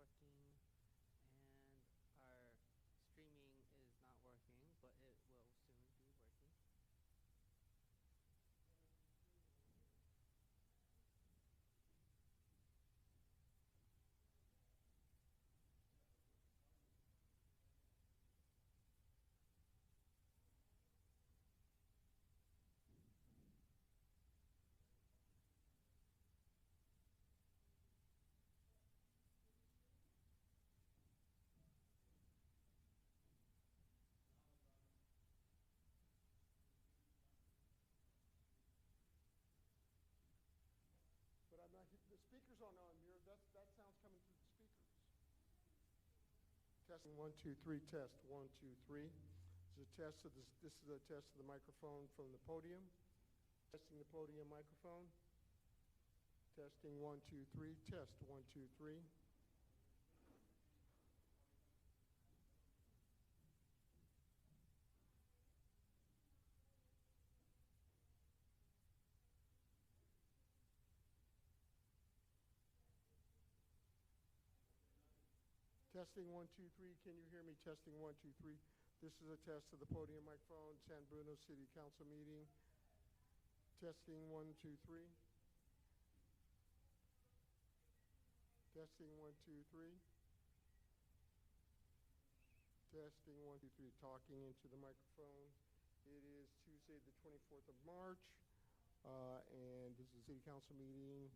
working, and our streaming is not working, but it will soon be working. But I'm not, the speakers aren't on here. That sound's coming through the speakers. Testing 1, 2, 3, test 1, 2, 3. This is a test of this is a test of the microphone from the podium. Testing the podium microphone. Testing 1, 2, 3, test 1, 2, 3. Testing 1, 2, 3. Can you hear me? Testing 1, 2, 3. This is a test of the podium microphone. San Bruno City Council meeting. Testing 1, 2, 3. Testing 1, 2, 3. Testing 1, 2, 3. Talking into the microphone. It is Tuesday, the 24th of March, and this is a City Council meeting.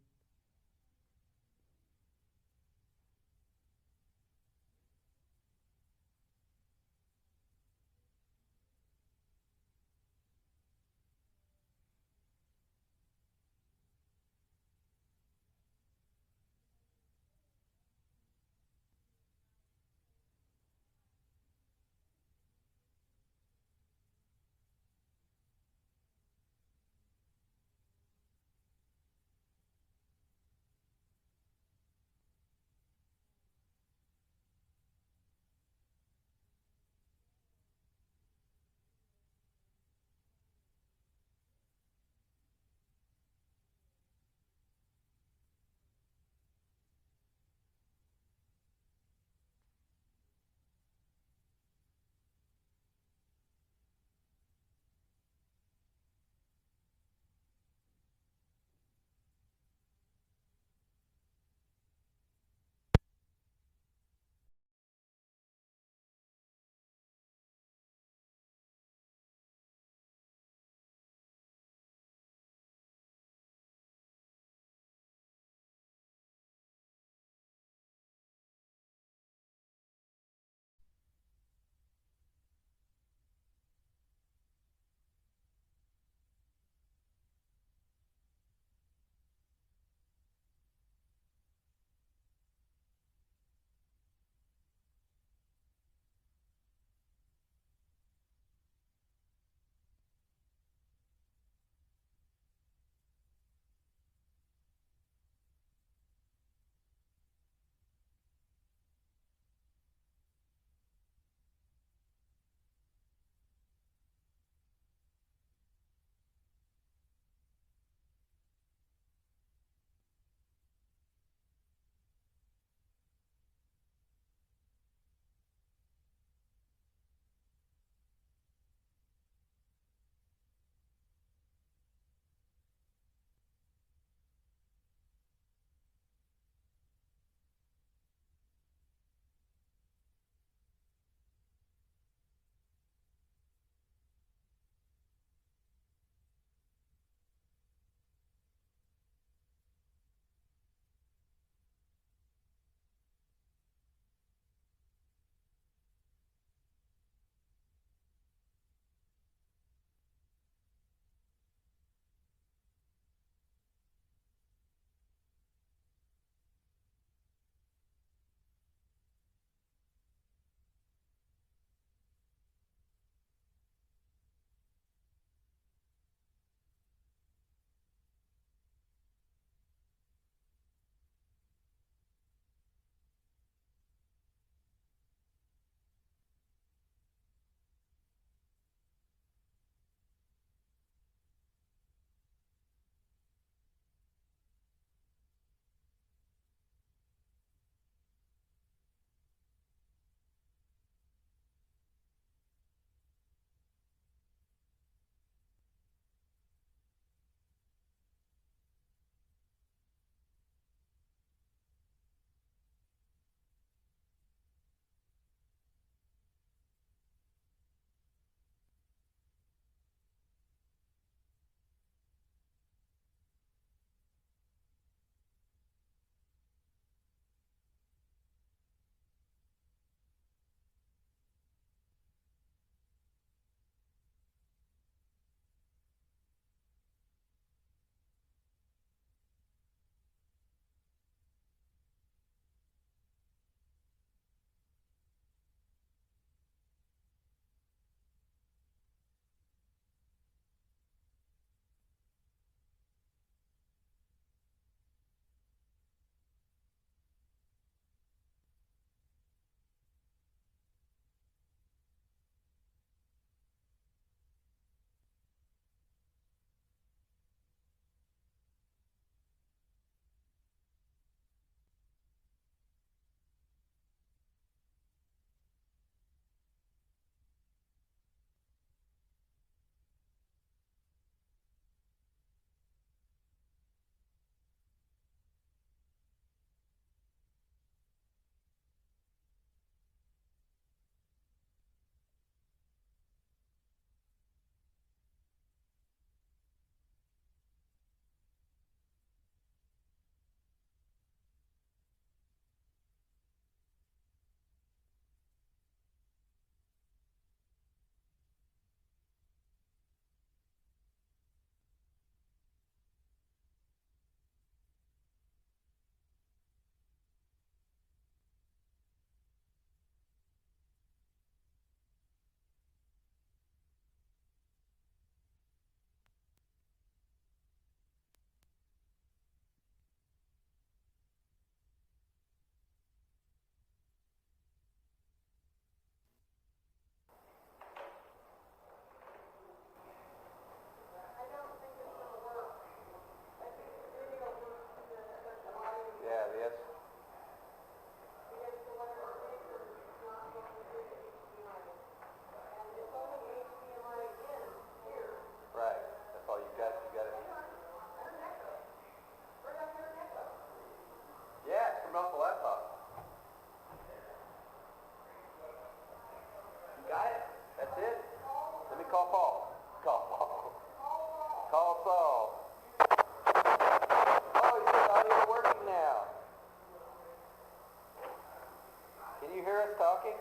hear us talking?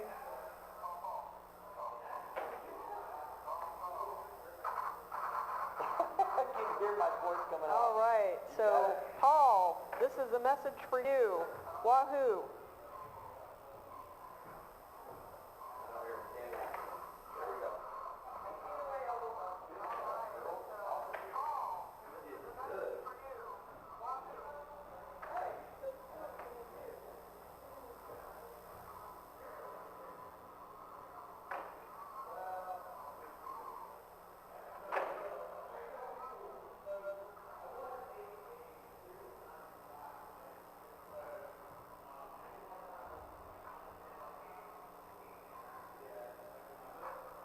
I can hear my voice coming out. All right, so Paul, this is a message for you. Wahoo!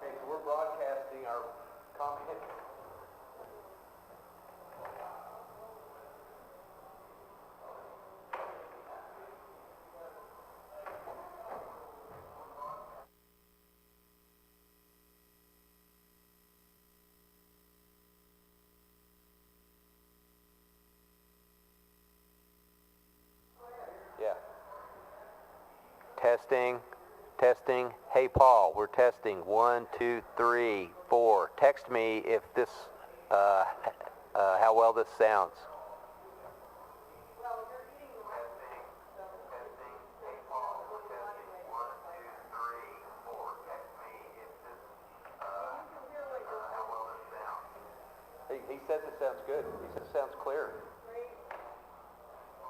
Okay, so we're broadcasting our comments. Yeah. Testing, testing. Hey, Paul, we're testing. 1, 2, 3, 4. Text me if this, how well this sounds. He says it sounds good. He says it sounds clear.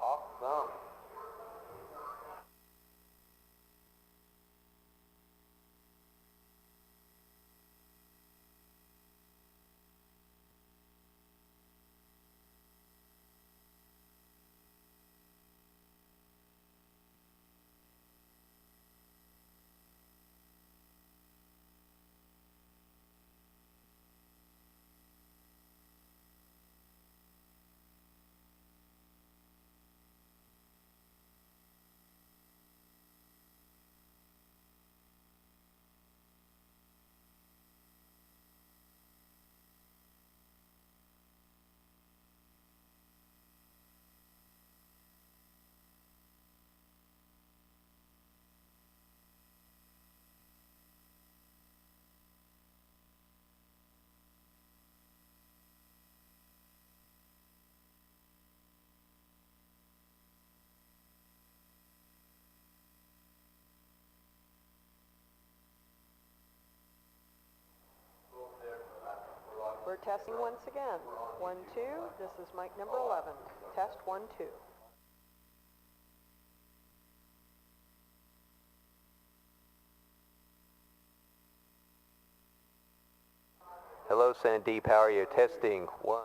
Awesome. We're testing once again. 1, 2. This is mic number 11. Test 1, 2. Hello, Sandeep. How are you? Testing. 1.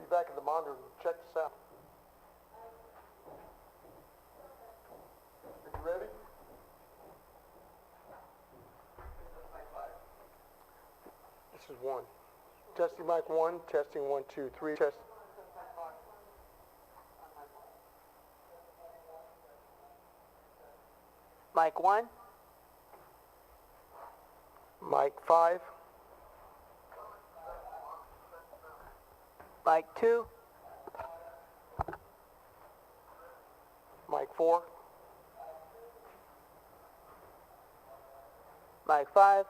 be back at the monitor and check this out. Are you ready? This is 1. Testing mic 1, testing 1, 2, 3, test. Mic 1. Mic 5. Mic 2. Mic 4. Mic 5.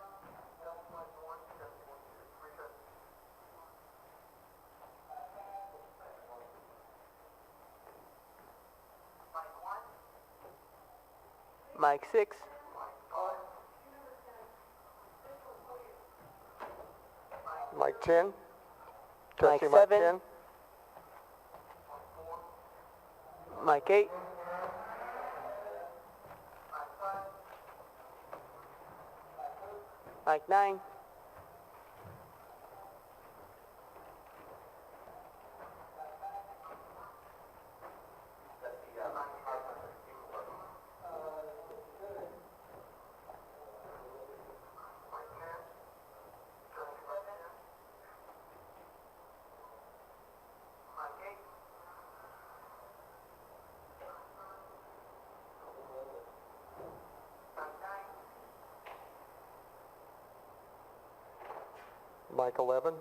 Mic 6. Mic 10. Mic Testing 7. mic 10. Mic 8. Mic 9. Mic 11.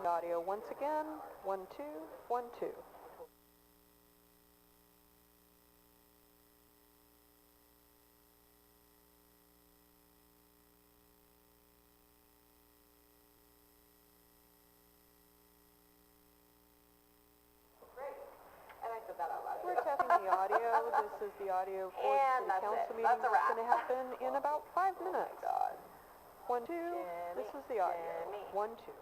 Audio once again. 1, 2, 1, 2. We're testing the audio. This is the audio for the city council meeting that's going to happen in about 5 minutes. 1, 2. This is the audio. 1, 2.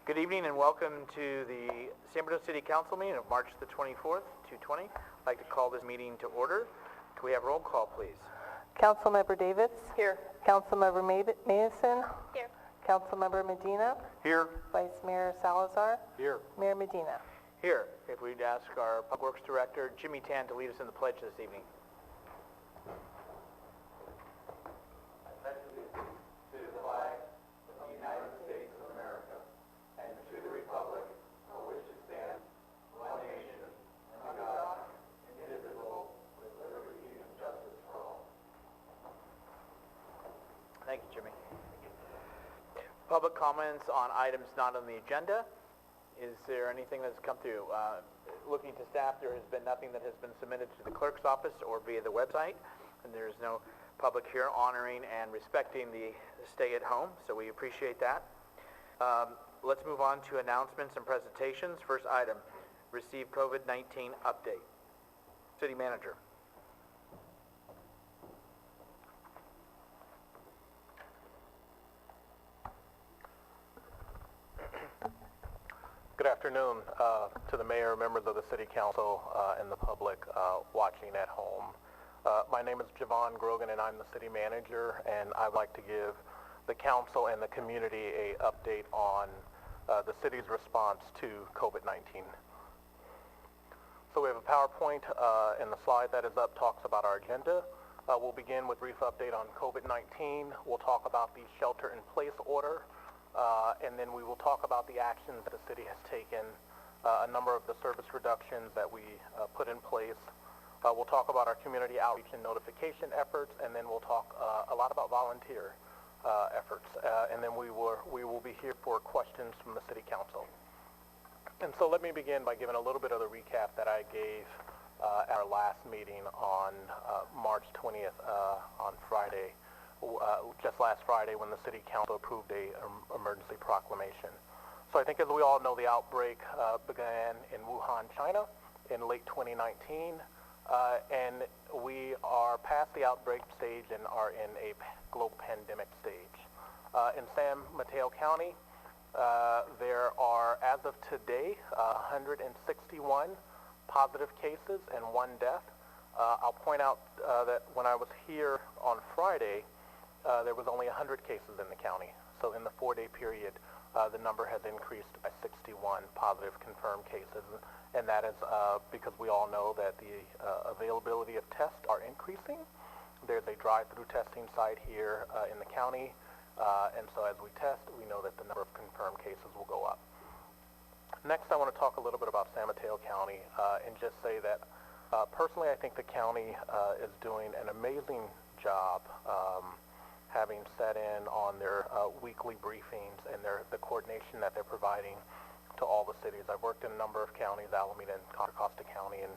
Good evening and welcome to the San Bernardino City Council meeting of March the 24th, 2020. I'd like to call this meeting to order. Can we have roll call, please? Councilmember Davis? Here. Councilmember Mason? Here. Councilmember Medina? Here. Vice Mayor Salazar? Here. Mayor Medina? Here. If we'd ask our Public Works Director, Jimmy Tan, to lead us in the pledge this evening. Thank you, Jimmy. Public comments on items not on the agenda. Is there anything that's come through? Looking to staff, there has been nothing that has been submitted to the clerk's office or via the website, and there's no public here honoring and respecting the stay at home, so we appreciate that. Let's move on to announcements and presentations. First item, receive COVID-19 update. City Manager. Good afternoon to the mayor, members of the city council, and the public watching at home. My name is Javon Grogan, and I'm the city manager, and I'd like to give the council and the community an update on the city's response to COVID-19. So we have a PowerPoint, and the slide that is up talks about our agenda. We'll begin with a brief update on COVID-19. We'll talk about the shelter-in-place order. And then we will talk about the actions that the city has taken, a number of the service reductions that we put in place. We'll talk about our community outreach and notification efforts, and then we'll talk a lot about volunteer efforts. And then we will be here for questions from the city council. And so let me begin by giving a little bit of the recap that I gave at our last meeting on March 20th on Friday. Just last Friday when the City Council approved a emergency proclamation. So I think as we all know, the outbreak began in Wuhan, China in late 2019, and we are past the outbreak stage and are in a global pandemic stage. In San Mateo County, there are, as of today, 161 positive cases and 1 death. I'll point out that when I was here on Friday, there was only 100 cases in the county. So in the 4-day period, the number has increased by 61 positive confirmed cases. And that is because we all know that the availability of tests are increasing. There's a drive-through testing site here in the county. And so as we test, we know that the number of confirmed cases will go up. Next, I want to talk a little bit about San Mateo County and just say that personally, I think the county is doing an amazing job having set in on their weekly briefings and the coordination that they're providing to all the cities. I've worked in a number of counties, Alameda and Contra Costa County, and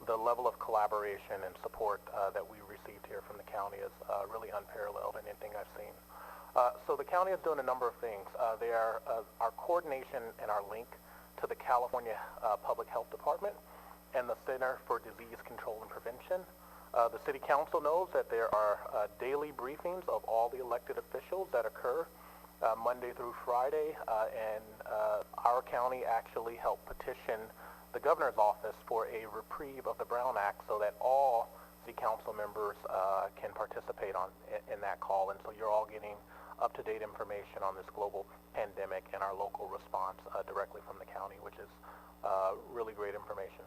the level of collaboration and support that we received here from the county is really unparalleled in anything I've seen. So the county is doing a number of things. They are our coordination and our link to the California Public Health Department and the Center for Disease Control and Prevention. The City Council knows that there are daily briefings of all the elected officials that occur Monday through Friday, and our county actually helped petition the governor's office for a reprieve of the Brown Act so that all City Council members can participate in that call. And so you're all getting up-to-date information on this global pandemic and our local response directly from the county, which is really great information.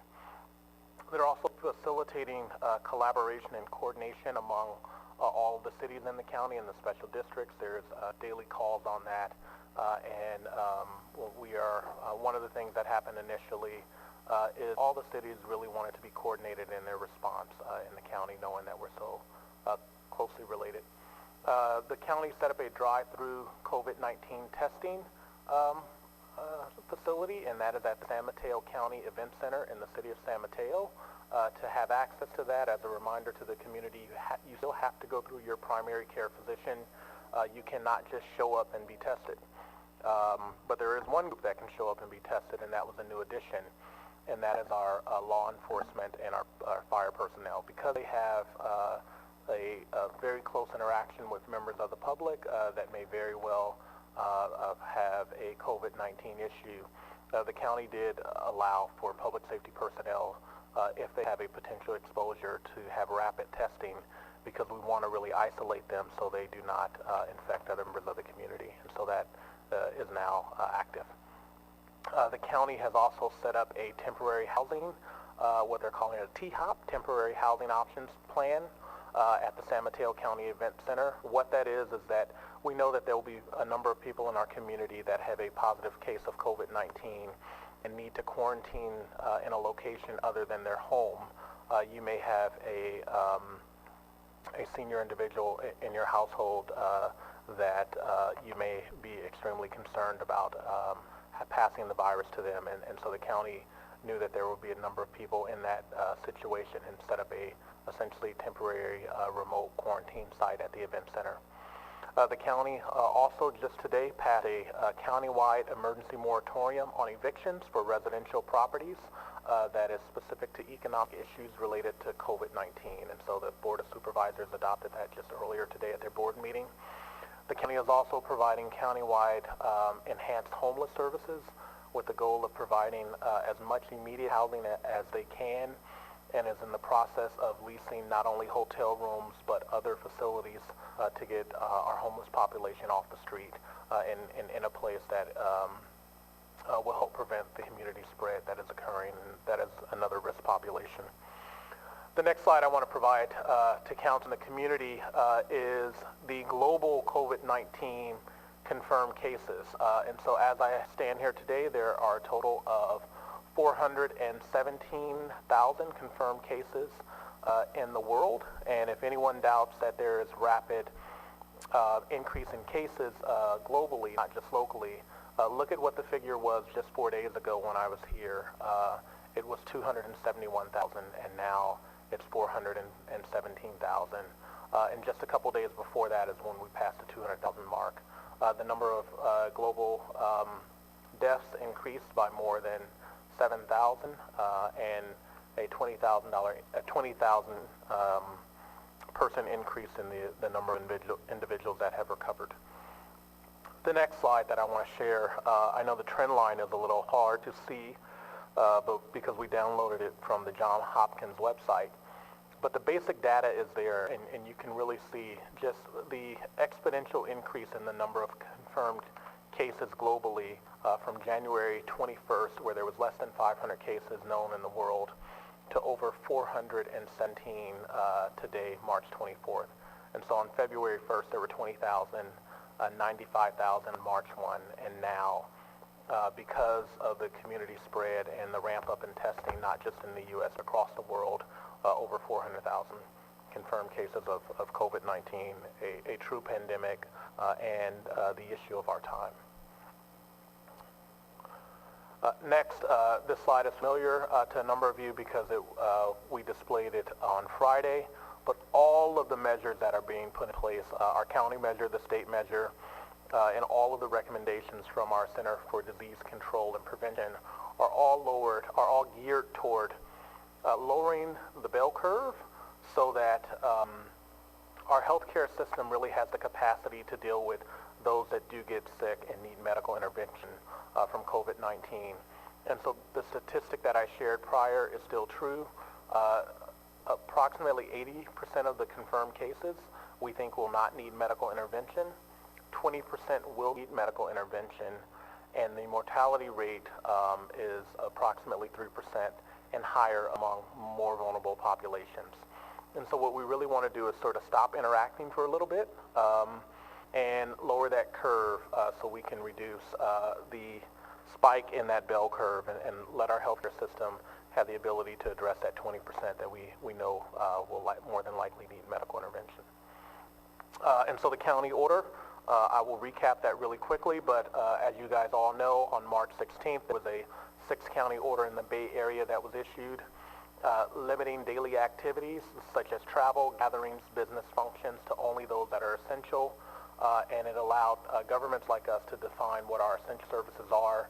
They're also facilitating collaboration and coordination among all of the cities in the county and the special districts. There's daily calls on that. And we are, one of the things that happened initially is all the cities really wanted to be coordinated in their response in the county, knowing that we're so closely related. The county set up a drive-through COVID-19 testing facility, and that is at the San Mateo County Event Center in the city of San Mateo. To have access to that, as a reminder to the community, you still have to go through your primary care physician. You cannot just show up and be tested. But there is one group that can show up and be tested, and that was a new addition, and that is our law enforcement and our fire personnel. Because they have a very close interaction with members of the public that may very well have a COVID-19 issue, the county did allow for public safety personnel, if they have a potential exposure, to have rapid testing, because we want to really isolate them so they do not infect other members of the community. And so that is now active. The county has also set up a temporary housing, what they're calling a THOP, Temporary Housing Options Plan, at the San Mateo County Event Center. What that is that we know that there will be a number of people in our community that have a positive case of COVID-19 and need to quarantine in a location other than their home. You may have a senior individual in your household that you may be extremely concerned about passing the virus to them, and so the county knew that there would be a number of people in that situation and set up a essentially temporary remote quarantine site at the event center. The county also just today passed a countywide emergency moratorium on evictions for residential properties that is specific to economic issues related to COVID-19, and so the Board of Supervisors adopted that just earlier today at their board meeting. The county is also providing countywide enhanced homeless services with the goal of providing as much immediate housing as they can, and is in the process of leasing not only hotel rooms but other facilities to get our homeless population off the street in a place that will help prevent the community spread that is occurring, and that is another risk population. The next slide I want to provide to council and the community is the global COVID-19 confirmed cases. And so as I stand here today, there are a total of 417,000 confirmed cases in the world. And if anyone doubts that there is rapid increase in cases globally, not just locally, look at what the figure was just 4 days ago when I was here. It was 271,000, and now it's 417,000. And just a couple days before that is when we passed the 200,000 mark. The number of global deaths increased by more than 7,000, and a 20,000 person increase in the number of individuals that have recovered. The next slide that I want to share, I know the trend line is a little hard to see, but because we downloaded it from the Johns Hopkins website. But the basic data is there, and you can really see just the exponential increase in the number of confirmed cases globally from January 21st, where there was less than 500 cases known in the world, to over 417 today, March 24th. And so on February 1st, there were 20,000, 95,000 March 1, and now because of the community spread and the ramp up in testing, not just in the U.S., but across the world, over 400,000 confirmed cases of COVID-19, a true pandemic and the issue of our time. Next, this slide is familiar to a number of you because we displayed it on Friday, but all of the measures that are being put in place, our county measure, the state measure, and all of the recommendations from our Center for Disease Control and Prevention are all geared toward lowering the bell curve so that our healthcare system really has the capacity to deal with those that do get sick and need medical intervention from COVID-19. And so the statistic that I shared prior is still true. Approximately 80% of the confirmed cases we think will not need medical intervention. 20% will need medical intervention, and the mortality rate is approximately 3% and higher among more vulnerable populations. And so what we really want to do is sort of stop interacting for a little bit and lower that curve so we can reduce the spike in that bell curve and let our healthcare system have the ability to address that 20% that we know will more than likely need medical intervention. And so the county order, I will recap that really quickly, but as you guys all know, on March 16th, there was a 6-county order in the Bay Area that was issued limiting daily activities such as travel, gatherings, business functions to only those that are essential, and it allowed governments like us to define what our essential services are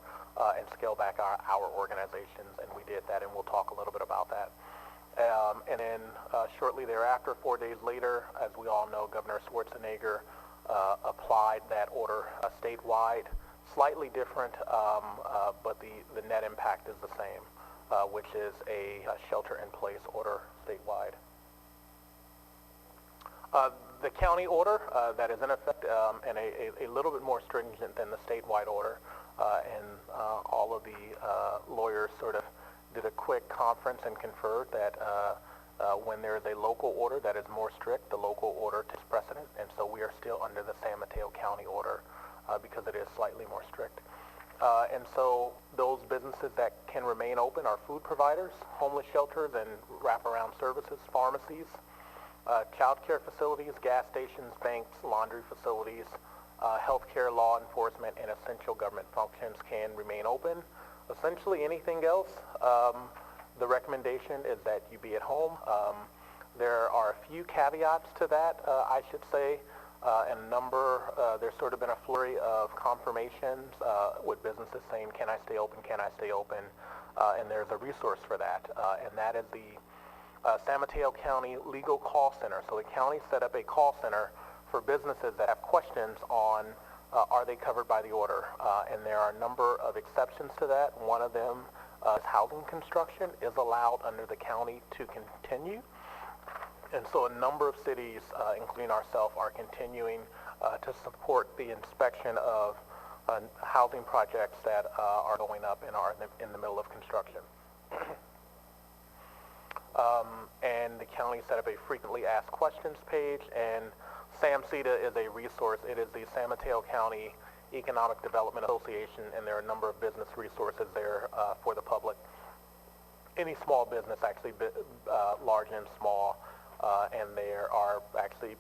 and scale back our organizations, and we did that, and we'll talk a little bit about that. And then shortly thereafter, 4 days later, as we all know, Governor Schwarzenegger applied that order statewide. Slightly different, but the net impact is the same, which is a shelter-in-place order statewide. The county order that is in effect and a little bit more stringent than the statewide order, and all of the lawyers sort of did a quick conference and conferred that when there is a local order that is more strict, the local order takes precedent, and so we are still under the San Mateo County order because it is slightly more strict. And so those businesses that can remain open are food providers, homeless shelters and wraparound services, pharmacies, child care facilities, gas stations, banks, laundry facilities, healthcare, law enforcement, and essential government functions can remain open. Essentially anything else, the recommendation is that you be at home. There are a few caveats to that, I should say, and a number, there's sort of been a flurry of confirmations with businesses saying, can I stay open, can I stay open? And there's a resource for that, and that is the San Mateo County Legal Call Center. So the county set up a call center for businesses that have questions on are they covered by the order, and there are a number of exceptions to that. One of them is housing construction is allowed under the county to continue. And so a number of cities, including ourselves, are continuing to support the inspection of housing projects that are going up and are in the middle of construction. And the county set up a frequently asked questions page, and SAMCETA is a resource. It is the San Mateo County Economic Development Association, and there are a number of business resources there for the public. Any small business, actually, large and small, and there are actually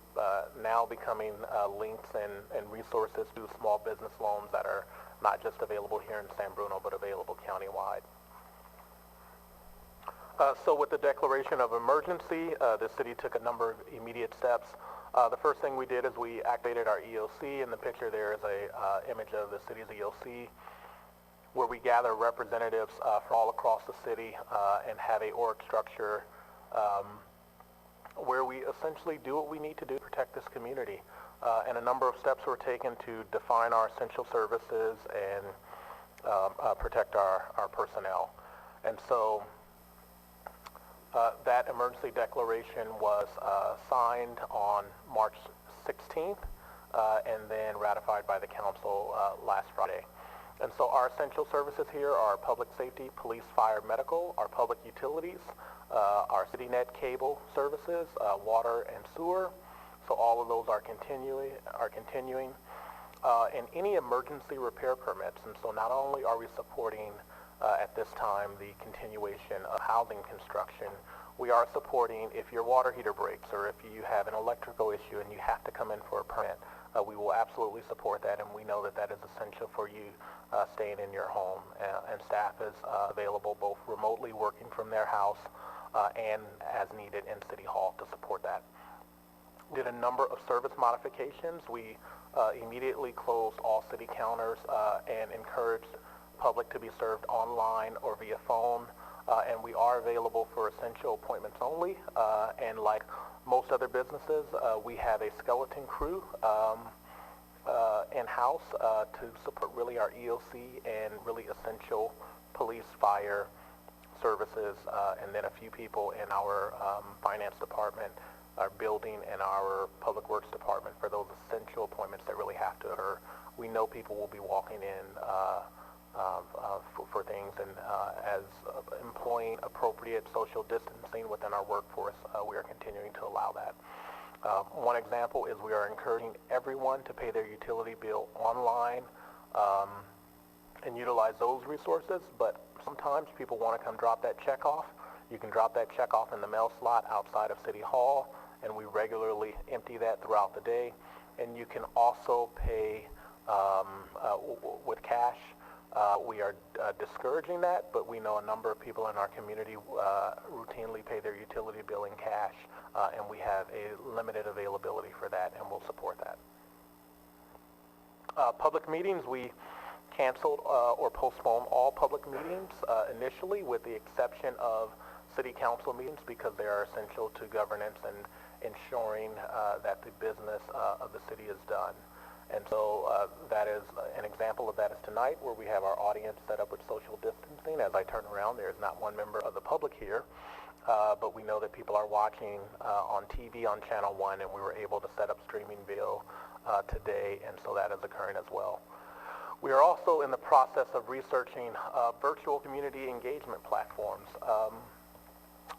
now becoming links and resources to small business loans that are not just available here in San Bruno, but available countywide. So with the declaration of emergency, the city took a number of immediate steps. The first thing we did is we activated our EOC. In the picture there is a image of the city's EOC, where we gather representatives from all across the city and have a org structure where we essentially do what we need to do to protect this community. And a number of steps were taken to define our essential services and protect our personnel. And so that emergency declaration was signed on March 16th and then ratified by the council last Friday. And so our essential services here are public safety, police, fire, medical, our public utilities, our CityNet cable services, water and sewer. So all of those are continuing. And any emergency repair permits. And so not only are we supporting at this time the continuation of housing construction, we are supporting if your water heater breaks or if you have an electrical issue and you have to come in for a permit, we will absolutely support that, and we know that that is essential for you staying in your home. And staff is available both remotely working from their house and as needed in City Hall to support that. We did a number of service modifications. We immediately closed all city counters and encouraged public to be served online or via phone, and we are available for essential appointments only, and like most other businesses, we have a skeleton crew in-house to support really our EOC and really essential police, fire services, and then a few people in our finance department, our building, and our public works department for those essential appointments that really have to occur. We know people will be walking in for things, and as employing appropriate social distancing within our workforce, we are continuing to allow that. One example is we are encouraging everyone to pay their utility bill online and utilize those resources, but sometimes people want to come drop that check off. You can drop that check off in the mail slot outside of City Hall, and we regularly empty that throughout the day. And you can also pay with cash. We are discouraging that, but we know a number of people in our community routinely pay their utility bill in cash, and we have a limited availability for that, and we'll support that. Public meetings, we canceled or postponed all public meetings initially, with the exception of city council meetings, because they are essential to governance ensuring that the business of the city is done. And so that is an example of that is tonight, where we have our audience set up with social distancing. As I turn around, there's not one member of the public here, but we know that people are watching on TV on Channel 1, and we were able to set up streaming video today, and so that is occurring as well. We are also in the process of researching virtual community engagement platforms.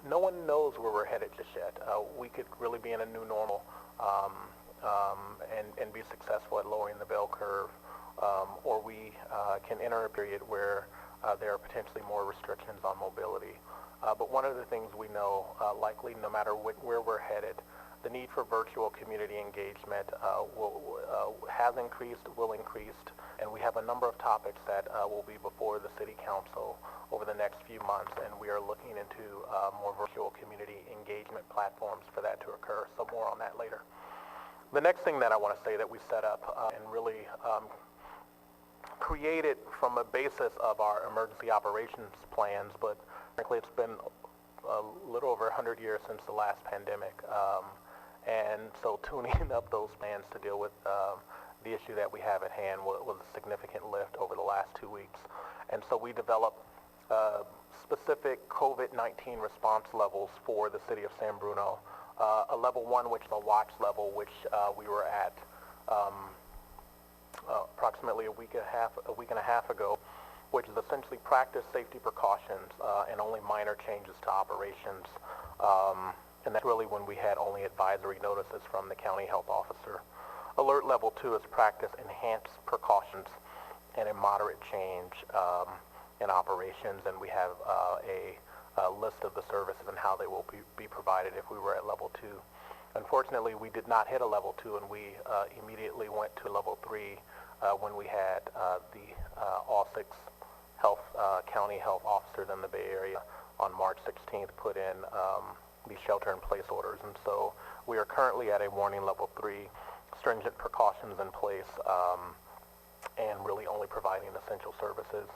No one knows where we're headed just yet. We could really be in a new normal and be successful at lowering the bell curve, or we can enter a period where there are potentially more restrictions on mobility. But one of the things we know, likely no matter where we're headed, the need for virtual community engagement has increased, will increase, and we have a number of topics that will be before the City Council over the next few months, and we are looking into more virtual community engagement platforms for that to occur, so more on that later. The next thing that I want to say that we set up and really created from a basis of our emergency operations plans, but frankly it's been a little over 100 years since the last pandemic. And so tuning up those plans to deal with the issue that we have at hand was a significant lift over the last 2 weeks. And so we developed specific COVID-19 response levels for the city of San Bruno. A level 1, which is a watch level, which we were at approximately a week and a half ago, which is essentially practice safety precautions and only minor changes to operations. And that's really when we had only advisory notices from the county health officer. Alert level 2 is practice enhanced precautions and a moderate change in operations, and we have a list of the services and how they will be provided if we were at level 2. Unfortunately, we did not hit a level 2, and we immediately went to level 3 when we had the all 6 county health officers in the Bay Area on March 16th put in these shelter-in-place orders. And so we are currently at a warning level 3, stringent precautions in place, and really only providing essential services.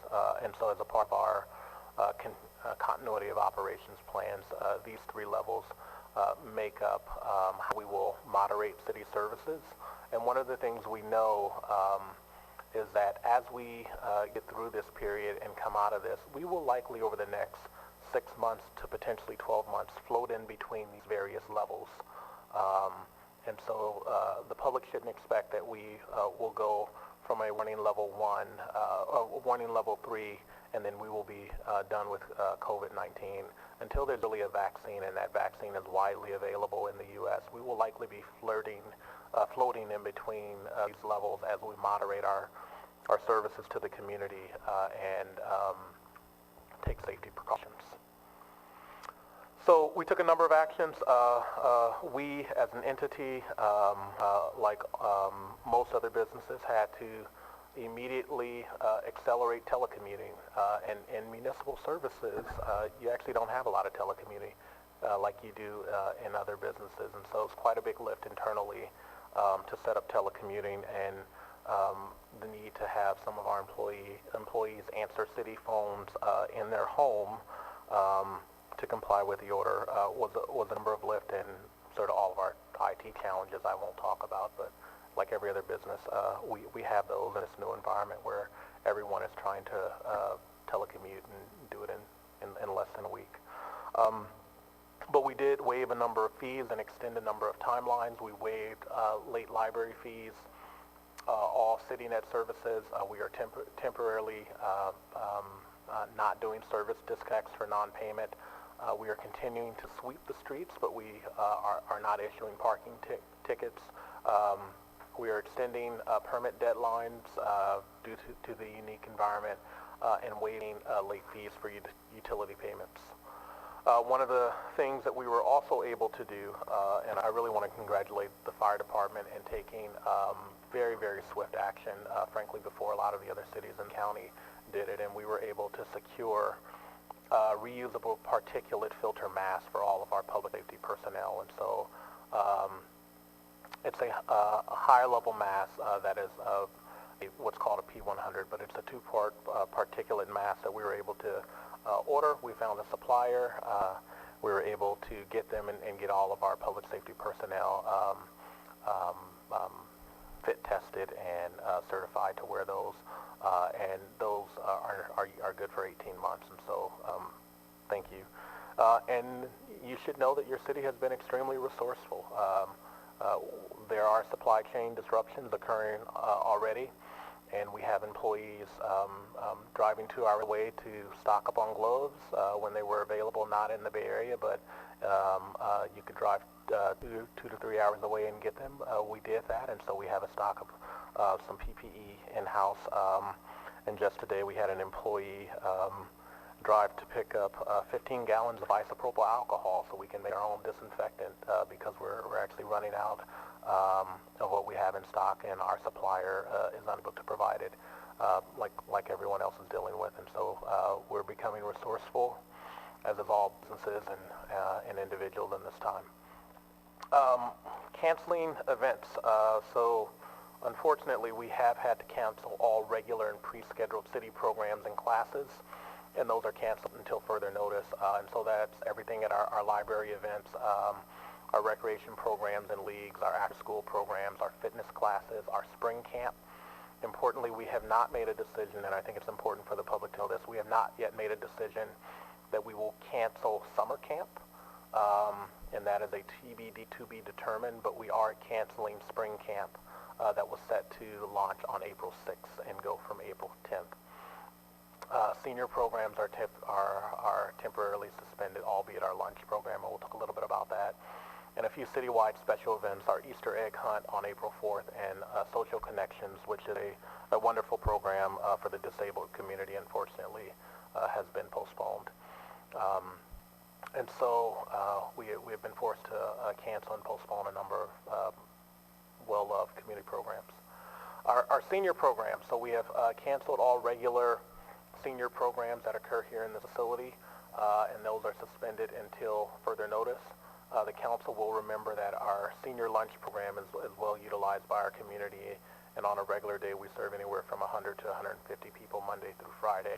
And so as a part of our continuity of operations plans, these 3 levels make up how we will moderate city services. And one of the things we know is that as we get through this period and come out of this, we will likely over the next 6 months to potentially 12 months float in between these various levels. And so the public shouldn't expect that we will go from a warning level 1, warning level 3, and then we will be done with COVID-19. Until there's really a vaccine, and that vaccine is widely available in the U.S., we will likely be floating in between these levels as we moderate our services to the community and take safety precautions. So we took a number of actions. We, as an entity, like most other businesses, had to immediately accelerate telecommuting. And in municipal services, you actually don't have a lot of telecommuting like you do in other businesses. And so it's quite a big lift internally to set up telecommuting, and the need to have some of our employees answer city phones in their home to comply with the order was a number of lift, and sort of all of our IT challenges I won't talk about, but like every other business, we have those in this new environment where everyone is trying to telecommute and do it in less than a week. But we did waive a number of fees and extend a number of timelines. We waived late library fees, all CityNet services. We are temporarily not doing service disconnects for non-payment. We are continuing to sweep the streets, but we are not issuing parking tickets. We are extending permit deadlines due to the unique environment and waiving late fees for utility payments. One of the things that we were also able to do, and I really want to congratulate the fire department in taking very, very swift action, frankly, before a lot of the other cities and county did it, and we were able to secure reusable particulate filter masks for all of our public safety personnel. And so it's a higher level mask that is what's called a P100, but it's a 2-part particulate mask that we were able to order. We found a supplier. we were able to get them and get all of our public safety personnel fit tested and certified to wear those, and those are good for 18 months, and so thank you. And you should know that your city has been extremely resourceful. There are supply chain disruptions occurring already, and we have employees driving 2 hours away to stock up on gloves when they were available, not in the Bay Area, but you could drive 2 to 3 hours away and get them. We did that, and so we have a stock of some PPE in-house. And just today we had an employee drive to pick up 15 gallons of isopropyl alcohol so we can make our own disinfectant because we're actually running out of what we have in stock, and our supplier is unable to provide it like everyone else is dealing with. And so we're becoming resourceful, as of all businesses and individuals in this time. Canceling events. So unfortunately we have had to cancel all regular and pre-scheduled city programs and classes, and those are canceled until further notice. And so that's everything at our library events, our recreation programs and leagues, our after-school programs, our fitness classes, our spring camp. Importantly, we have not made a decision, and I think it's important for the public to know this, we have not yet made a decision that we will cancel summer camp, and that is a TBD to be determined, but we are canceling spring camp that was set to launch on April 6th and go from April 10th. Senior programs are temporarily suspended, albeit our lunch program, and we'll talk a little bit about that. And a few citywide special events, our Easter egg hunt on April 4th, and Social Connections, which is a wonderful program for the disabled community, unfortunately, has been postponed. And so we have been forced to cancel and postpone a number of well-loved community programs. Our senior programs, so we have canceled all regular senior programs that occur here in the facility, and those are suspended until further notice. The council will remember that our senior lunch program is well utilized by our community, and on a regular day we serve anywhere from 100 to 150 people Monday through Friday.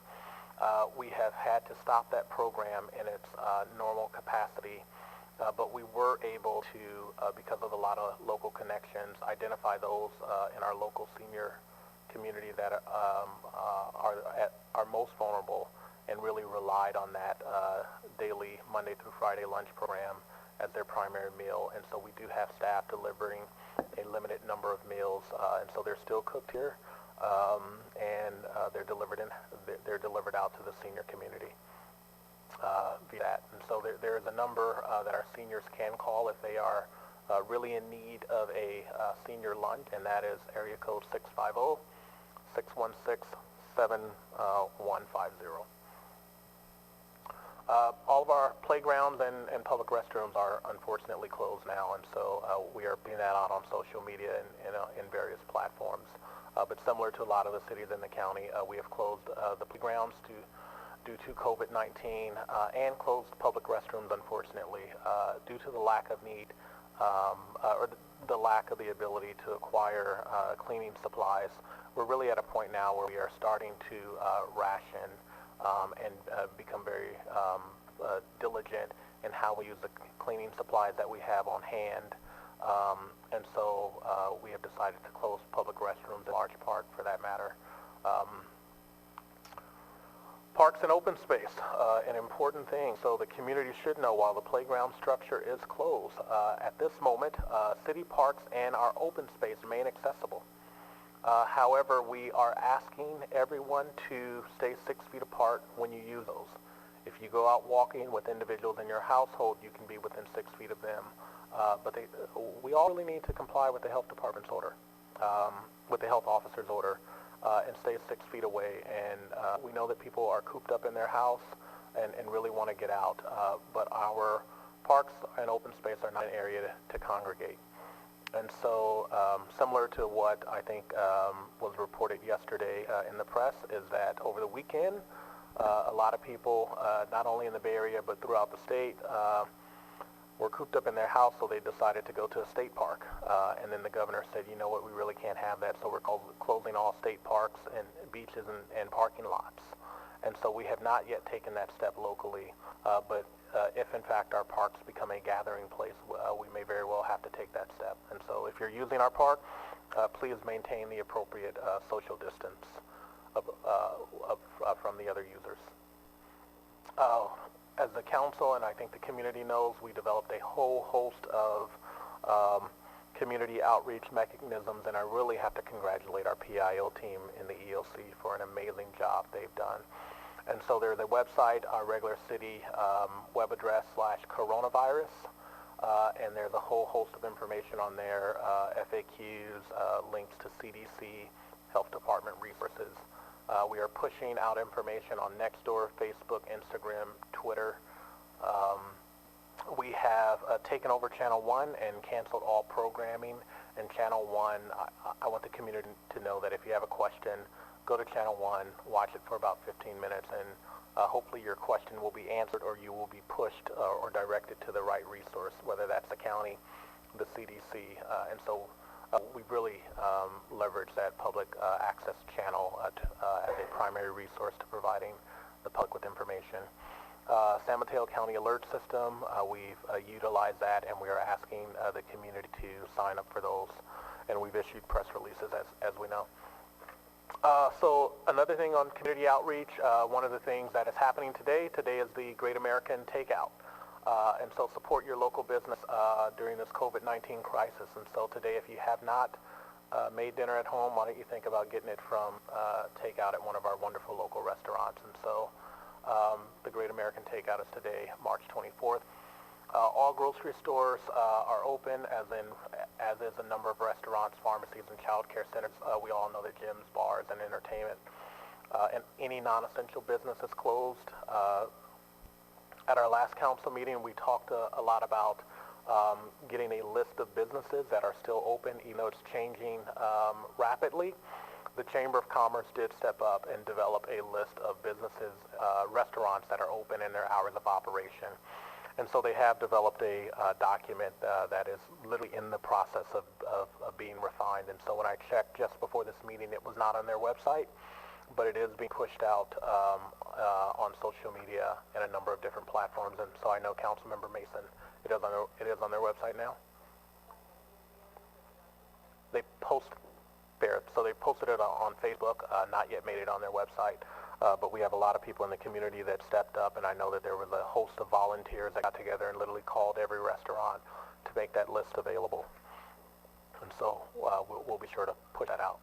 We have had to stop that program in its normal capacity, but we were able to, because of a lot of local connections, identify those in our local senior community that are most vulnerable, and really relied on that daily Monday through Friday lunch program as their primary meal. And so we do have staff delivering a limited number of meals, and so they're still cooked here, and they're delivered out to the senior community via that. And so there is a number that our seniors can call if they are really in need of a senior lunch, and that is area code 650-616-7150. All of our playgrounds and public restrooms are unfortunately closed now, and so we are putting that out on social media and in various platforms. But similar to a lot of the cities in the county, we have closed the playgrounds due to COVID-19 and closed public restrooms, unfortunately, due to the lack of need or the lack of the ability to acquire cleaning supplies. We're really at a point now where we are starting to ration and become very diligent in how we use the cleaning supplies that we have on hand. And so we have decided to close public restrooms in large part for that matter. Parks and open space, an important thing. So the community should know, while the playground structure is closed, at this moment, city parks and our open space remain accessible. However, we are asking everyone to stay 6 feet apart when you use those. If you go out walking with individuals in your household, you can be within 6 feet of them. But we all really need to comply with the health department's order, with the health officer's order, and stay 6 feet away. And we know that people are cooped up in their house and really want to get out. But our parks and open space are not an area to congregate. And so similar to what I think was reported yesterday in the press, is that over the weekend, a lot of people, not only in the Bay Area but throughout the state, were cooped up in their house, so they decided to go to a state park. And then the governor said, you know what, we really can't have that, so we're closing all state parks and beaches and parking lots. And so we have not yet taken that step locally, but if in fact our parks become a gathering place, we may very well have to take that step. And so if you're using our park, please maintain the appropriate social distance from the other users. As the council, and I think the community knows, we developed a whole host of community outreach mechanisms, and I really have to congratulate our PIO team in the EOC for an amazing job they've done. And so there's a website, our regular city web address /coronavirus, and there's a whole host of information on there, FAQs, links to CDC, health department resources. We are pushing out information on Nextdoor, Facebook, Instagram, Twitter. We have taken over Channel 1 and canceled all programming. And Channel 1, I want the community to know that if you have a question, go to Channel 1, watch it for about 15 minutes, and hopefully your question will be answered, or you will be pushed or directed to the right resource, whether that's the county, the CDC. And so we've really leveraged that public access channel as a primary resource to providing the public with information. San Mateo County Alert System, we've utilized that, and we are asking the community to sign up for those, and we've issued press releases as we know. So another thing on community outreach, one of the things that is happening today is the Great American Takeout. And so support your local business during this COVID-19 crisis. And so today, if you have not made dinner at home, why don't you think about getting it from takeout at one of our wonderful local restaurants. And so the Great American Takeout is today, March 24th. All grocery stores are open, as is a number of restaurants, pharmacies, and child care centers. We all know that gyms, bars, and entertainment, and any non-essential business is closed. At our last council meeting, we talked a lot about getting a list of businesses that are still open, even though it's changing rapidly. The Chamber of Commerce did step up and develop a list of businesses, restaurants that are open in their hours of operation. And so they have developed a document that is literally in the process of being refined. And so when I checked just before this meeting, it was not on their website, but it is being pushed out on social media and a number of different platforms. And so I know Councilmember Mason, it is on their website now. They posted it on Facebook, not yet made it on their website. But we have a lot of people in the community that stepped up, and I know that there was a host of volunteers that got together and literally called every restaurant to make that list available. And so we'll be sure to push that out.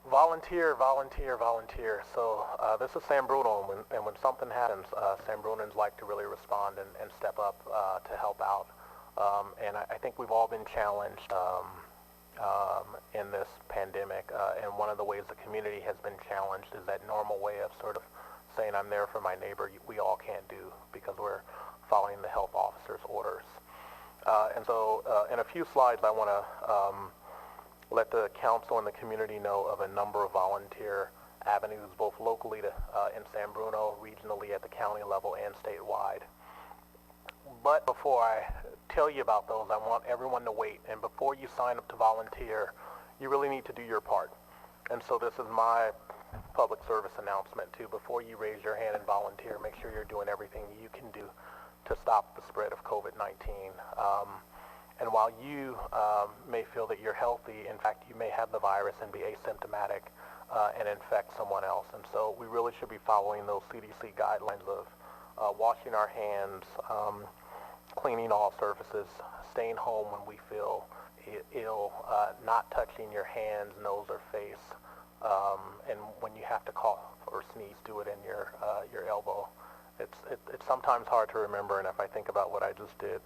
Volunteer, volunteer, volunteer. So this is San Bruno, and when something happens, San Brunans like to really respond and step up to help out. And I think we've all been challenged in this pandemic, and one of the ways the community has been challenged is that normal way of sort of saying I'm there for my neighbor. We all can't do because we're following the health officer's orders. And so in a few slides I want to let the council and the community know of a number of volunteer avenues, both locally in San Bruno, regionally at the county level, and statewide. But before I tell you about those, I want everyone to wait. And before you sign up to volunteer, you really need to do your part. And so this is my public service announcement too. Before you raise your hand and volunteer, make sure you're doing everything you can do to stop the spread of COVID-19. And while you may feel that you're healthy, in fact, you may have the virus and be asymptomatic and infect someone else. And so we really should be following those CDC guidelines of washing our hands, cleaning all surfaces, staying home when we feel ill, not touching your hands, nose, or face, and when you have to cough or sneeze, do it in your elbow. It's sometimes hard to remember, and if I think about what I just did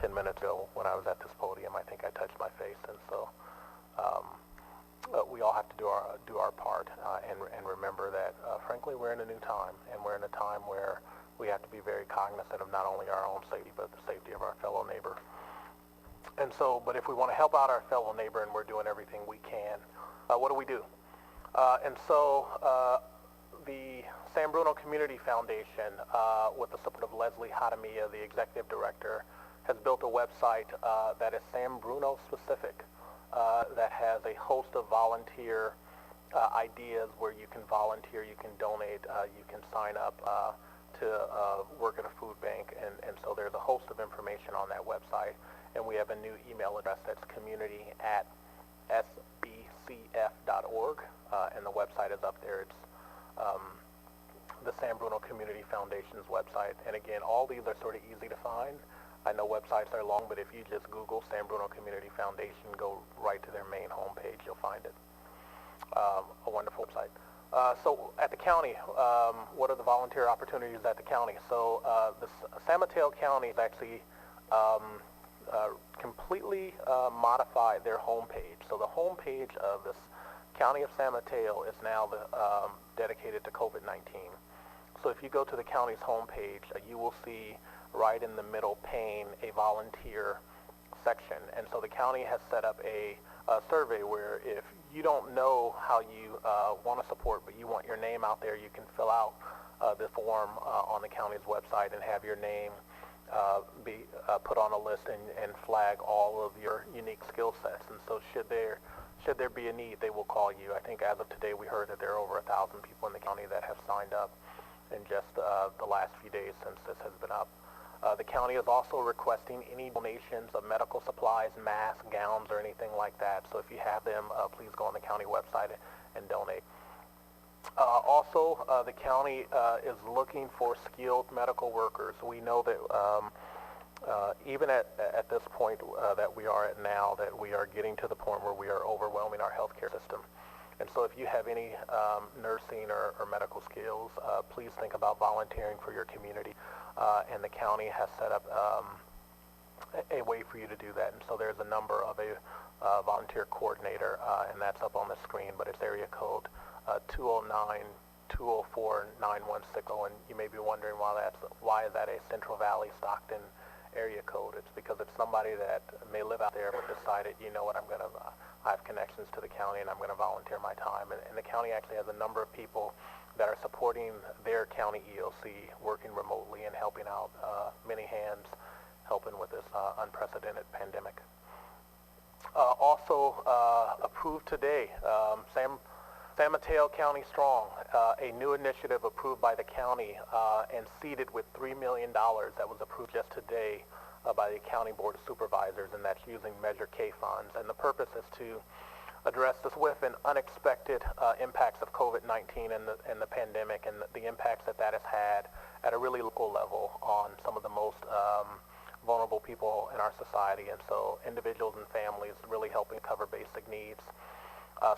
10 minutes ago when I was at this podium, I think I touched my face. And so we all have to do our part and remember that, frankly, we're in a new time, and we're in a time where we have to be very cognizant of not only our own safety, but the safety of our fellow neighbor. And so, but if we want to help out our fellow neighbor, and we're doing everything we can, what do? And so the San Bruno Community Foundation, with the support of Leslie Hadamia, the executive director, has built a website that is San Bruno specific, that has a host of volunteer ideas where you can volunteer, you can donate, you can sign up to work at a food bank, and so there's a host of information on that website. And we have a new email address that's community@sbcf.org, and the website is up there. It's the San Bruno Community Foundation's website. And again, all these are sort of easy to find. I know websites are long, but if you just Google San Bruno Community Foundation, go right to their main homepage, you'll find it. A wonderful website. So at the county, what are the volunteer opportunities at the county? So San Mateo County has actually completely modified their homepage. So the homepage of this County of San Mateo is now dedicated to COVID-19. So if you go to the county's homepage, you will see right in the middle pane a volunteer section. And so the county has set up a survey where if you don't know how you want to support, but you want your name out there, you can fill out the form on the county's website and have your name be put on a list and flag all of your unique skill sets. And so should there be a need, they will call you. I think as of today we heard that there are over 1,000 people in the county that have signed up in just the last few days since this has been up. The county is also requesting any donations of medical supplies, masks, gowns, or anything like that. So if you have them, please go on the county website and donate. Also, the county is looking for skilled medical workers. We know that even at this point that we are at now, that we are getting to the point where we are overwhelming our healthcare system. And so if you have any nursing or medical skills, please think about volunteering for your community. And the county has set up a way for you to do that. And so there's a number of a volunteer coordinator, and that's up on the screen, but it's area code 209-204-9160. And you may be wondering why is that a Central Valley Stockton area code. It's because it's somebody that may live out there but decided, you know what, I have connections to the county and I'm going to volunteer my time. And the county actually has a number of people that are supporting their county EOC, working remotely and helping out many hands, helping with this unprecedented pandemic. Also approved today, San Mateo County Strong, a new initiative approved by the county and seeded with $3 million that was approved just today by the County Board of Supervisors, and that's using Measure K funds. And the purpose is to address the swift and unexpected impacts of COVID-19 and the pandemic, and the impacts that has had at a really local level on some of the most vulnerable people in our society. And so individuals and families really helping cover basic needs.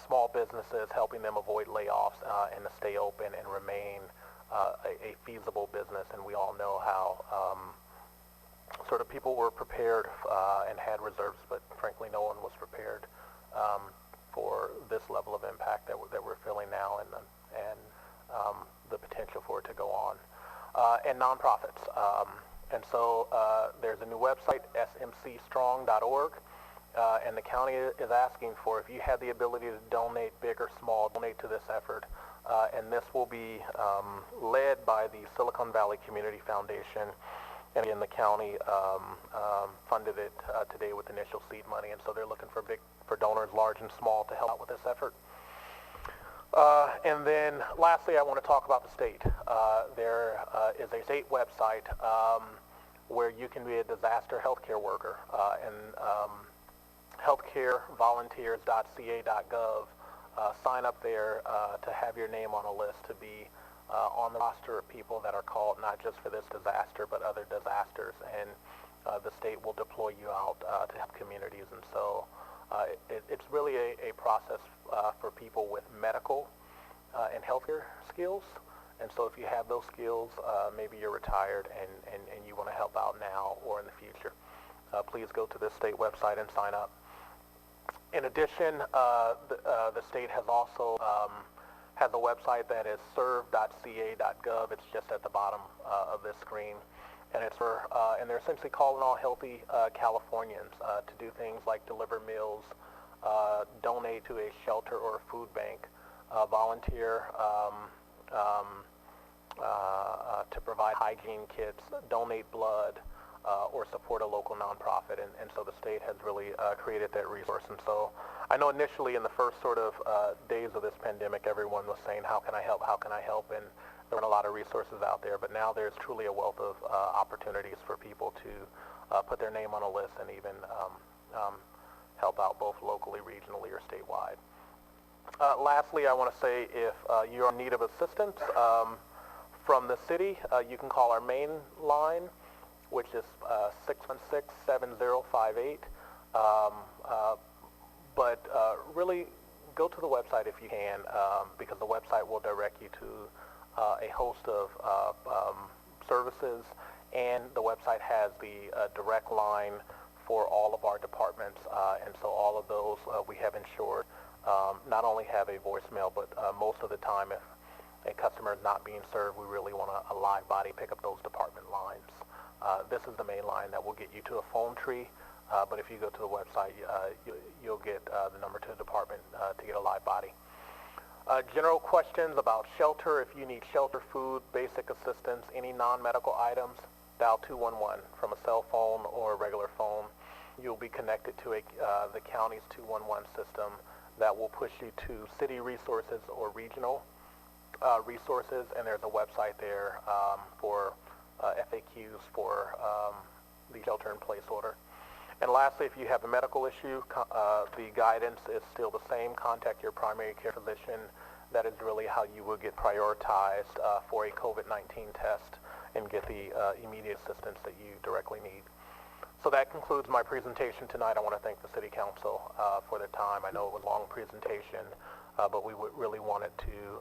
Small businesses, helping them avoid layoffs and to stay open and remain a feasible business. And we all know how sort of people were prepared and had reserves, but frankly no one was prepared for this level of impact that we're feeling now, and the potential for it to go on. And nonprofits. And so there's a new website, smcstrong.org. And the county is asking for, if you have the ability to donate, big or small, donate to this effort. And this will be led by the Silicon Valley Community Foundation. And again, the county funded it today with initial seed money. And so they're looking for donors, large and small, to help out with this effort. And then lastly, I want to talk about the state. There is a state website where you can be a disaster healthcare worker. And healthcarevolunteers.ca.gov. Sign up there to have your name on a list to be on the roster of people that are called not just for this disaster but other disasters, and the state will deploy you out to help communities. And so it's really a process for people with medical and healthcare skills. And so if you have those skills, maybe you're retired and you want to help out now or in the future, please go to this state website and sign up. In addition, the state has also has a website that is serve.ca.gov. It's just at the bottom of this screen, and it's for and they're essentially calling all healthy Californians to do things like deliver meals, donate to a shelter or a food bank, volunteer to provide hygiene kits, donate blood, or support a local nonprofit. And so the state has really created that resource. And so I know initially in the first sort of days of this pandemic, everyone was saying, how can I help? How can I help? And there weren't a lot of resources out there, but now there's truly a wealth of opportunities for people to put their name on a list and even help out both locally, regionally, or statewide. Lastly, I want to say if you're in need of assistance from the city, you can call our main line, which is 616-7058. But really, go to the website if you can, because the website will direct you to a host of services, and the website has the direct line for all of our departments, and so all of those we have insured not only have a voicemail, but most of the time if a customer is not being served, we really want a live body pick up those department lines. This is the main line that will get you to a phone tree, but if you go to the website, you'll get the number to the department to get a live body. General questions about shelter: if you need shelter, food, basic assistance, any non-medical items, dial 211 from a cell phone or a regular phone. You'll be connected to the county's 211 system that will push you to city resources or regional resources, and there's a website there for FAQs for the shelter-in-place order. And lastly, if you have a medical issue, the guidance is still the same. Contact your primary care physician. That is really how you will get prioritized for a COVID-19 test and get the immediate assistance that you directly need. So that concludes my presentation tonight. I want to thank the City Council for their time. I know it was a long presentation, but we really wanted to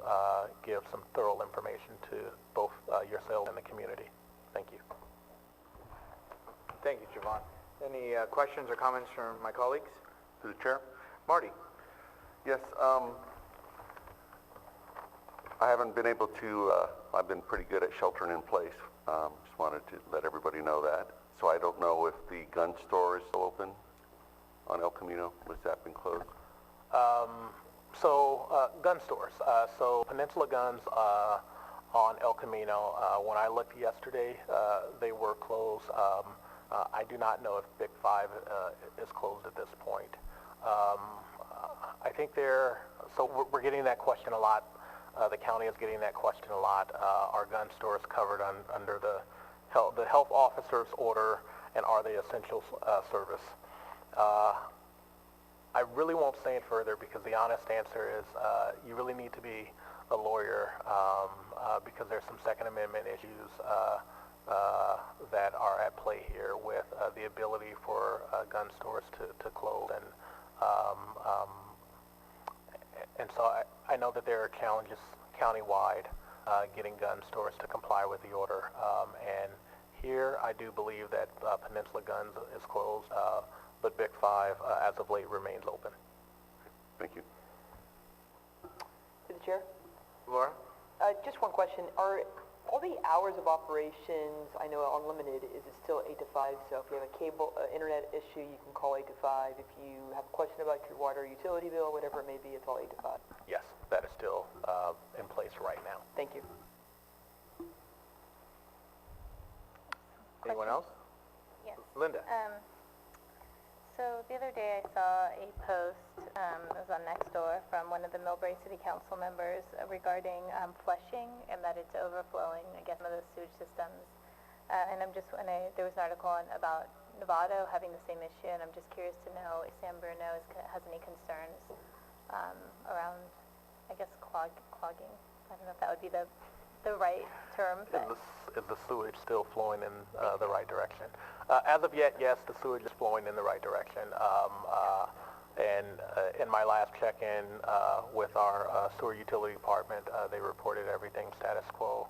give some thorough information to both yourselves and the community. Thank you. Thank you, Javon. Any questions or comments from my colleagues? To the chair? Marty? Yes, I haven't been able to, I've been pretty good at sheltering in place. Just wanted to let everybody know that. So I don't know if the gun store is still open on El Camino. Was that been closed? Gun stores. So Peninsula Guns on El Camino, when I looked yesterday, they were closed. I do not know if Big 5 is closed at this point. I think we're getting that question a lot. The county is getting that question a lot. Are gun stores covered under the health officer's order, and are they essential service? I really won't say it further because the honest answer is you really need to be a lawyer because there's some Second Amendment issues that are at play here with the ability for gun stores to close, and so I know that there are challenges countywide getting gun stores to comply with the order, and here I do believe that Peninsula Guns is closed, but Big 5 as of late remains open. Thank you. To the chair? Laura? Just one question. Are all the hours of operations, I know Unlimited, is it still 8 to 5? So if you have a cable internet issue, you can call 8 to 5. If you have a question about your water utility bill, whatever it may be, it's all 8 to 5. Yes, that is still in place right now. Thank you. Anyone else? Yes. Linda? So the other day I saw a post, it was on Nextdoor, from one of the Millbrae City Council members regarding flushing and that it's overflowing, I guess, some of those sewage systems. And there was an article about Novato having the same issue, and I'm just curious to know if San Bruno has any concerns around, I guess, clogging. I don't know if that would be the right term. Is the sewage still flowing in the right direction? As of yet, yes, the sewage is flowing in the right direction. And in my last check-in with our sewer utility department, they reported everything status quo.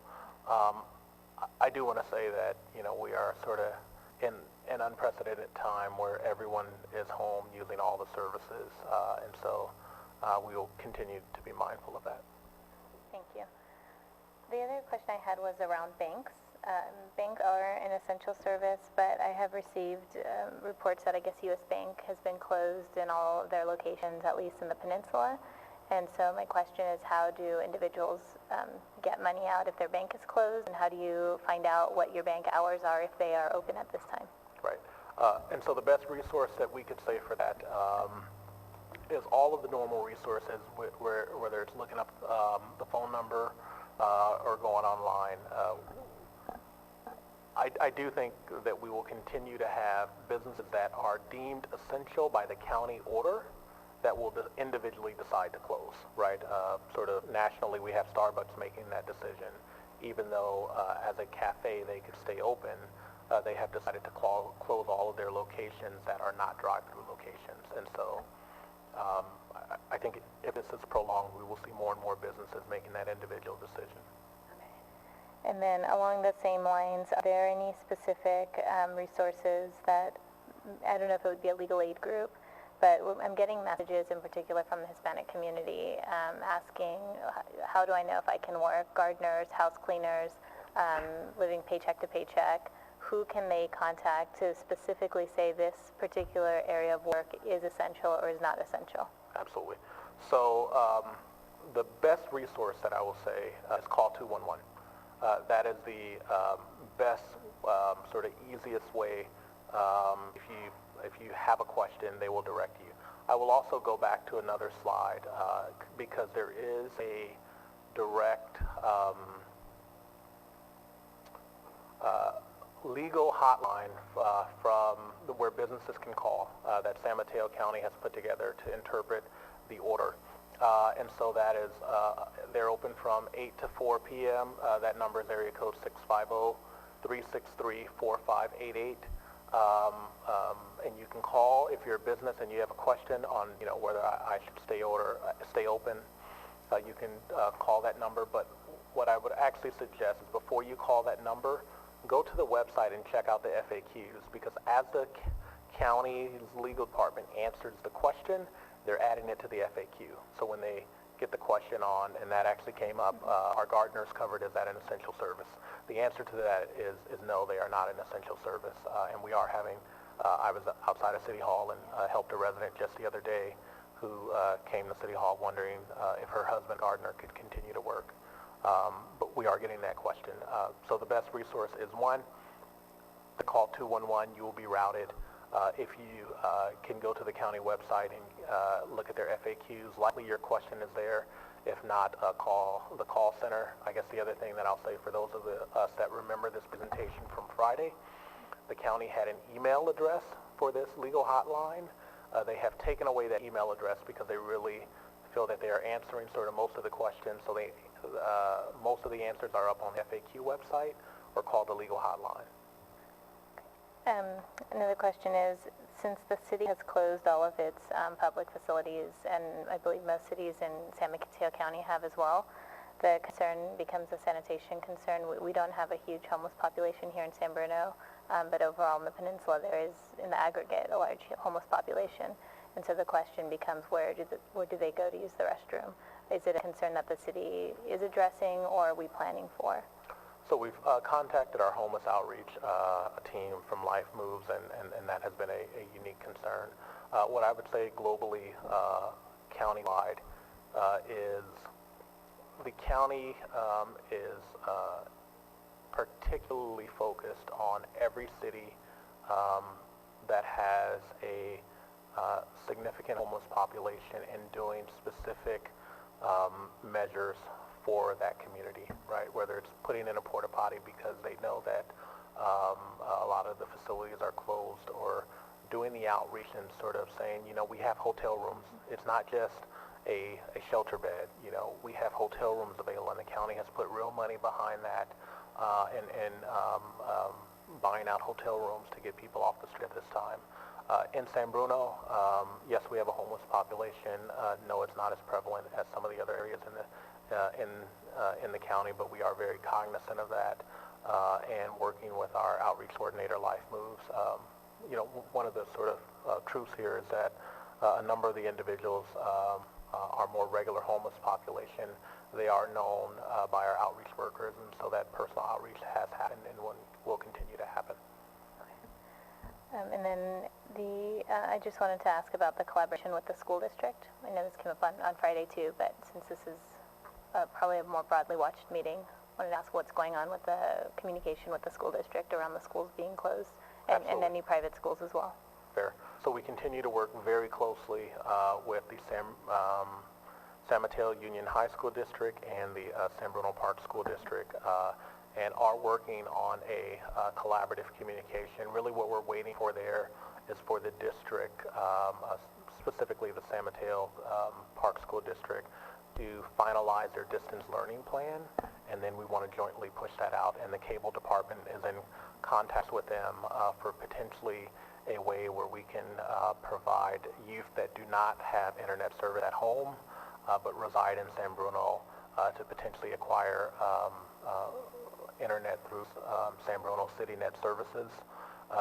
I do want to say that, we are sort of in an unprecedented time where everyone is home using all the services, and so we will continue to be mindful of that. Thank you. The other question I had was around banks. Banks are an essential service, but I have received reports that I guess U.S. Bank has been closed in all of their locations, at least in the peninsula. And so my question is, how do individuals get money out if their bank is closed, and how do you find out what your bank hours are if they are open at this time? Right. And so the best resource that we could say for that is all of the normal resources, whether it's looking up the phone number or going online. I do think that we will continue to have businesses that are deemed essential by the county order that will individually decide to close, right? Sort of nationally, we have Starbucks making that decision. Even though as a cafe they could stay open, they have decided to close all of their locations that are not drive-through locations. And so I think if this is prolonged, we will see more and more businesses making that individual decision. And then along the same lines, are there any specific resources that, I don't know if it would be a legal aid group, but I'm getting messages in particular from the Hispanic community asking, how do I know if I can work? Gardeners, house cleaners, living paycheck to paycheck. Who can they contact to specifically say this particular area of work is essential or is not essential? Absolutely. So the best resource that I will say is call 211. That is the best, sort of easiest way. If you have a question, they will direct you. I will also go back to another slide because there is a direct legal hotline from where businesses can call that San Mateo County has put together to interpret the order. And so that is, they're open from 8 to 4 p.m. That number is area code 650-363-4588. And you can call if you're a business and you have a question on, whether I should stay open. You can call that number. But what I would actually suggest is before you call that number, go to the website and check out the FAQs, because as the county's legal department answers the question, they're adding it to the FAQ. So when they get the question on, and that actually came up, are gardeners covered? Is that an essential service? The answer to that is no, they are not an essential service. And we are having, I was outside of City Hall and helped a resident just the other day who came to City Hall wondering if her husband, gardener, could continue to work. But we are getting that question. So the best resource is one, to call 211, you will be routed. If you can go to the county website and look at their FAQs, likely your question is there. If not, call the call center. I guess the other thing that I'll say for those of us that remember this presentation from Friday, the county had an email address for this legal hotline. They have taken away that email address because they really feel that they are answering sort of most of the questions. So most of the answers are up on the FAQ website or call the legal hotline. Another question is, since the city has closed all of its public facilities, and I believe most cities in San Mateo County have as well, the concern becomes a sanitation concern. We don't have a huge homeless population here in San Bruno, but overall in the peninsula there is, in the aggregate, a large homeless population. And so the question becomes, where do they go to use the restroom? Is it a concern that the city is addressing, or are we planning for? So we've contacted our homeless outreach team from Life Moves, and that has been a unique concern. What I would say globally, countywide, is the county is particularly focused on every city that has a significant homeless population and doing specific measures for that community, right? Whether it's putting in a porta potty because they know that a lot of the facilities are closed, or doing the outreach and sort of saying, we have hotel rooms. It's not just a shelter bed. We have hotel rooms available, and the county has put real money behind that and buying out hotel rooms to get people off the street at this time. In San Bruno, yes, we have a homeless population. No, it's not as prevalent as some of the other areas in the county, but we are very cognizant of that and working with our outreach coordinator, Life Moves. One of the sort of truths here is that a number of the individuals are more regular homeless population. They are known by our outreach workers, and so that personal outreach has happened and will continue to happen. And then I just wanted to ask about the collaboration with the school district. I know this came up on Friday too, but since this is probably a more broadly watched meeting, I wanted to ask what's going on with the communication with the school district around the schools being closed, and any private schools as well. Fair. So we continue to work very closely with the San Mateo Union High School District and the San Bruno Park School District, and are working on a collaborative communication. Really what we're waiting for there is for the district, specifically the San Mateo Park School District, to finalize their distance learning plan, and then we want to jointly push that out, and the cable department is in contact with them for potentially a way where we can provide youth that do not have internet service at home but reside in San Bruno to potentially acquire internet through San Bruno CityNet services.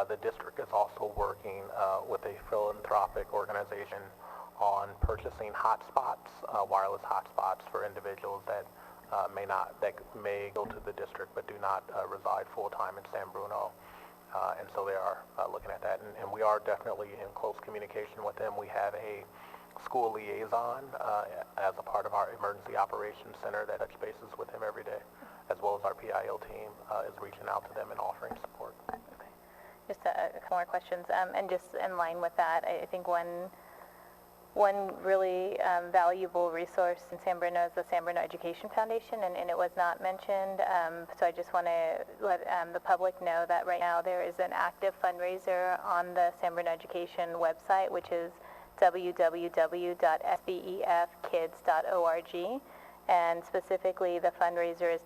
The district is also working with a philanthropic organization on purchasing hotspots, wireless hotspots for individuals that may go to the district but do not reside full-time in San Bruno. And so they are looking at that, and we are definitely in close communication with them. We have a school liaison as a part of our emergency operations center that touch bases with him every day, as well as our PIO team is reaching out to them and offering support. Okay. Just a couple more questions, and just in line with that, I think one really valuable resource in San Bruno is the San Bruno Education Foundation, and it was not mentioned, so I just want to let the public know that right now there is an active fundraiser on the San Bruno Education website, which is www.sbefkids.org, and specifically the fundraiser is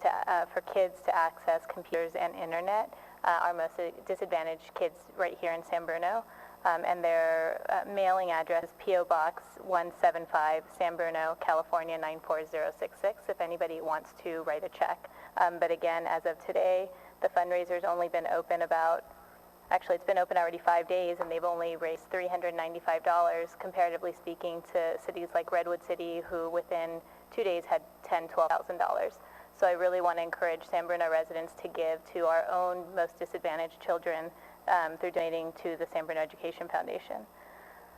for kids to access computers and internet, our most disadvantaged kids right here in San Bruno. And their mailing address is P.O. Box 175, San Bruno, California 94066, if anybody wants to write a check. But again, as of today, the fundraiser's only been open actually it's been open already 5 days, and they've only raised $395, comparatively speaking to cities like Redwood City, who within 2 days had $10,000, $12,000. So I really want to encourage San Bruno residents to give to our own most disadvantaged children through donating to the San Bruno Education Foundation.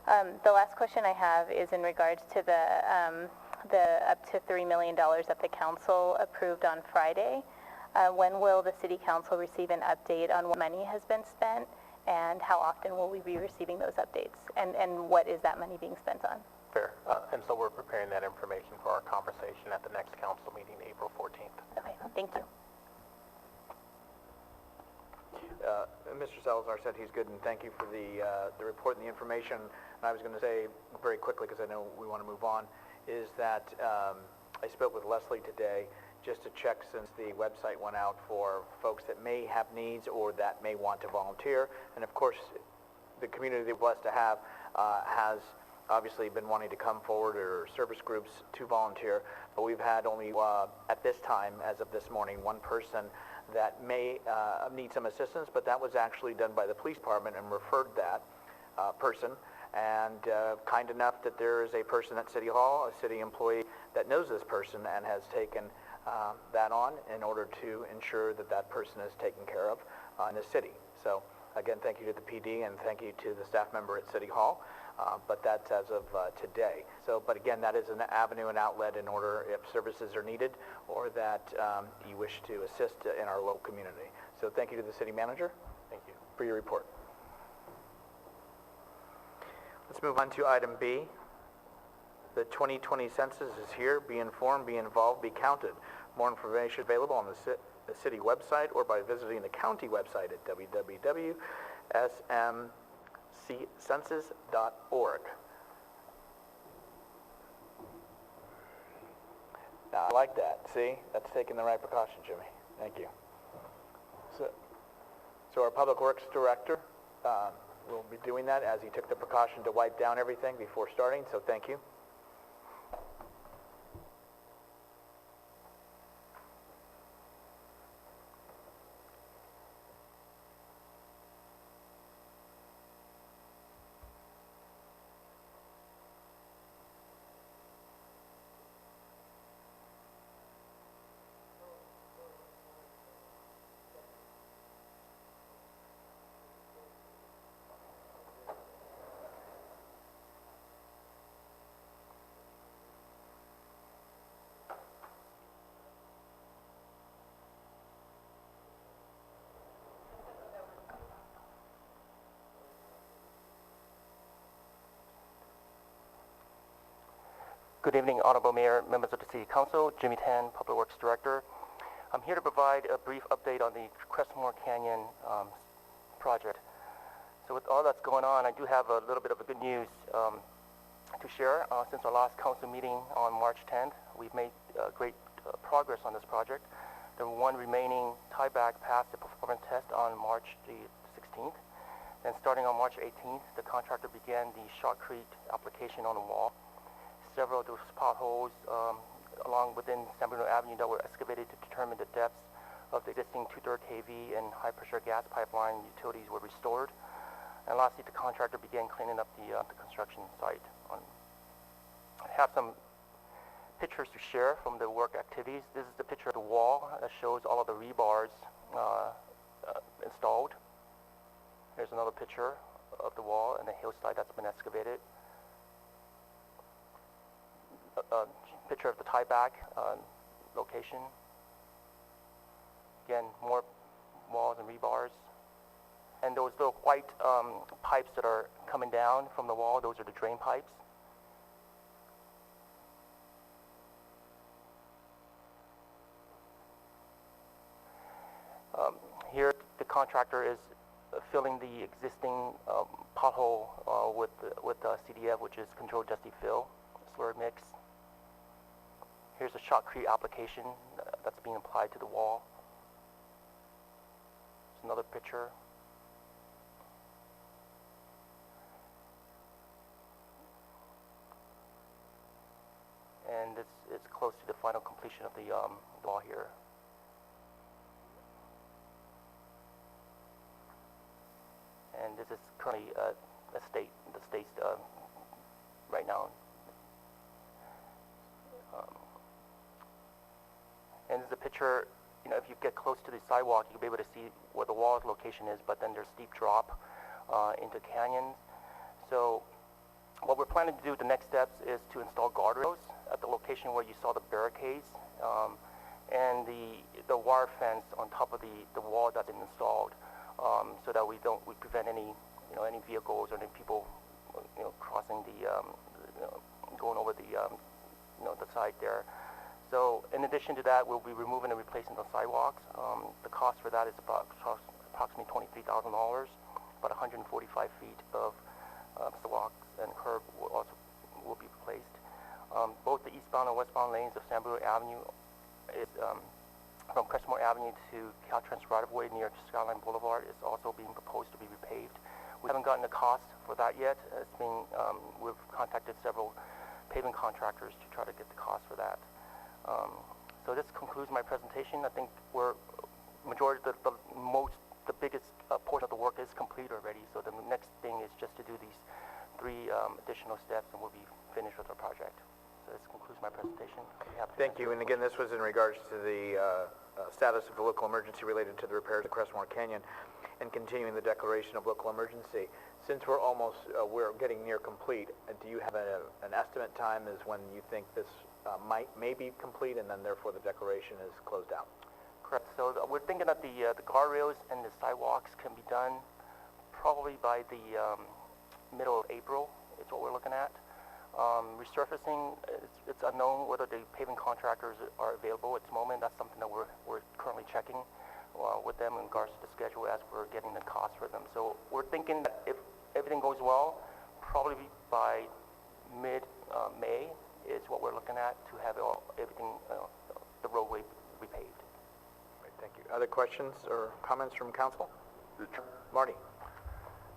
The last question I have is in regards to the up to $3 million that the council approved on Friday. When will the city council receive an update on what money has been spent, and how often will we be receiving those updates, and what is that money being spent on? Fair. And so we're preparing that information for our conversation at the next council meeting, April 14th. Okay, thank you. Mr. Salazar said he's good, and thank you for the report and the information. And I was going to say very quickly, because I know we want to move on, is that I spoke with Leslie today just to check, since the website went out, for folks that may have needs or that may want to volunteer. And of course, the community they're blessed to have has obviously been wanting to come forward, or service groups to volunteer, but we've had only, at this time, as of this morning, one person that may need some assistance, but that was actually done by the police department and referred that person, and kind enough that there is a person at City Hall, a city employee, that knows this person and has taken that on in order to ensure that that person is taken care of in the city. So again, thank you to the PD and thank you to the staff member at City Hall, but that's as of today. So, but again, that is an avenue and outlet in order if services are needed or that you wish to assist in our local community. So thank you to the city manager. Thank you for your report. Let's move on to item B. The 2020 census is here. Be informed, be involved, be counted. More information available on the city website or by visiting the county website at www.smccensus.org. Now, I like that. See? That's taking the right precaution, Jimmy. Thank you. So our Public Works Director will be doing that, as he took the precaution to wipe down everything before starting, so thank you. Good evening, Honorable Mayor, members of the City Council. Jimmy Tan, Public Works Director. I'm here to provide a brief update on the Crestmore Canyon project. So with all that's going on, I do have a little bit of a good news to share. Since our last council meeting on March 10th, we've made great progress on this project. The one remaining tieback passed the performance test on March the 16th. Then starting on March 18th, the contractor began the shotcrete application on the wall. Several of those potholes along within San Bruno Avenue that were excavated to determine the depths of the existing 2/3 kV and high-pressure gas pipeline utilities were restored. And lastly, the contractor began cleaning up the construction site. I have some pictures to share from the work activities. This is the picture of the wall that shows all of the rebars installed. Here's another picture of the wall and the hillside that's been excavated. A picture of the tieback location. Again, more walls and rebars. And those little white pipes that are coming down from the wall, those are the drain pipes. Here, the contractor is filling the existing pothole with CDF, which is controlled dusty fill, slurry mix. Here's a shotcrete application that's being applied to the wall. There's another picture. And it's close to the final completion of the wall here. And this is currently the state's right now. And this is a picture, you know, if you get close to the sidewalk, you'll be able to see where the wall's location is, but then there's steep drop into canyons. So what we're planning to do, the next steps, is to install guardrails at the location where you saw the barricades, and the wire fence on top of the wall that's been installed, so that we prevent any vehicles or any people crossing going over the side there. So in addition to that, we'll be removing and replacing the sidewalks. The cost for that is approximately $23,000, about 145 feet of sidewalks and curb will be replaced. Both the eastbound and westbound lanes of San Bruno Avenue is from Crestmore Avenue to Caltrans right-of-way near Skyline Boulevard is also being proposed to be repaved. We haven't gotten a cost for that yet. We've contacted several paving contractors to try to get the cost for that. So this concludes my presentation. I think the biggest portion of the work is complete already. So the next thing is just to do these 3 additional steps, and we'll be finished with our project. So this concludes my presentation. Thank you. And again, this was in regards to the status of the local emergency related to the repairs at Crestmore Canyon and continuing the declaration of local emergency. Since we're getting near complete, do you have an estimate time as when you think this may be complete, and then therefore the declaration is closed out? Correct. So we're thinking that the guardrails and the sidewalks can be done probably by the middle of April is what we're looking at. Resurfacing, it's unknown whether the paving contractors are available at this moment. That's something that we're currently checking with them in regards to the schedule as we're getting the cost for them. So we're thinking that if everything goes well, probably by mid-May is what we're looking at to have everything, the roadway repaved. Right, thank you. Other questions or comments from council? Marty.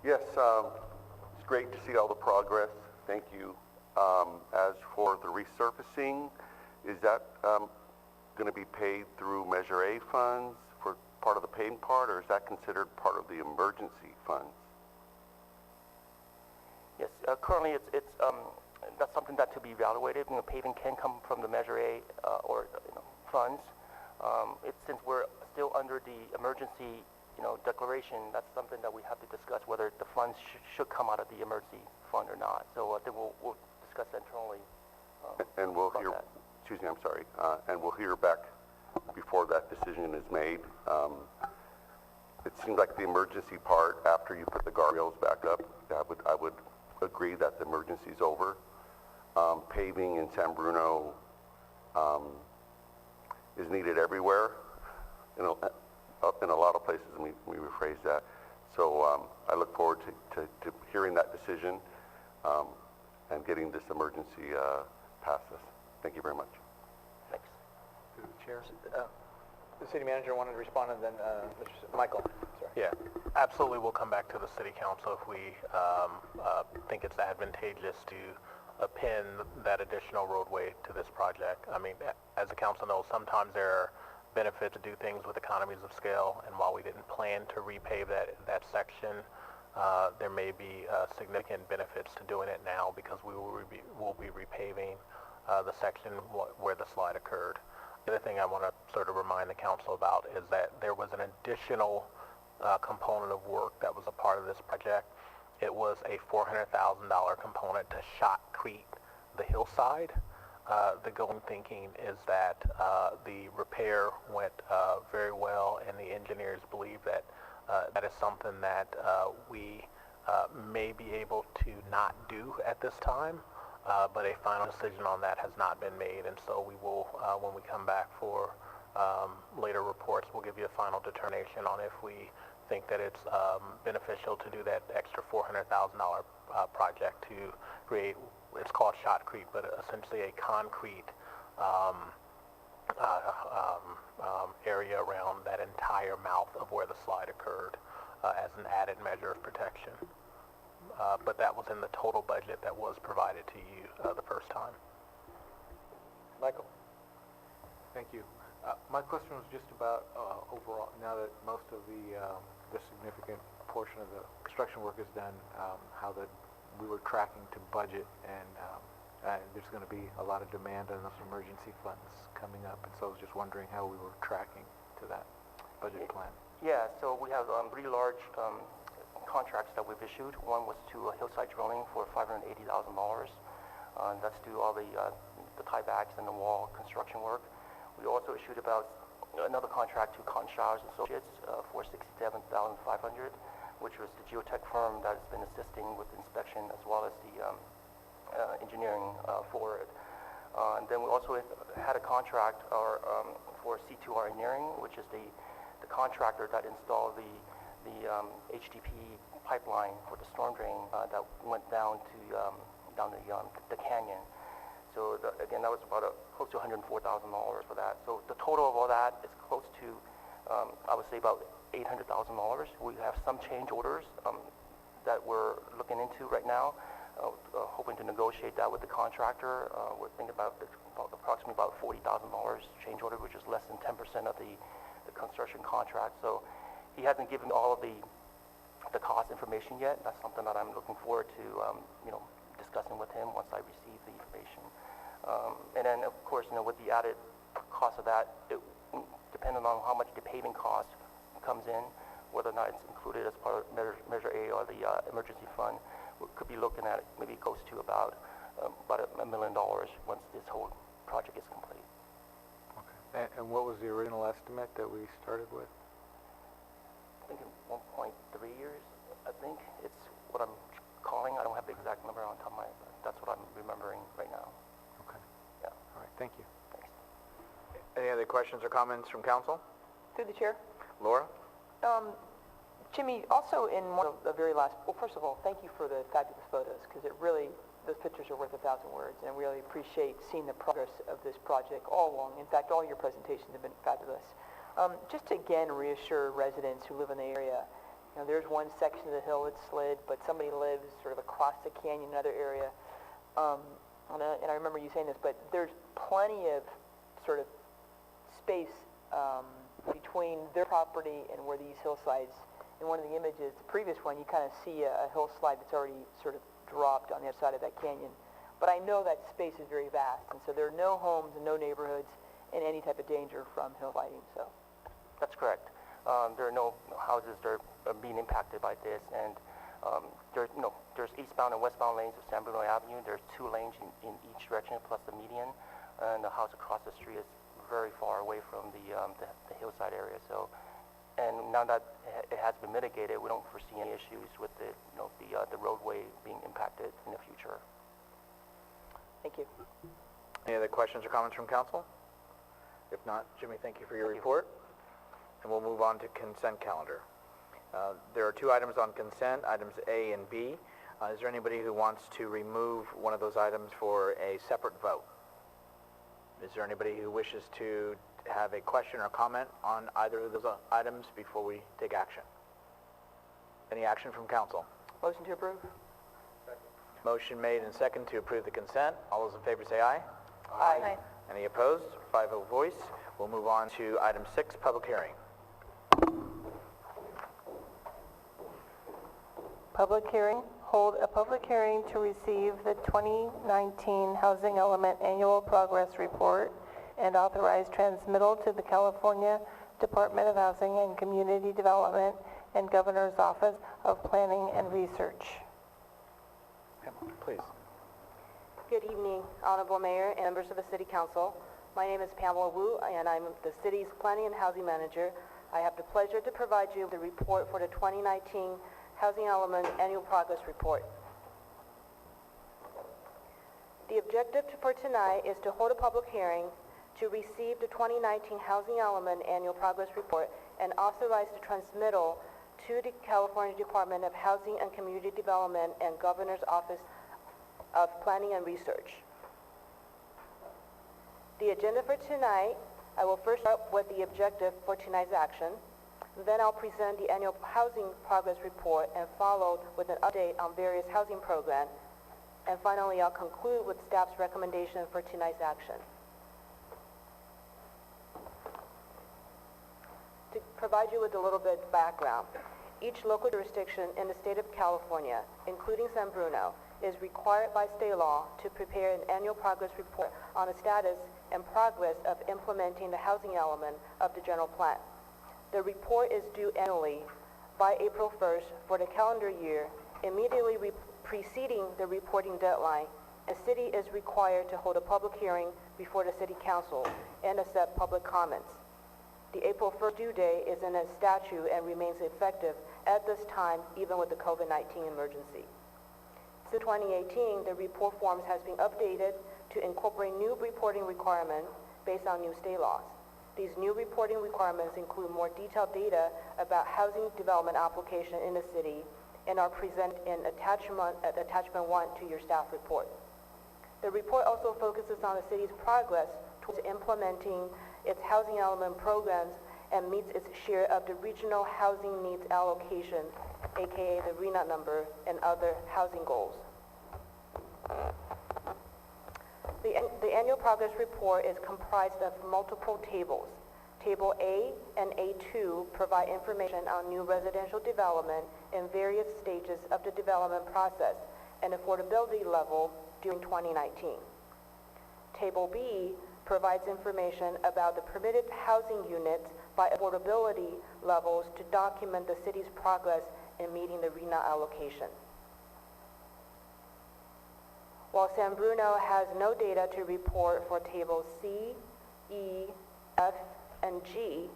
Yes, it's great to see all the progress. Thank you. As for the resurfacing, is that going to be paid through Measure A funds for part of the paving part, or is that considered part of the emergency funds? Yes, currently that's something that to be evaluated. Paving can come from the Measure A or funds. Since we're still under the emergency declaration, that's something that we have to discuss whether the funds should come out of the emergency fund or not. So I think we'll discuss internally. And we'll hear. That. Excuse me, I'm sorry. And we'll hear back before that decision is made. It seems like the emergency part, after you put the guardrails back up, I would agree that the emergency is over. paving in San Bruno is needed everywhere. In a lot of places, and we rephrase that. So I look forward to hearing that decision and getting this emergency past us. Thank you very much. Thanks. Through the chair. The city manager wanted to respond, and then Mr. Michael. Sorry. Yeah, absolutely. We'll come back to the city council if we think it's advantageous to pin that additional roadway to this project. I mean, as the council knows, sometimes there are benefits to do things with economies of scale, and while we didn't plan to repave that section, there may be significant benefits to doing it now because we will be repaving the section where the slide occurred. The other thing I want to sort of remind the council about is that there was an additional component of work that was a part of this project. It was a $400,000 component to shotcrete the hillside. The going thinking is that the repair went very well, and the engineers believe that that is something that we may be able to not do at this time, but a final decision on that has not been made, and so we will, when we come back for later reports, we'll give you a final determination on if we think that it's beneficial to do that extra $400,000 project to create, it's called shotcrete, but essentially a concrete area around that entire mouth of where the slide occurred as an added measure of protection. But that was in the total budget that was provided to you the first time. Michael. Thank you. My question was just about overall, now that most of the significant portion of the construction work is done, how we were tracking to budget, and there's going to be a lot of demand on those emergency funds coming up, and so I was just wondering how we were tracking to that budget plan. Yeah, so we have 3 large contracts that we've issued. One was to Hillside Drilling for $580,000. That's to all the tiebacks and the wall construction work. We also issued about another contract to Cotton Showers Associates for $67,500, which was the geotech firm that has been assisting with inspection as well as the engineering for it. And then we also had a contract for C2R Engineering, which is the contractor that installed the HDP pipeline for the storm drain that went down the canyon. So again, that was about close to $104,000 for that. So the total of all that is close to, I would say, about $800,000. We have some change orders that we're looking into right now, hoping to negotiate that with the contractor. We're thinking about approximately about $40,000 change order, which is less than 10% of the construction contract. So he hasn't given all of the cost information yet. That's something that I'm looking forward to, discussing with him once I receive the information. And then, of course, with the added cost of that, depending on how much the paving cost comes in, whether or not it's included as part of Measure A or the emergency fund, we could be looking at maybe it goes to about $1 million once this whole project is complete. Okay. And what was the original estimate that we started with? I think in 1.3 years, I think it's what I'm calling. I don't have the exact number on top of my head, but that's what I'm remembering right now. Okay. Yeah. All right, thank you. Thanks. Any other questions or comments from council? Through the chair. Laura? Jimmy, also in one of the very last, well, first of all, thank you for the fabulous photos, because it really, those pictures are worth 1,000 words, and I really appreciate seeing the progress of this project all along. In fact, all your presentations have been fabulous. Just to again reassure residents who live in the area, there's one section of the hill that's slid, but somebody lives sort of across the canyon in another area. And I remember you saying this, but there's plenty of sort of space between their property and where these hillsides, in one of the images, the previous one, you kind of see a hillside that's already sort of dropped on the other side of that canyon. But I know that space is very vast, and so there are no homes and no neighborhoods in any type of danger from hill sliding, so. That's correct. There are no houses that are being impacted by this, and there's eastbound and westbound lanes of San Bruno Avenue. There's 2 lanes in each direction plus the median, and the house across the street is very far away from the hillside area. So, and now that it has been mitigated, we don't foresee any issues with the roadway being impacted in the future. Thank Thank you. Any other questions or comments from council? If not, Jimmy, thank you for your report. And we'll move on to consent calendar. There are 2 items on consent, items A and B. Is there anybody who wants to remove one of those items for a separate vote? Is there anybody who wishes to have a question or comment on either of those items before we take action? Any action from council? Motion to approve? Motion made and second to approve the consent. All those in favor say aye. Aye. Any opposed? 5-0 voice. We'll move on to item 6, public hearing. Public hearing. Hold a public hearing to receive the 2019 Housing Element Annual Progress Report and authorize transmittal to the California Department of Housing and Community Development and Governor's Office of Planning and Research. Pamela, please. Good evening, Honorable Mayor and members of the City Council. My name is Pamela Wu, and I'm the city's Planning and Housing Manager. I have the pleasure to provide you with the report for the 2019 Housing Element Annual Progress Report. The objective for tonight is to hold a public hearing to receive the 2019 Housing Element Annual Progress Report and authorize the transmittal to the California Department of Housing and Community Development and Governor's Office of Planning and Research. The agenda for tonight, I will first start with the objective for tonight's action. Then I'll present the annual housing progress report and follow with an update on various housing programs. And finally, I'll conclude with staff's recommendation for tonight's action. To provide you with a little bit of background, each local jurisdiction in the state of California, including San Bruno, is required by state law to prepare an annual progress report on the status and progress of implementing the housing element of the general plan. The report is due annually by April 1st for the calendar year, immediately preceding the reporting deadline. The city is required to hold a public hearing before the City Council and accept public comments. The April 1st due date is in a statute and remains effective at this time, even with the COVID-19 emergency. Since 2018, the report forms has been updated to incorporate new reporting requirements based on new state laws. These new reporting requirements include more detailed data about housing development application in the city and are presented in attachment 1 to your staff report. The report also focuses on the city's progress towards implementing its housing element programs and meets its share of the regional housing needs allocation, aka the RENA number, and other housing goals. The annual progress report is comprised of multiple tables. Table A and A2 provide information on new residential development in various stages of the development process and affordability level during 2019. Table B provides information about the permitted housing units by affordability levels to document the city's progress in meeting the RENA allocation. While San Bruno has no data to report for Tables C, E, F, and G,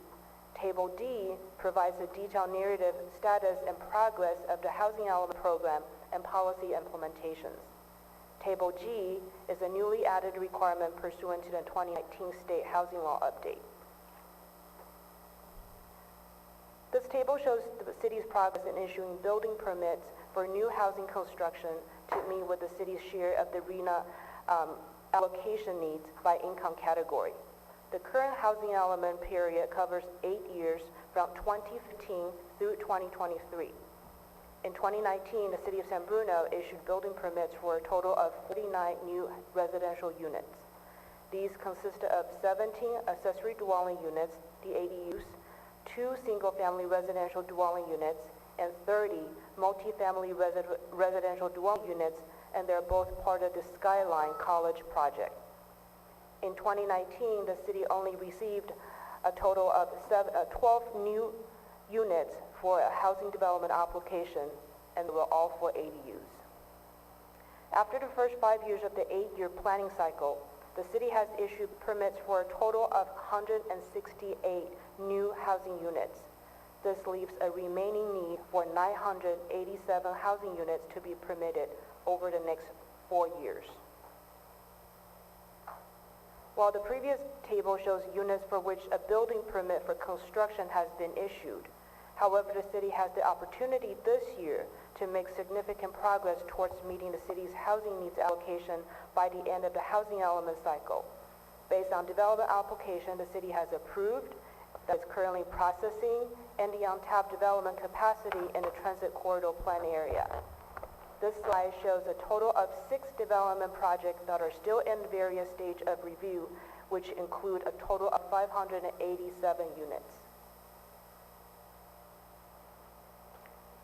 Table D provides a detailed narrative, status, and progress of the housing element program and policy implementations. Table G is a newly added requirement pursuant to the 2019 State Housing Law Update. This table shows the city's progress in issuing building permits for new housing construction to meet with the city's share of the RENA allocation needs by income category. The current housing element period covers 8 years from 2015 through 2023. In 2019, the City of San Bruno issued building permits for a total of 49 new residential units. These consisted of 17 accessory dwelling units, the ADUs, 2 single-family residential dwelling units, and 30 multifamily residential dwelling units, and they're both part of the Skyline College project. In 2019, the city only received a total of 12 new units for a housing development application, and they were all for ADUs. After the first 5 years of the 8-year planning cycle, the city has issued permits for a total of 168 new housing units. This leaves a remaining need for 987 housing units to be permitted over the next 4 years. While the previous table shows units for which a building permit for construction has been issued, however, the city has the opportunity this year to make significant progress towards meeting the city's housing needs allocation by the end of the housing element cycle. Based on development application the city has approved, that is currently processing, and the untapped development capacity in the transit corridor plan area. This slide shows a total of 6 development projects that are still in various stages of review, which include a total of 587 units.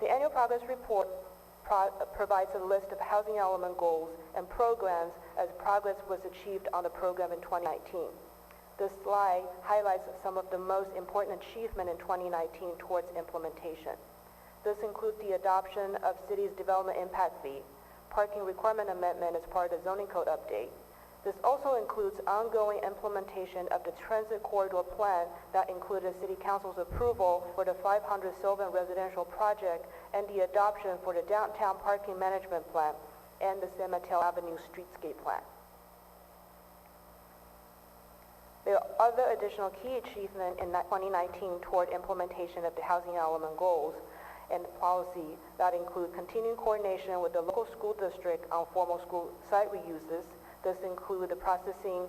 The annual progress report provides a list of housing element goals and programs as progress was achieved on the program in 2019. This slide highlights some of the most important achievement in 2019 towards implementation. This includes the adoption of city's development impact fee, parking requirement amendment as part of the zoning code update. This also includes ongoing implementation of the transit corridor plan that included City Council's approval for the 500 Sylvan residential project and the adoption for the downtown parking management plan and the San Mateo Avenue streetscape plan. There are other additional key achievements in 2019 toward implementation of the housing element goals and policy that include continuing coordination with the local school district on formal school site reuses. This includes the processing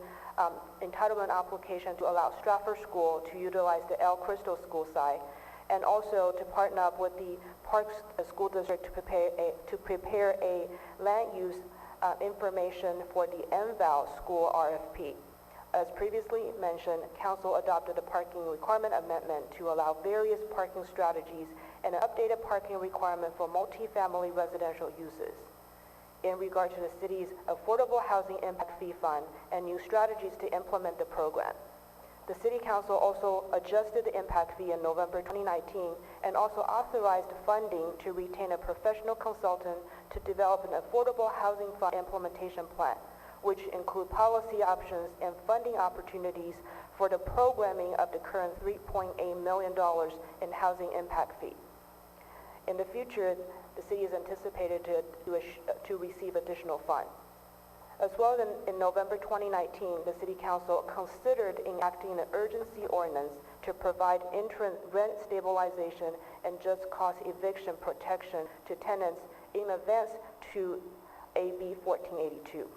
entitlement application to allow Stratford School to utilize the El Cristo school site, and also to partner up with the Parks School District to prepare a land use information for the MVAL school RFP. As previously mentioned, Council adopted a parking requirement amendment to allow various parking strategies and an updated parking requirement for multifamily residential uses. In regard to the city's Affordable Housing Impact Fee Fund and new strategies to implement the program, the City Council also adjusted the impact fee in November 2019 and also authorized funding to retain a professional consultant to develop an Affordable Housing Fund implementation plan, which include policy options and funding opportunities for the programming of the current $3.8 million in housing impact fee. In the future, the city is anticipated to receive additional funds. As well, in November 2019, the City Council considered enacting an urgency ordinance to provide interim rent stabilization and just cause eviction protection to tenants in advance to AB 1482.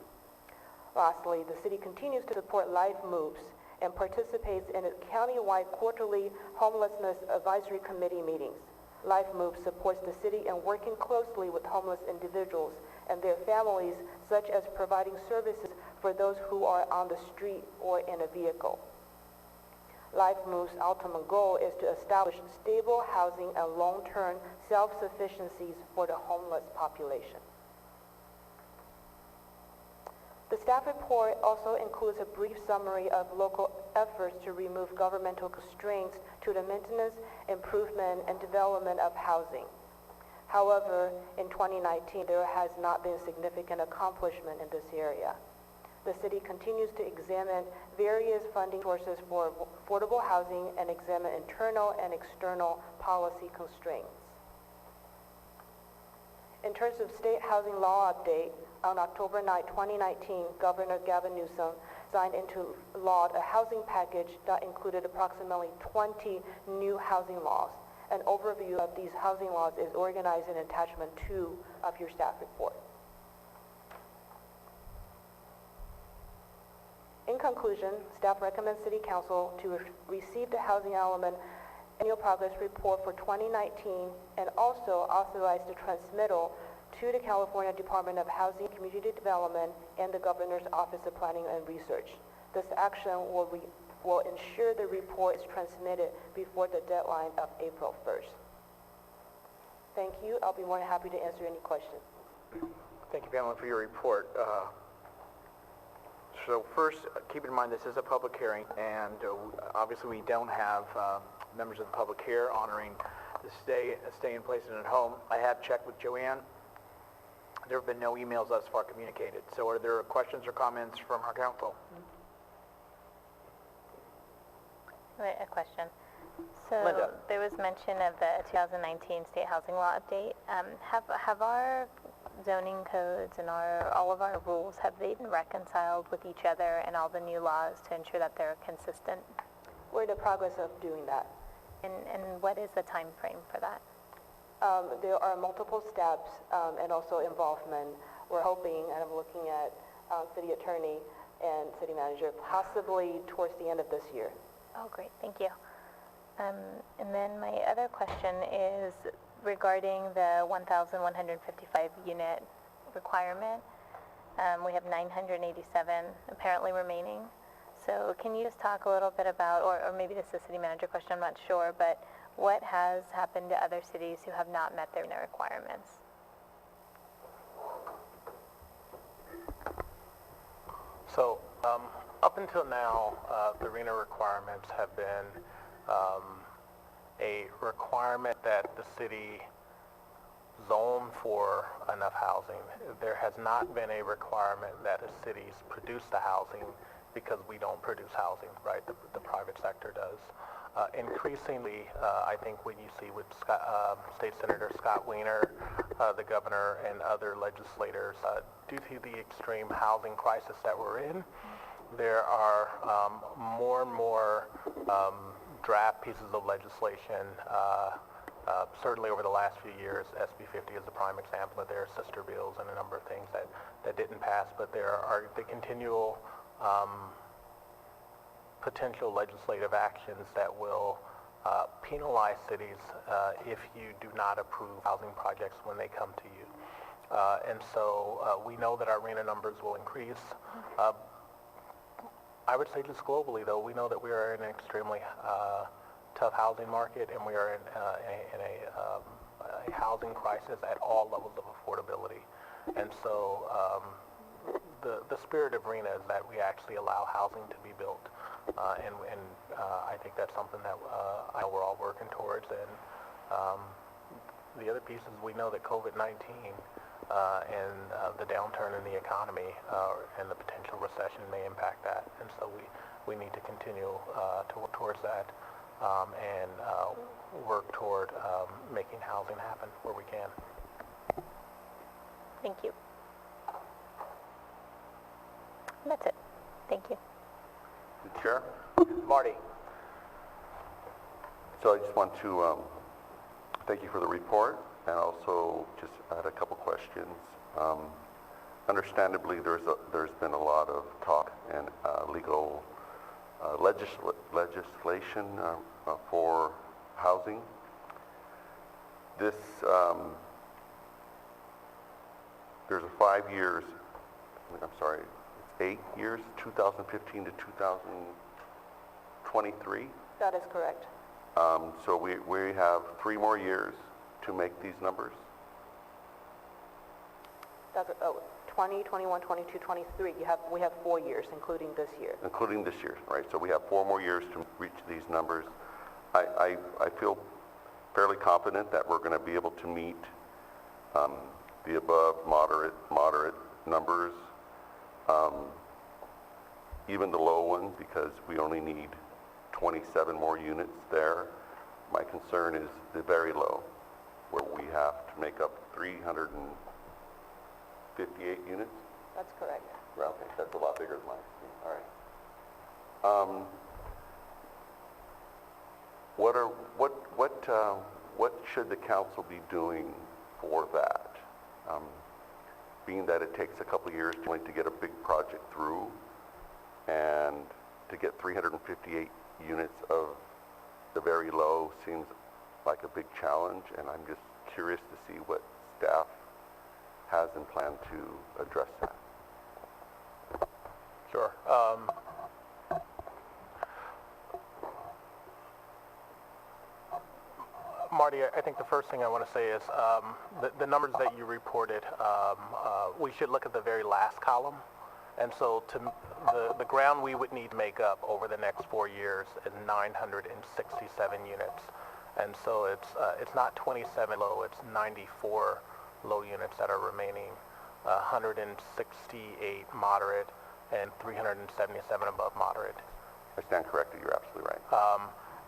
Lastly, the city continues to support Life Moves and participates in its countywide quarterly homelessness advisory committee meetings. Life Moves supports the city in working closely with homeless individuals and their families, such as providing services for those who are on the street or in a vehicle. Life Moves' ultimate goal is to establish stable housing and long-term self-sufficiencies for the homeless population. The staff report also includes a brief summary of local efforts to remove governmental constraints to the maintenance, improvement, and development of housing. However, in 2019, there has not been significant accomplishment in this area. The city continues to examine various funding sources for affordable housing and examine internal and external policy constraints. In terms of state housing law update, on October 9, 2019, Governor Gavin Newsom signed into law a housing package that included approximately 20 new housing laws. An overview of these housing laws is organized in attachment 2 of your staff report. In conclusion, staff recommends City Council to receive the housing element annual progress report for 2019 and also authorize the transmittal to the California Department of Housing and Community Development and the Governor's Office of Planning and Research. This action will ensure the report is transmitted before the deadline of April 1st. Thank you. I'll be more than happy to answer any questions. Thank you, Pamela, for your report. So first, keep in mind this is a public hearing, and obviously we don't have members of the public here honoring the stay in place and at home. I have checked with Joanne. There have been no emails thus far communicated. So are there questions or comments from our council? Wait, a question. So Linda. there was mention of the 2019 state housing law update. Have our zoning codes and all of our rules, have they been reconciled with each other and all the new laws to ensure that they're consistent? We're in the progress of doing that. And what is the time frame for that? There are multiple steps and also involvement. We're hoping, and I'm looking at city attorney and city manager, possibly towards the end of this year. Oh, great, thank you. And then my other question is regarding the 1,155 unit requirement. We have 987 apparently remaining. So can you just talk a little bit about, or maybe this is a city manager question, I'm not sure, but what has happened to other cities who have not met their requirements? So up until now, the RENA requirements have been a requirement that the city zone for enough housing. There has not been a requirement that the cities produce the housing because we don't produce housing, right? The private sector does. Increasingly, I think what you see with State Senator Scott Wiener, the governor, and other legislators, due to the extreme housing crisis that we're in, there are more and more draft pieces of legislation, certainly over the last few years. SB 50 is a prime example of their sister bills and a number of things that didn't pass, but there are the continual potential legislative actions that will penalize cities if you do not approve housing projects when they come to you. And so we know that our RENA numbers will increase. I would say just globally, though, we know that we are in an extremely tough housing market, and we are in a housing crisis at all levels of affordability. And so the spirit of RENA is that we actually allow housing to be built. And I think that's something that I know we're all working towards. And the other piece is we know that COVID-19 and the downturn in the economy and the potential recession may impact that. And so we need to continue to work towards that and work toward making housing happen where we can. Thank you. That's it. Thank you. The Chair? Marty. So I just want to thank you for the report, and also just had a couple questions. Understandably, there's been a lot of talk and legal legislation for housing. This there's a 5 years. I'm sorry. 8 years, 2015 to 2023. That is correct. So we have 3 more years to make these numbers. That's 20, 21, 22, 23. We have 4 years, including this year. Including this year, right? So we have 4 more years to reach these numbers. I feel fairly confident that we're going to be able to meet the above moderate numbers. Even the low ones, because we only need 27 more units there. My concern is the very low, where we have to make up 358 units. That's correct. Well, okay, that's a lot bigger than mine. All right. What should the council be doing for that? Being that it takes a couple of years to get a big project through, and to get 358 units of the very low seems like a big challenge, and I'm just curious to see what staff has in plan to address that. Sure. Marty, I think the first thing I want to say is the numbers that you reported, we should look at the very last column. And so the ground we would need to make up over the next 4 years is 967 units. And so it's not 27 low, it's 94 low units that are remaining, 168 moderate, and 377 above moderate. I stand corrected, you're absolutely right.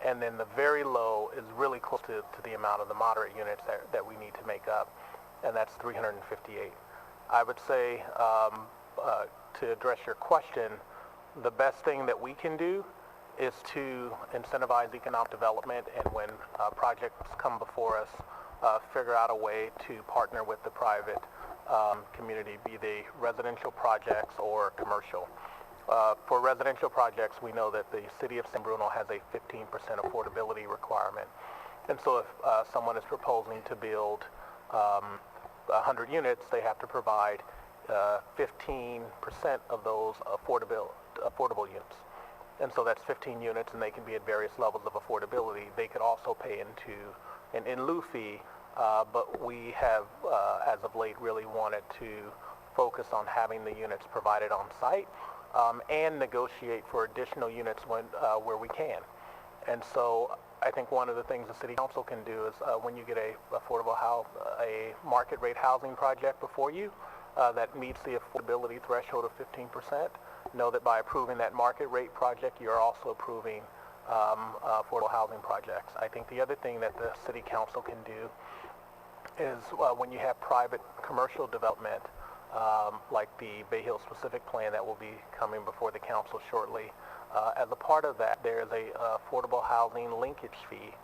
And then the very low is really close to the amount of the moderate units that we need to make up. and that's 358. I would say, to address your question, the best thing that we can do is to incentivize economic development, and when projects come before us, figure out a way to partner with the private community, be they residential projects or commercial. For residential projects, we know that the city of San Bruno has a 15% affordability requirement. And so if someone is proposing to build 100 units, they have to provide 15% of those affordable units. And so that's 15 units, and they can be at various levels of affordability. They could also pay into an in lieu fee, but we have, as of late, really wanted to focus on having the units provided on site and negotiate for additional units where we can. And so I think one of the things the City Council can do is when you get a market rate housing project before you that meets the affordability threshold of 15%, know that by approving that market rate project, you're also approving affordable housing projects. I think the other thing that the City Council can do is when you have private commercial development, like the Bay Hill specific plan that will be coming before the council shortly, as a part of that, there is a affordable housing linkage fee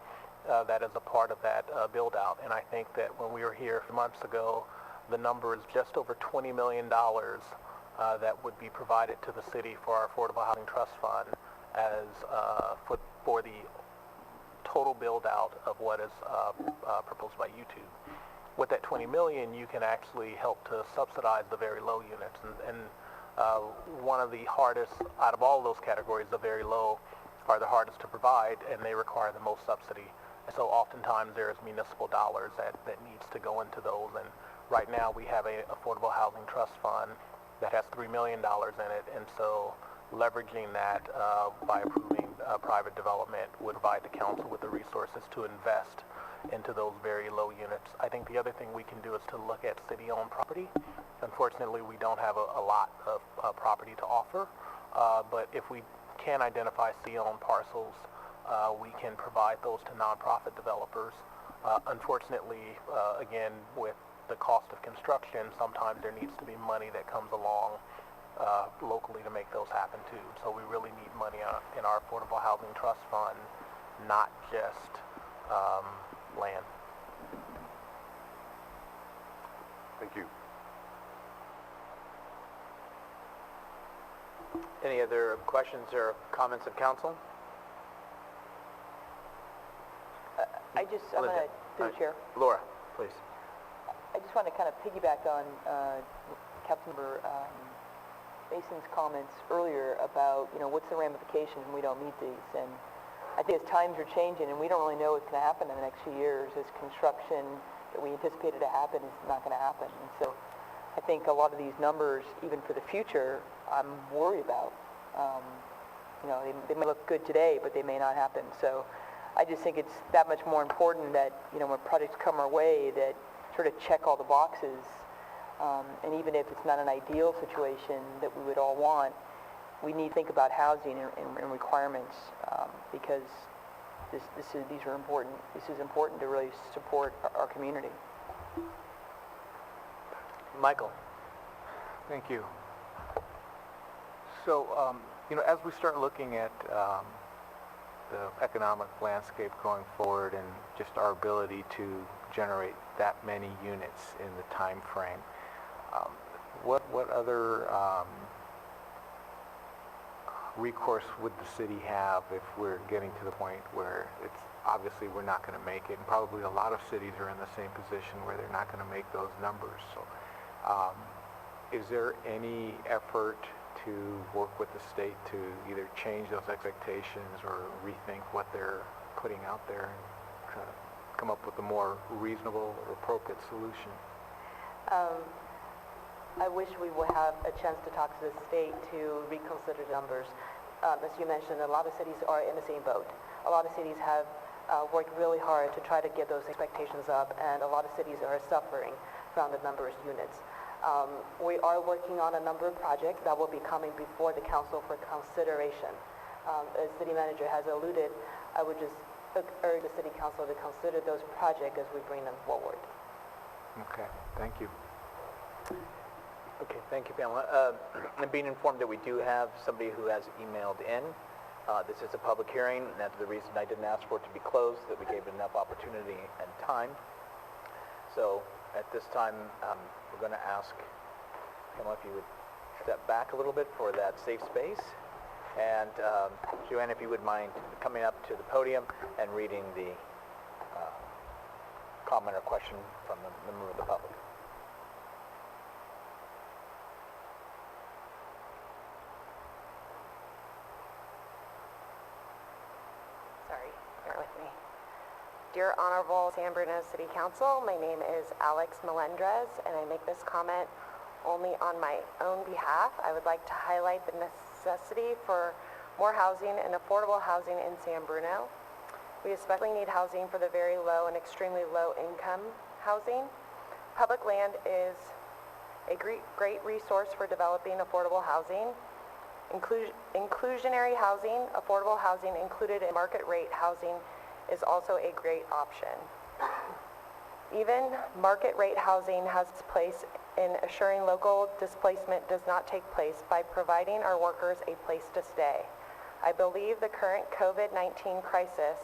that is a part of that build out. And I think that when we were here a few months ago, the number is just over $20 million that would be provided to the city for our Affordable Housing Trust Fund as for the total build out of what is proposed by YouTube. With that $20 million, you can actually help to subsidize the very low units. And one of the hardest, out of all those categories, the very low are the hardest to provide, and they require the most subsidy. And so oftentimes there's municipal dollars that needs to go into those. And right now we have a Affordable Housing Trust Fund that has $3 million in it. And so leveraging that by approving private development would provide the council with the resources to invest into those very low units. I think the other thing we can do is to look at city-owned property. Unfortunately, we don't have a lot of property to offer, but if we can identify city-owned parcels, we can provide those to nonprofit developers. Unfortunately, again, with the cost of construction, sometimes there needs to be money that comes along locally to make those happen too. So we really need money in our Affordable Housing Trust Fund, not just land. Thank you. Any other questions or comments of council? I'm going to, through the chair. Laura, please. I just want to kind of piggyback on Councilmember Mason's comments earlier about, what's the ramifications when we don't meet these. And I think as times are changing and we don't really know what's going to happen in the next few years, as construction that we anticipated to happen is not going to happen. And so I think a lot of these numbers, even for the future, I'm worried about. They may look good today, but they may not happen. So I just think it's that much more important that, when projects come our way, that sort of check all the boxes. And even if it's not an ideal situation that we would all want, we need to think about housing and requirements because these are important. This is important to really support our community. Michael. Thank you. So, as we start looking at the economic landscape going forward and just our ability to generate that many units in the time frame, what other recourse would the city have if we're getting to the point where it's obviously we're not going to make it, and probably a lot of cities are in the same position where they're not going to make those numbers. So is there any effort to work with the state to either change those expectations or rethink what they're putting out there and try to come up with a more reasonable or appropriate solution? I wish we would have a chance to talk to the state to reconsider the numbers. As you mentioned, a lot of cities are in the same boat. A lot of cities have worked really hard to try to get those expectations up, and a lot of cities are suffering from the number of units. We are working on a number of projects that will be coming before the council for consideration. As city manager has alluded, I would just urge the city council to consider those projects as we bring them forward. Okay, thank you. Okay, thank you, Pamela. I'm being informed that we do have somebody who has emailed in. This is a public hearing, and that's the reason I didn't ask for it to be closed, that we gave enough opportunity and time. So at this time, we're going to ask Pamela if you would step back a little bit for that safe space. And Joanne, if you would mind coming up to the podium and reading the comment or question from the member of the public. Sorry, bear with me. Dear Honorable San Bruno City Council, my name is Alex Melendrez, and I make this comment only on my own behalf. I would like to highlight the necessity for more housing and affordable housing in San Bruno. We especially need housing for the very low and extremely low income housing. Public land is a great resource for developing affordable housing. Inclusionary housing, affordable housing included in market rate housing is also a great option. Even market rate housing has its place in assuring local displacement does not take place by providing our workers a place to stay. I believe the current COVID-19 crisis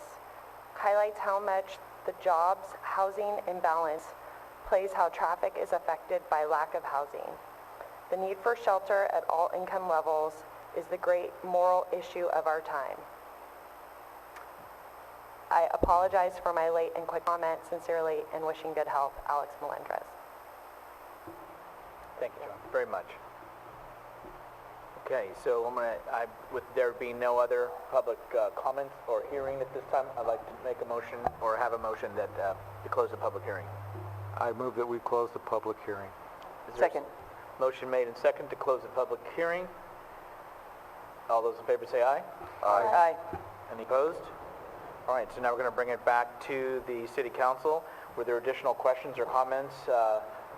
highlights how much the jobs housing imbalance plays how traffic is affected by lack of housing. The need for shelter at all income levels is the great moral issue of our time. I apologize for my late and quick comment. Sincerely, and wishing good health, Alex Melendrez. Thank you, John, very much. Okay, so with there being no other public comments or hearing at this time, I'd like to make a motion or have a motion that to close the public hearing. I move that we close the public hearing. Second. Motion made and second to close the public hearing. All those in favor say aye. Aye. Any opposed? All right, so now we're going to bring it back to the City Council. Were there additional questions or comments,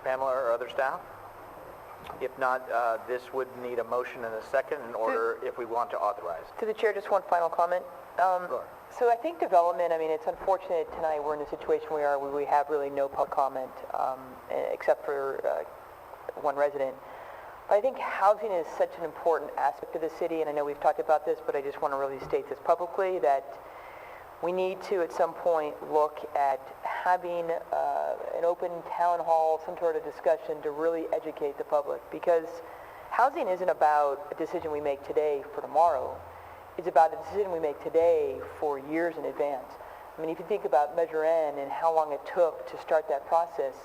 Pamela or other staff? If not, this would need a motion and a second in order if we want to authorize. To the chair, just one final comment. Sure. So I think development, I mean, it's unfortunate tonight we're in the situation we are where we have really no public comment except for one resident. But I think housing is such an important aspect of the city, and I know we've talked about this, but I just want to really state this publicly, that we need to, at some point, look at having an open town hall, some sort of discussion to really educate the public. Because housing isn't about a decision we make today for tomorrow. It's about a decision we make today for years in advance. I mean, if you think about Measure N and how long it took to start that process,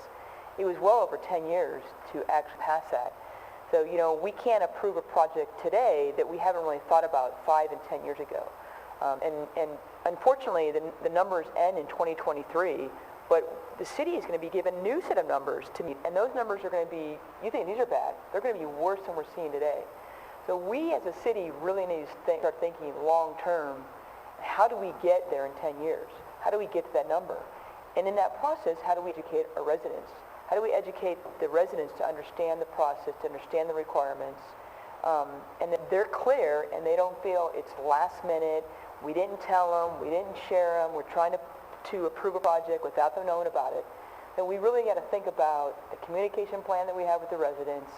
it was well over 10 years to actually pass that. So, you know, we can't approve a project today that we haven't really thought about 5 and 10 years ago. And unfortunately, the numbers end in 2023, but the city is going to be given a new set of numbers to meet, and those numbers are going to be, you think these are bad, they're going to be worse than we're seeing today. So we as a city really need to start thinking long term, how do we get there in 10 years? How do we get to that number? And in that process, how do we educate our residents? How do we educate the residents to understand the process, to understand the requirements, and that they're clear and they don't feel it's last minute, we didn't tell them, we didn't share them, we're trying to approve a project without them knowing about it. That we really got to think about the communication plan that we have with the residents,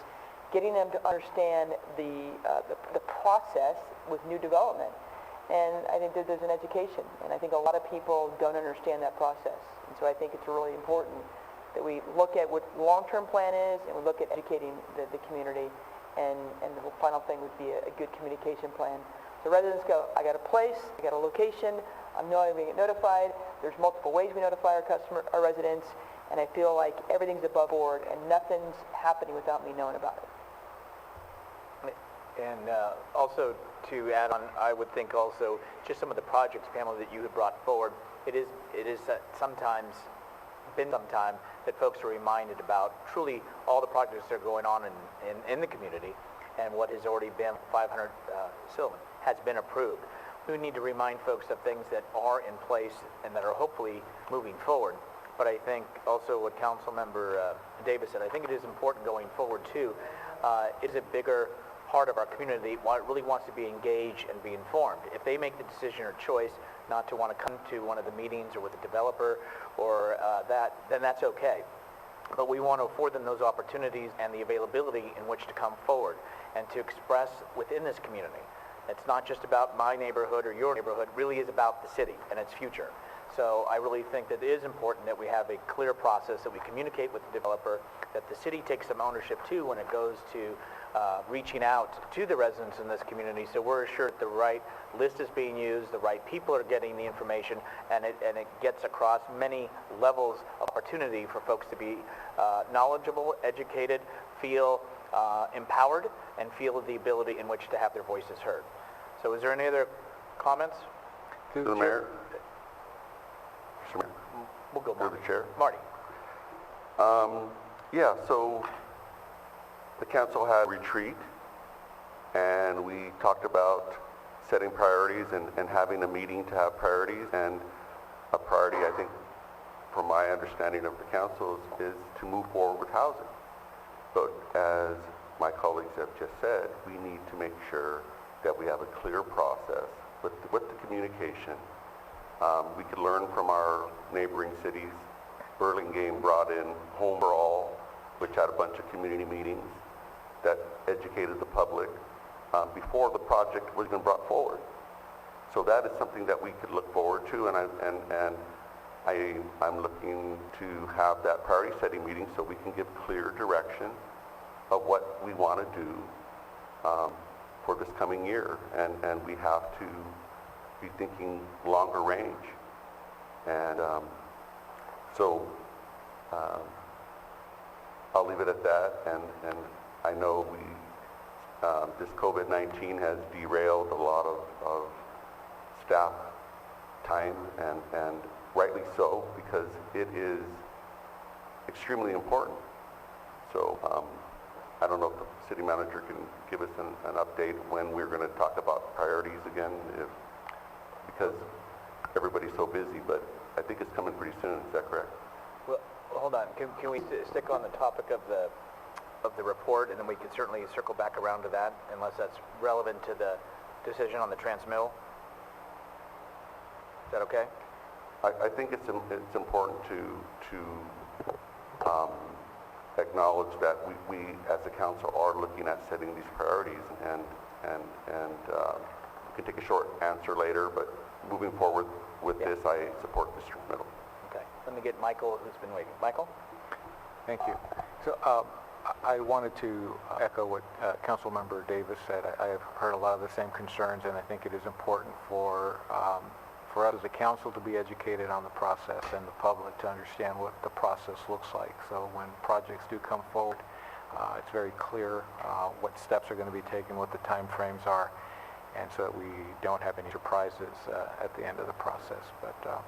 getting them to understand the process with new development. And I think that there's an education, and I think a lot of people don't understand that process. And so I think it's really important that we look at what the long-term plan is, and we look at educating the community, and the final thing would be a good communication plan. So residents go, I got a place, I got a location, I'm not going to get notified, there's multiple ways we notify our residents, and I feel like everything's above board and nothing's happening without me knowing about it. And also to add on, I would think also just some of the projects, Pamela, that you had brought forward, it is sometimes been some time that folks are reminded about truly all the projects that are going on in the community, and what has already been 500 Sylvan has been approved. We need to remind folks of things that are in place and that are hopefully moving forward. But I think also what Councilmember Davis said, I think it is important going forward too, is a bigger part of our community really wants to be engaged and be informed. If they make the decision or choice not to want to come to one of the meetings or with a developer or then that's okay. but we want to afford them those opportunities and the availability in which to come forward and to express within this community. It's not just about my neighborhood or your neighborhood, it really is about the city and its future. So I really think that it is important that we have a clear process, that we communicate with the developer, that the city takes some ownership too when it goes to reaching out to the residents in this community, so we're assured that the right list is being used, the right people are getting the information, and it gets across many levels of opportunity for folks to be knowledgeable, educated, feel empowered, and feel the ability in which to have their voices heard. So is there any other comments? To the mayor. Mr. Mayor. We'll go Marty. To the chair. Marty. Yeah, so the council had a retreat, and we talked about setting priorities and having a meeting to have priorities. And a priority, I think, from my understanding of the council, is to move forward with housing. But as my colleagues have just said, we need to make sure that we have a clear process with the communication. We could learn from our neighboring cities. Burlingame brought in Home for All, which had a bunch of community meetings that educated the public before the project was even brought forward. So that is something that we could look forward to, and I'm looking to have that priority setting meeting so we can give clear direction of what we want to do for this coming year, and we have to be thinking longer range. And so I'll leave it at that, and I know this COVID-19 has derailed a lot of staff time, and rightly so, because it is extremely important. So I don't know if the city manager can give us an update when we're going to talk about priorities again, because everybody's so busy, but I think it's coming pretty soon. Is that correct? Well, hold on. Can we stick on the topic of the report, and then we can certainly circle back around to that, unless that's relevant to the decision on the transmill? Is that okay? I think it's important to acknowledge that we as a council are looking at setting these priorities, and we can take a short answer later, but moving forward with this, I support this transmittal. Okay. Let me get Michael, who's been waiting. Michael? Thank you. So I wanted to echo what Councilmember Davis said. I have heard a lot of the same concerns, and I think it is important for us as a council to be educated on the process and the public to understand what the process looks like. So when projects do come forward, it's very clear what steps are going to be taken, what the time frames are, and so that we don't have any surprises at the end of the process. But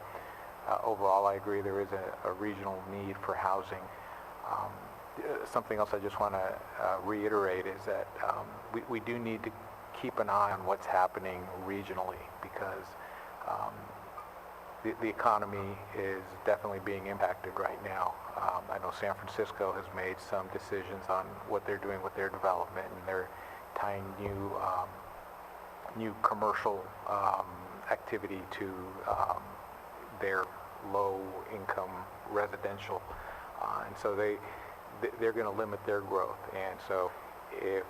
overall, I agree there is a regional need for housing. Something else I just want to reiterate is that we do need to keep an eye on what's happening regionally, because the economy is definitely being impacted right now. I know San Francisco has made some decisions on what they're doing with their development, and they're tying new commercial activity to their low-income residential, and so they're going to limit their growth. And so if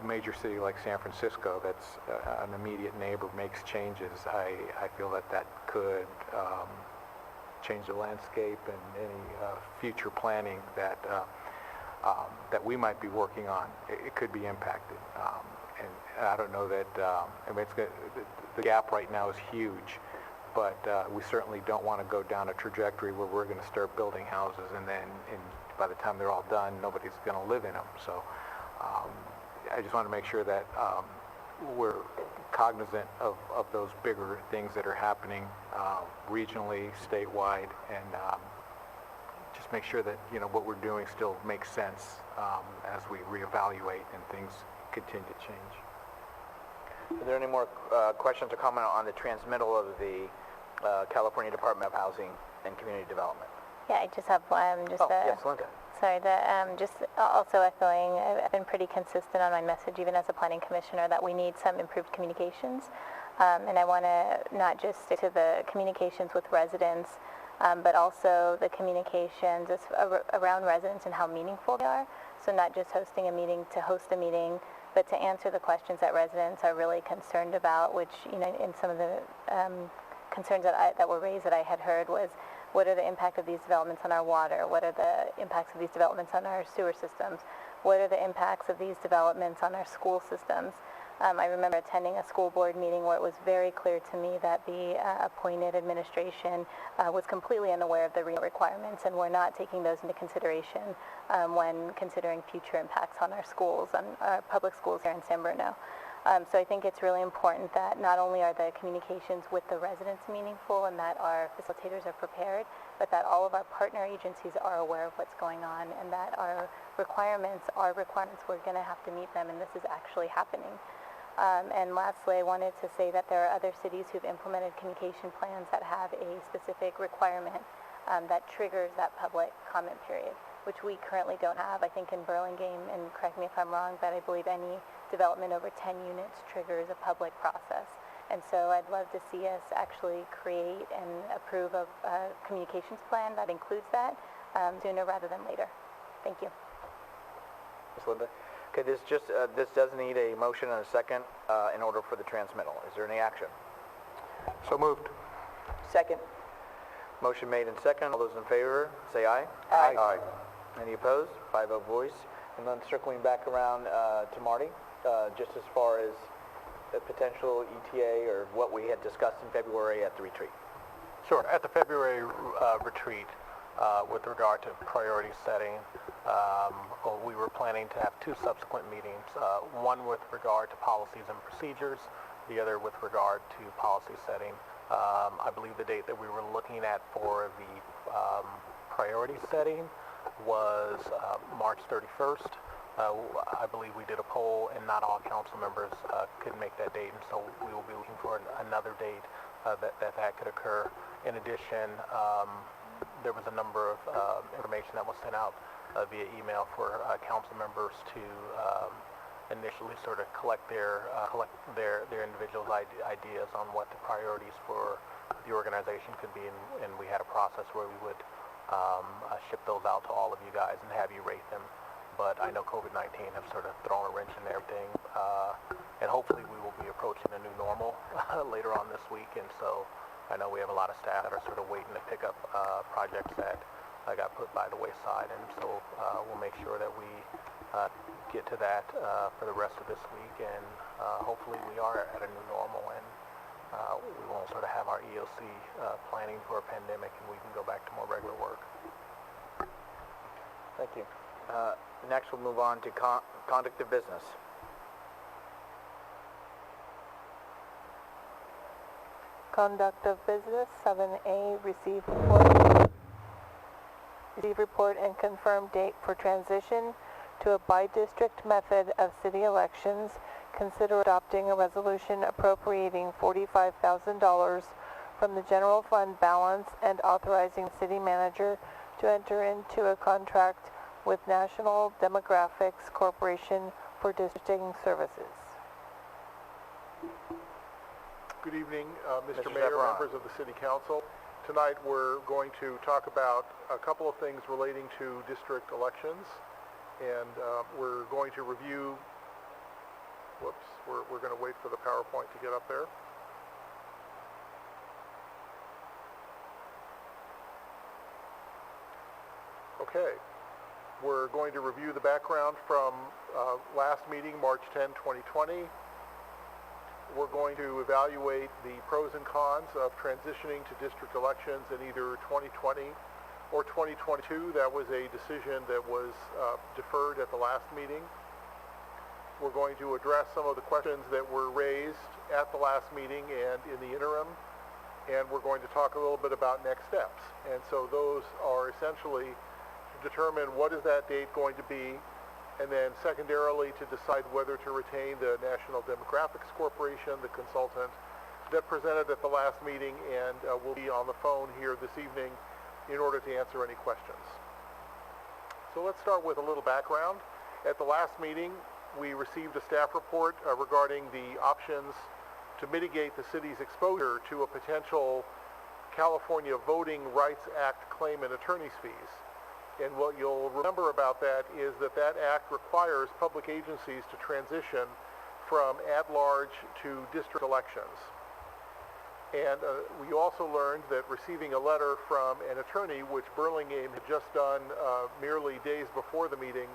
a major city like San Francisco, that's an immediate neighbor, makes changes, I feel that could change the landscape and any future planning that we might be working on. It could be impacted. And I don't know that, I mean, the gap right now is huge, but we certainly don't want to go down a trajectory where we're going to start building houses, and then by the time they're all done, nobody's going to live in them. So I just want to make sure that we're cognizant of those bigger things that are happening regionally, statewide, and just make sure that, you know, what we're doing still makes sense as we reevaluate and things continue to change. Are there any more questions or comment on the transmittal of the California Department of Housing and Community Development? Yeah, I just have one. Yes, Linda. Sorry, just also echoing, I've been pretty consistent on my message, even as a planning commissioner, that we need some improved communications. And I want to not just stick to the communications with residents, but also the communications around residents and how meaningful they are. So not just hosting a meeting to host a meeting, but to answer the questions that residents are really concerned about, which, you know, in some of the concerns that were raised that I had heard was, what are the impact of these developments on our water? What are the impacts of these developments on our sewer systems? What are the impacts of these developments on our school systems? I remember attending a school board meeting where it was very clear to me that the appointed administration was completely unaware of the requirements and were not taking those into consideration when considering future impacts on our schools, on our public schools here in San Bruno. So I think it's really important that not only are the communications with the residents meaningful and that our facilitators are prepared, but that all of our partner agencies are aware of what's going on and that our requirements are requirements. We're going to have to meet them, and this is actually happening. And lastly, I wanted to say that there are other cities who've implemented communication plans that have a specific requirement that triggers that public comment period, which we currently don't have. I think in Burlingame, and correct me if I'm wrong, but I believe any development over 10 units triggers a public process. And so I'd love to see us actually create and approve a communications plan that includes that sooner rather than later. Thank you. Ms. Linda? Okay, this does need a motion and a second in order for the transmittal. Is there any action? So moved. Second. Motion made and second. All those in favor, say aye. Aye. Aye. Any opposed? 5-0 voice. And then circling back around to Marty, just as far as the potential ETA or what we had discussed in February at the retreat. Sure. At the February retreat, with regard to priority setting, we were planning to have two subsequent meetings, one with regard to policies and procedures, the other with regard to policy setting. I believe the date that we were looking at for the priority setting was March 31st. I believe we did a poll and not all council members could make that date, and so we will be looking for another date that could occur. In addition, there was a number of information that was sent out via email for council members to initially sort of collect their individuals' ideas on what the priorities for the organization could be, and we had a process where we would ship those out to all of you guys and have you rate them. But I know COVID-19 have sort of thrown a wrench in everything, and hopefully we will be approaching a new normal later on this week, and so I know we have a lot of staff that are sort of waiting to pick up projects that got put by the wayside, and so we'll make sure that we get to that for the rest of this week, and hopefully we are at a new normal, and we won't sort of have our EOC planning for a pandemic, and we can go back to more regular work. Thank you. Next, we'll move on to conduct of business. Conduct of business, 7A, receive report and confirm date for transition to a by-district method of city elections. Consider adopting a resolution appropriating $45,000 from the general fund balance and authorizing the city manager to enter into a contract with National Demographics Corporation for districting services. Good evening, Mr. Mr. Mayor, Zaffarano. members of the City Council. Tonight we're going to talk about a couple of things relating to district elections, and we're going to review, we're going to wait for the PowerPoint to get up there. Okay. We're going to review the background from last meeting, March 10, 2020. We're going to evaluate the pros and cons of transitioning to district elections in either 2020 or 2022. That was a decision that was deferred at the last meeting. We're going to address some of the questions that were raised at the last meeting and in the interim, and we're going to talk a little bit about next steps. And so those are essentially to determine what is that date going to be, and then secondarily to decide whether to retain the National Demographics Corporation, the consultant that presented at the last meeting, and will be on the phone here this evening in order to answer any questions. So let's start with a little background. At the last meeting, we received a staff report regarding the options to mitigate the city's exposure to a potential California Voting Rights Act claim and attorney's fees. And what you'll remember about that is that that act requires public agencies to transition from at-large to district elections. And we also learned that receiving a letter from an attorney, which Burlingame had just done merely days before the meeting,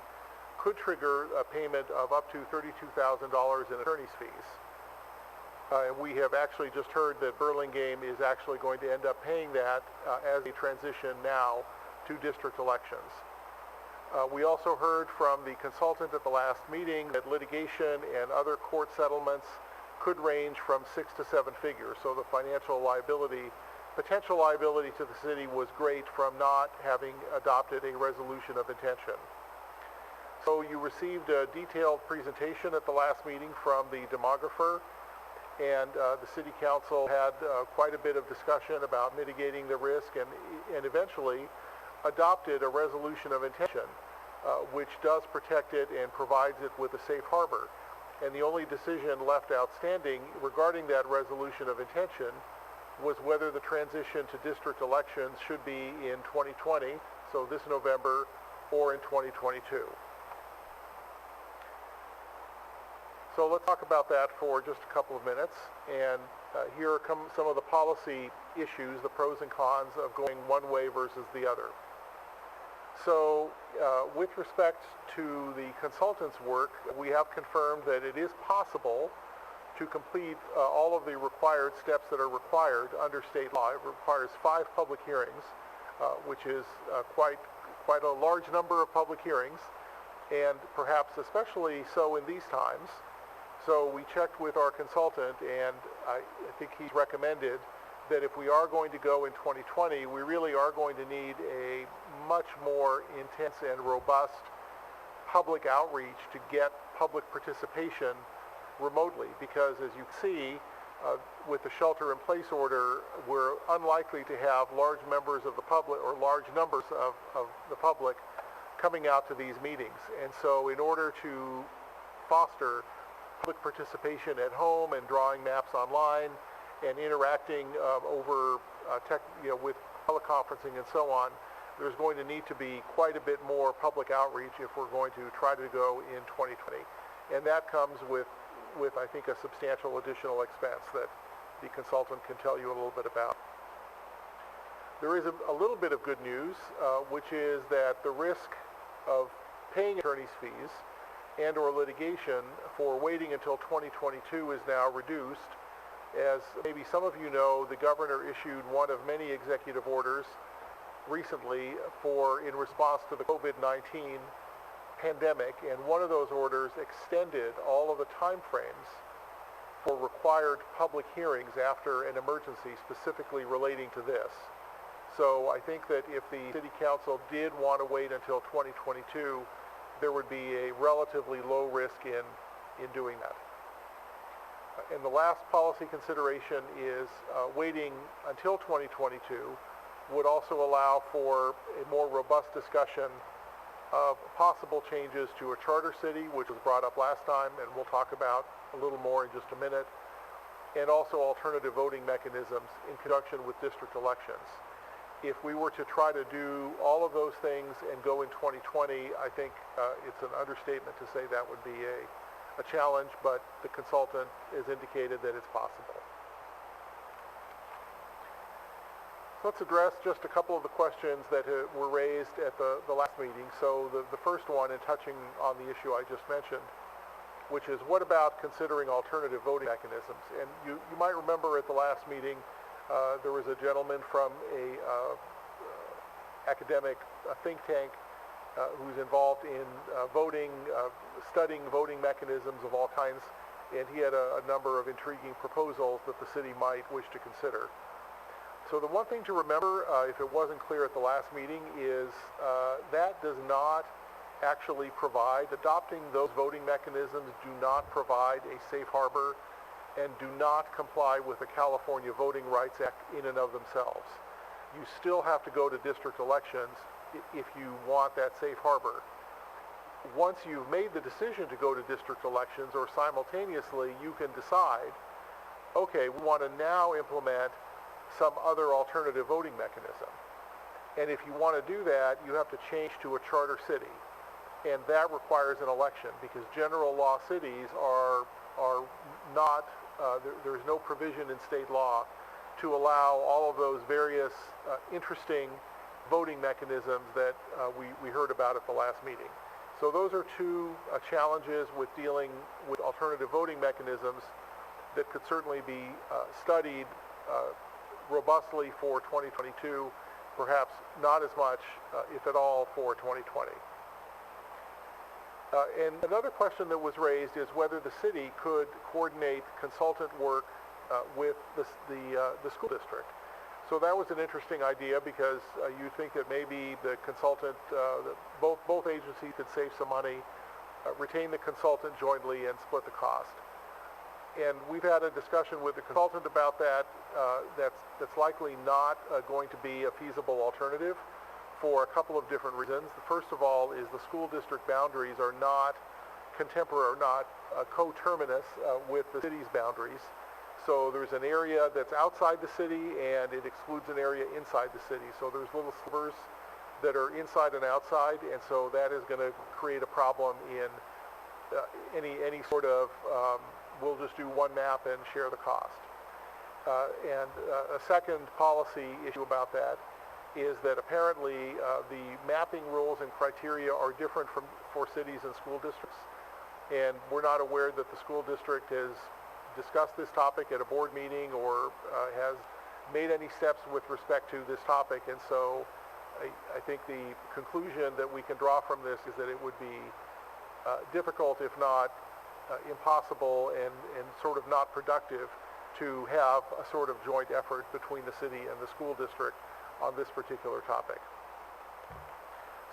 could trigger a payment of up to $32,000 in attorney's fees. And we have actually just heard that Burlingame is actually going to end up paying that as a transition now to district elections. We also heard from the consultant at the last meeting that litigation and other court settlements could range from 6 to 7 figures. So the financial liability, potential liability to the city was great from not having adopted a resolution of intention. So you received a detailed presentation at the last meeting from the demographer, and the city council had quite a bit of discussion about mitigating the risk and eventually adopted a resolution of intention, which does protect it and provides it with a safe harbor. And the only decision left outstanding regarding that resolution of intention was whether the transition to district elections should be in 2020, so this November, or in 2022. So let's talk about that for just a couple of minutes. And here come some of the policy issues, the pros and cons of going one way versus the other. So with respect to the consultant's work, we have confirmed that it is possible to complete all of the required steps that are required under state law. It requires 5 public hearings, which is quite a large number of public hearings, and perhaps especially so in these times. So we checked with our consultant, and I think he's recommended that if we are going to go in 2020, we really are going to need a much more intense and robust public outreach to get public participation remotely, because as you see, with the shelter-in-place order, we're unlikely to have large members of the public or large numbers of the public coming out to these meetings. And so in order to foster public participation at home and drawing maps online and interacting with teleconferencing and so on, there's going to need to be quite a bit more public outreach if we're going to try to go in 2020. And that comes with I think, a substantial additional expense that the consultant can tell you a little bit about. There is a little bit of good news, which is that the risk of paying attorney's fees and or litigation for waiting until 2022 is now reduced. As maybe some of you know, the governor issued one of many executive orders recently in response to the COVID-19 pandemic, and one of those orders extended all of the time frames for required public hearings after an emergency specifically relating to this. So I think that if the City Council did want to wait until 2022, there would be a relatively low risk in doing that. And the last policy consideration is waiting until 2022 would also allow for a more robust discussion of possible changes to a charter city, which was brought up last time, and we'll talk about a little more in just a minute, and also alternative voting mechanisms in conjunction with district elections. If we were to try to do all of those things and go in 2020, I think it's an understatement to say that would be a challenge, but the consultant has indicated that it's possible. Let's address just a couple of the questions that were raised at the last meeting. So the first one, in touching on the issue I just mentioned, which is what about considering alternative voting mechanisms? And you might remember at the last meeting, there was a gentleman from a academic think tank who's involved in studying voting mechanisms of all kinds, and he had a number of intriguing proposals that the city might wish to consider. So the one thing to remember, if it wasn't clear at the last meeting, is that does not actually adopting those voting mechanisms do not provide a safe harbor and do not comply with the California Voting Rights Act in and of themselves. You still have to go to district elections if you want that safe harbor. Once you've made the decision to go to district elections, or simultaneously, you can decide, okay, we want to now implement some other alternative voting mechanism. And if you want to do that, you have to change to a charter city. And that requires an election because general law cities are not, there's no provision in state law to allow all of those various interesting voting mechanisms that we heard about at the last meeting. So those are two challenges with dealing with alternative voting mechanisms that could certainly be studied robustly for 2022, perhaps not as much, if at all, for 2020. And another question that was raised is whether the city could coordinate consultant work with the school district. So that was an interesting idea because you think that maybe the consultant, both agencies could save some money, retain the consultant jointly, and split the cost. And we've had a discussion with the consultant about that. That's likely not going to be a feasible alternative for a couple of different reasons. The first of all is the school district boundaries are not contemporary, not coterminous with the city's boundaries. So there's an area that's outside the city and it excludes an area inside the city. So there's little slivers that are inside and outside, and so that is going to create a problem in any sort of, we'll just do one map and share the cost. And a second policy issue about that is that apparently the mapping rules and criteria are different for cities and school districts. And we're not aware that the school district has discussed this topic at a board meeting or has made any steps with respect to this topic. And so I think the conclusion that we can draw from this is that it would be difficult, if not impossible, and sort of not productive to have a sort of joint effort between the city and the school district on this particular topic.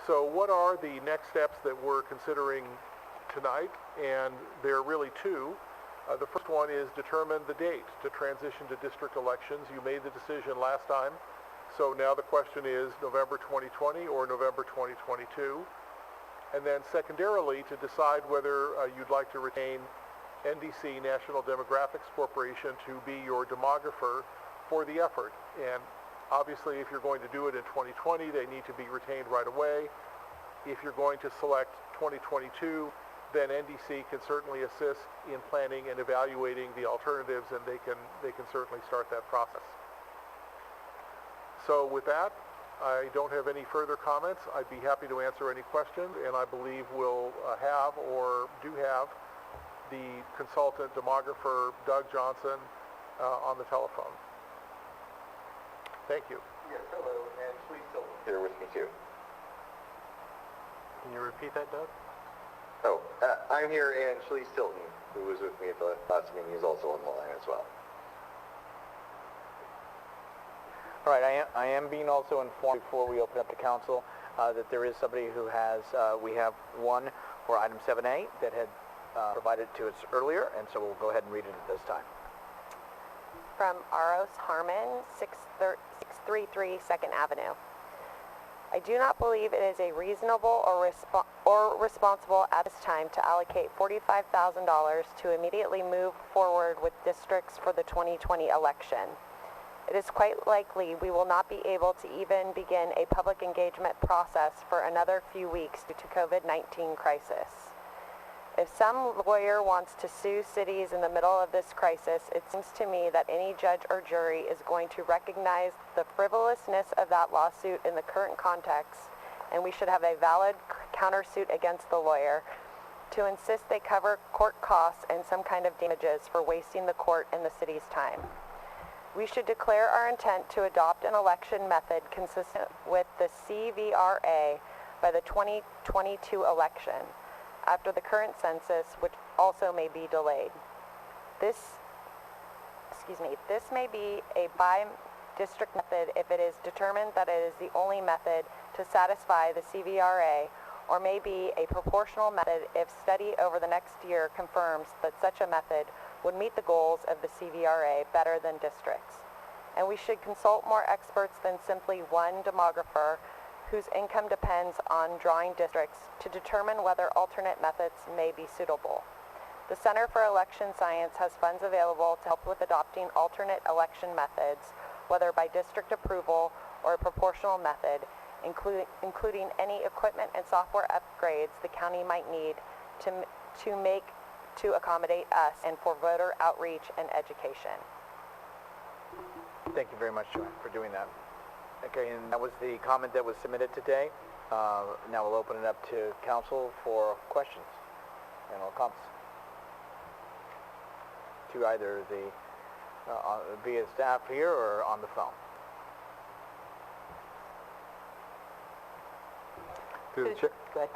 So what are the next steps that we're considering tonight? And there are really two. The first one is determine the date to transition to district elections. You made the decision last time, so now the question is November 2020 or November 2022. And then secondarily, to decide whether you'd like to retain NDC, National Demographics Corporation, to be your demographer for the effort. And obviously, if you're going to do it in 2020, they need to be retained right away. If you're going to select 2022, then NDC can certainly assist in planning and evaluating the alternatives, and they can certainly start that process. So with that, I don't have any further comments. I'd be happy to answer any questions, and I believe we'll have or do have the consultant demographer, Doug Johnson, on the telephone. Thank you. Yes, hello, and please tell them here with me too. Can you repeat that, Doug? Oh, I'm here, and Shalice Tilton, who was with me at the last meeting, is also on the line as well. All right, I am being also informed before we open up to council that there is somebody who has, we have one for item 7A that had provided to us earlier, and so we'll go ahead and read it at this time. From Aros Harmon, 633 2nd Avenue. I do not believe it is a reasonable or responsible at this time to allocate $45,000 to immediately move forward with districts for the 2020 election. It is quite likely we will not be able to even begin a public engagement process for another few weeks due to COVID-19 crisis. If some lawyer wants to sue cities in the middle of this crisis, it seems to me that any judge or jury is going to recognize the frivolousness of that lawsuit in the current context, and we should have a valid countersuit against the lawyer to insist they cover court costs and some kind of damages for wasting the court and the city's time. We should declare our intent to adopt an election method consistent with the CVRA by the 2022 election, after the current census, which also may be delayed. This may be a by-district method if it is determined that it is the only method to satisfy the CVRA, or may be a proportional method if study over the next year confirms that such a method would meet the goals of the CVRA better than districts. And we should consult more experts than simply one demographer whose income depends on drawing districts to determine whether alternate methods may be suitable. The Center for Election Science has funds available to help with adopting alternate election methods whether by district approval or a proportional method, including any equipment and software upgrades the county might need to accommodate us and for voter outreach and education. Thank you very much, Joanne, for doing that. Okay, and that was the comment that was submitted today. Now we'll open it up to council for questions and all comments to either the via staff here or on the phone. Through the chair. Go ahead.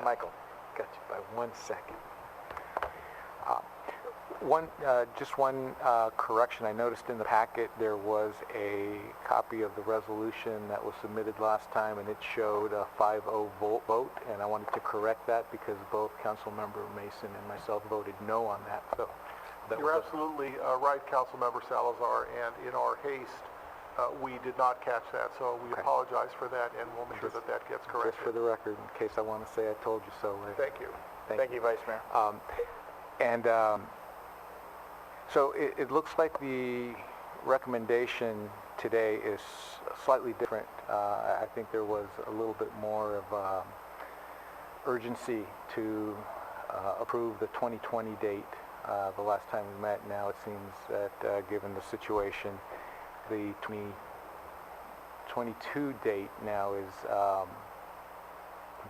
Michael. Got you by 1 second. Just one correction. I noticed in the packet there was a copy of the resolution that was submitted last time, and it showed a 5-0 vote, and I wanted to correct that because both Councilmember Mason and myself voted no on that. So that You're absolutely right, Councilmember Salazar, and in our haste, we did not catch that, so we apologize for that, and we'll make sure that that gets corrected. Just for the record, in case I want to say I told you so later. Thank you. Thank you, Vice Mayor. So it looks like the recommendation today is slightly different. I think there was a little bit more of urgency to approve the 2020 date the last time we met. Now it seems that given the situation, the 2022 date now is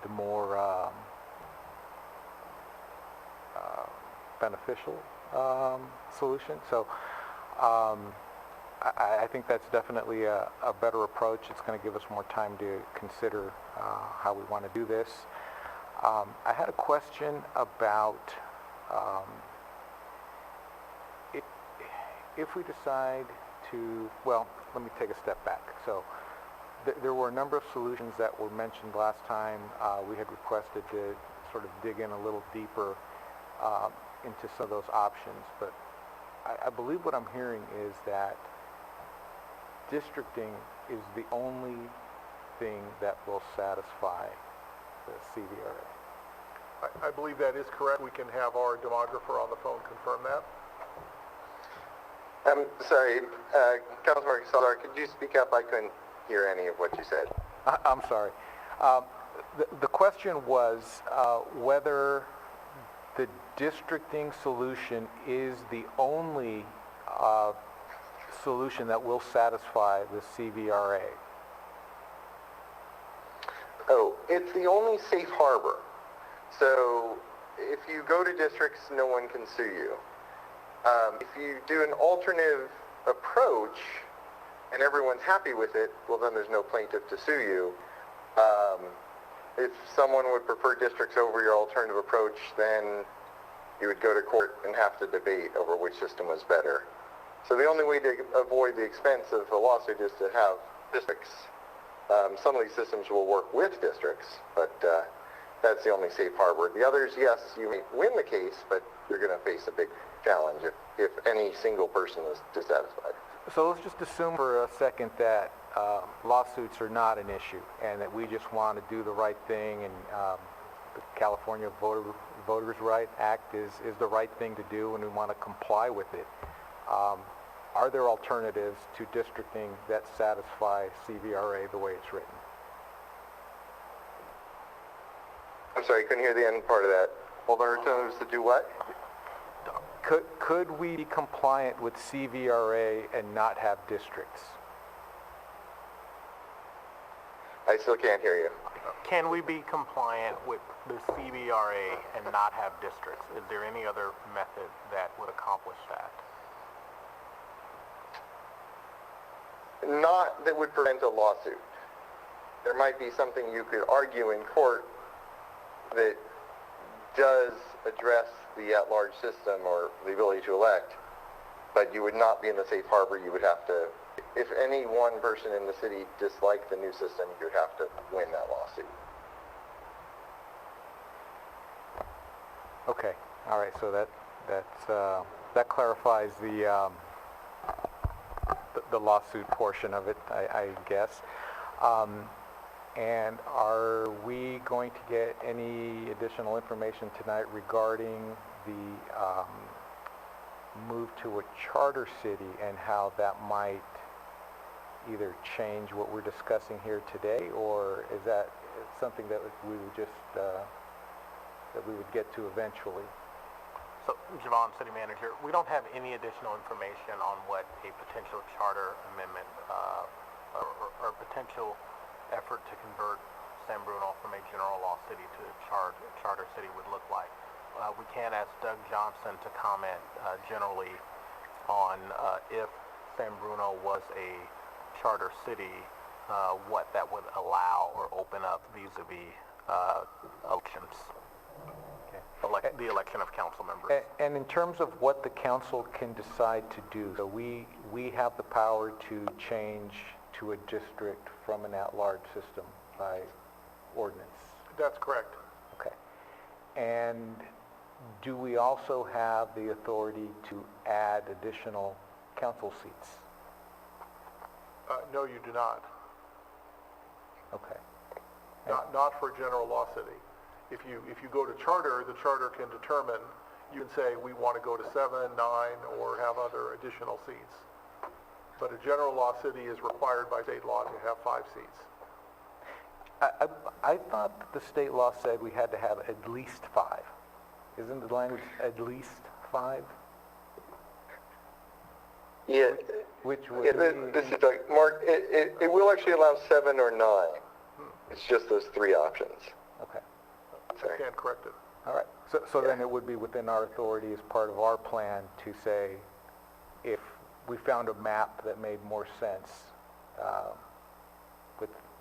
the more beneficial solution. So I think that's definitely a better approach. It's going to give us more time to consider how we want to do this. I had a question about if we decide to, well, let me take a step back. So there were a number of solutions that were mentioned last time. We had requested to sort of dig in a little deeper into some of those options, but I believe what I'm hearing is that districting is the only thing that will satisfy the CVRA. I believe that is correct. We can have our demographer on the phone confirm that. I'm sorry, Councilmember Salazar, could you speak up? I couldn't hear any of what you said. I'm sorry. The question was whether the districting solution is the only solution that will satisfy the CVRA. Oh, it's the only safe harbor. So if you go to districts, no one can sue you. If you do an alternative approach and everyone's happy with it, well then there's no plaintiff to sue you. If someone would prefer districts over your alternative approach, then you would go to court and have to debate over which system was better. So the only way to avoid the expense of a lawsuit is to have districts. Some of these systems will work with districts, but that's the only safe harbor. The others, yes, you may win the case, but you're going to face a big challenge if any single person is dissatisfied. So let's just assume for a second that lawsuits are not an issue and that we just want to do the right thing, and the California Voters' Right Act is the right thing to do and we want to comply with it. Are there alternatives to districting that satisfy CVRA the way it's written? I'm sorry, couldn't hear the end part of that. Alternatives to do what? Could we be compliant with CVRA and not have districts? I still can't hear you. Can we be compliant with the CVRA and not have districts? Is there any other method that would accomplish that? Not that would prevent a lawsuit. There might be something you could argue in court that does address the at-large system or the ability to elect, but you would not be in the safe harbor. You would have to, if any one person in the city disliked the new system, you would have to win that lawsuit. Okay, all right, so that clarifies the lawsuit portion of it, I guess. And are we going to get any additional information tonight regarding the move to a charter city and how that might either change what we're discussing here today, or is that something that we would just, that we would get to eventually? So, Javon, City Manager, we don't have any additional information on what a potential charter amendment or potential effort to convert San Bruno from a general law city to a charter city would look like. We can ask Doug Johnson to comment generally on if San Bruno was a charter city, what that would allow or open up vis-a-vis elections. The election of council members. And in terms of what the council can decide to do, so we have the power to change to a district from an at-large system by ordinance. That's correct. Okay. And do we also have the authority to add additional council seats? No, you do not. Okay. Not for a general law city. If you go to charter, the charter can determine, you can say, we want to go to 7, 9, or have other additional seats. But a general law city is required by state law to have 5 seats. I thought that the state law said we had to have at least 5. Isn't the language at least 5? Yeah. Which would This is Doug. Mark, it will actually allow 7 or 9. It's just those 3 options. Okay. Sorry. Can't correct it. All right. So then it would be within our authority as part of our plan to say, if we found a map that made more sense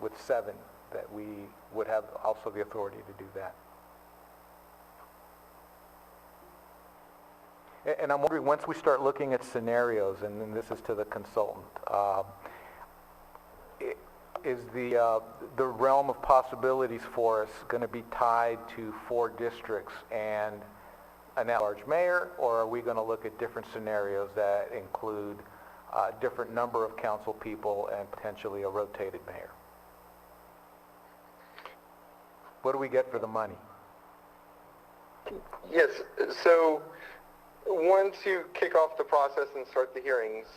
with 7, that we would have also the authority to do that. And I'm wondering, once we start looking at scenarios, and then this is to the consultant, is the realm of possibilities for us going to be tied to 4 districts and an at-large mayor, or are we going to look at different scenarios that include a different number of council people and potentially a rotated mayor? What do we get for the money? Yes, so once you kick off the process and start the hearings,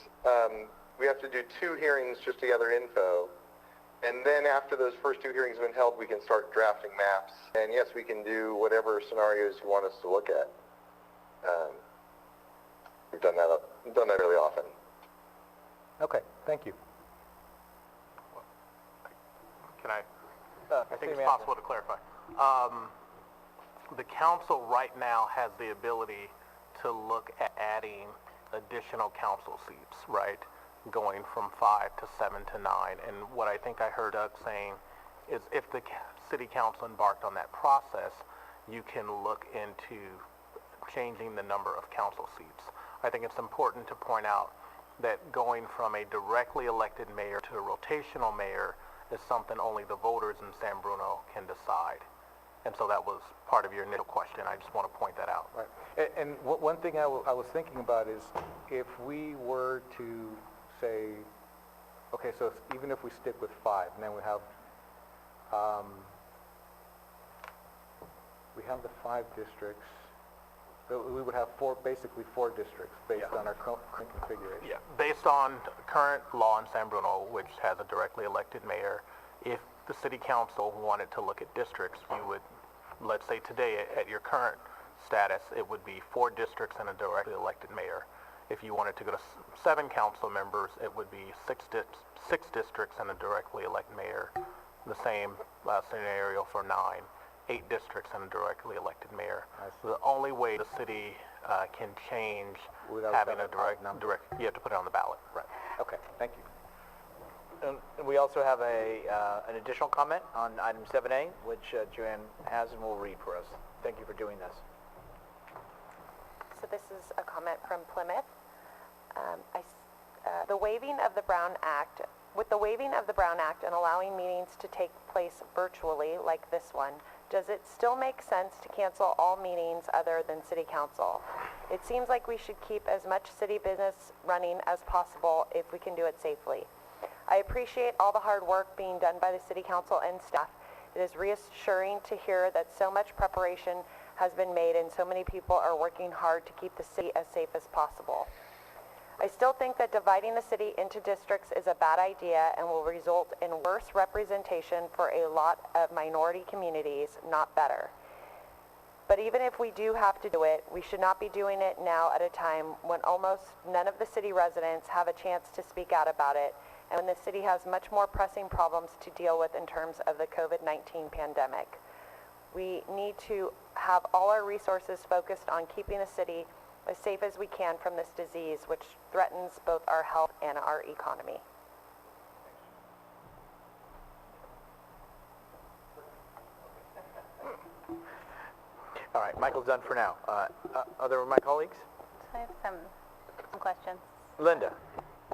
we have to do 2 hearings just to gather info. And then after those first 2 hearings have been held, we can start drafting maps. And yes, we can do whatever scenarios you want us to look at. We've done that really often. Okay, thank you. Can I think it's possible to clarify. The council right now has the ability to look at adding additional council seats, right? Going from 5 to 7 to 9. And what I think I heard Doug saying is if the city council embarked on that process, you can look into changing the number of council seats. I think it's important to point out that going from a directly elected mayor to a rotational mayor is something only the voters in San Bruno can decide. And so that was part of your initial question. I just want to point that out. Right. And one thing I was thinking about is if we were to say, okay, so even if we stick with 5, and then we have the 5 districts, we would have basically 4 districts based on our current configuration. Yeah, based on current law in San Bruno, which has a directly elected mayor, if the city council wanted to look at districts, you would, let's say today at your current status, it would be 4 districts and a directly elected mayor. If you wanted to go to 7 council members, it would be 6 districts and a directly elected mayor. The same scenario for 9, 8 districts and a directly elected mayor. The only way the city can change without having a direct, you have to put it on the ballot. Right. Okay. Thank you. And we also have an additional comment on item 7A, which Joanne has and will read for us. Thank you for doing this. So this is a comment from Plymouth. The waiving of the Brown Act, with the waiving of the Brown Act and allowing meetings to take place virtually like this one, does it still make sense to cancel all meetings other than city council? It seems like we should keep as much city business running as possible if we can do it safely. I appreciate all the hard work being done by the city council and staff. It is reassuring to hear that so much preparation has been made and so many people are working hard to keep the city as safe as possible. I still think that dividing the city into districts is a bad idea and will result in worse representation for a lot of minority communities, not better. But even if we do have to do it, we should not be doing it now at a time when almost none of the city residents have a chance to speak out about it, and when the city has much more pressing problems to deal with in terms of the COVID-19 pandemic. We need to have all our resources focused on keeping the city as safe as we can from this disease, which threatens both our health and our economy. All right, Michael's done for now. Other of my colleagues? So I have some questions. Linda.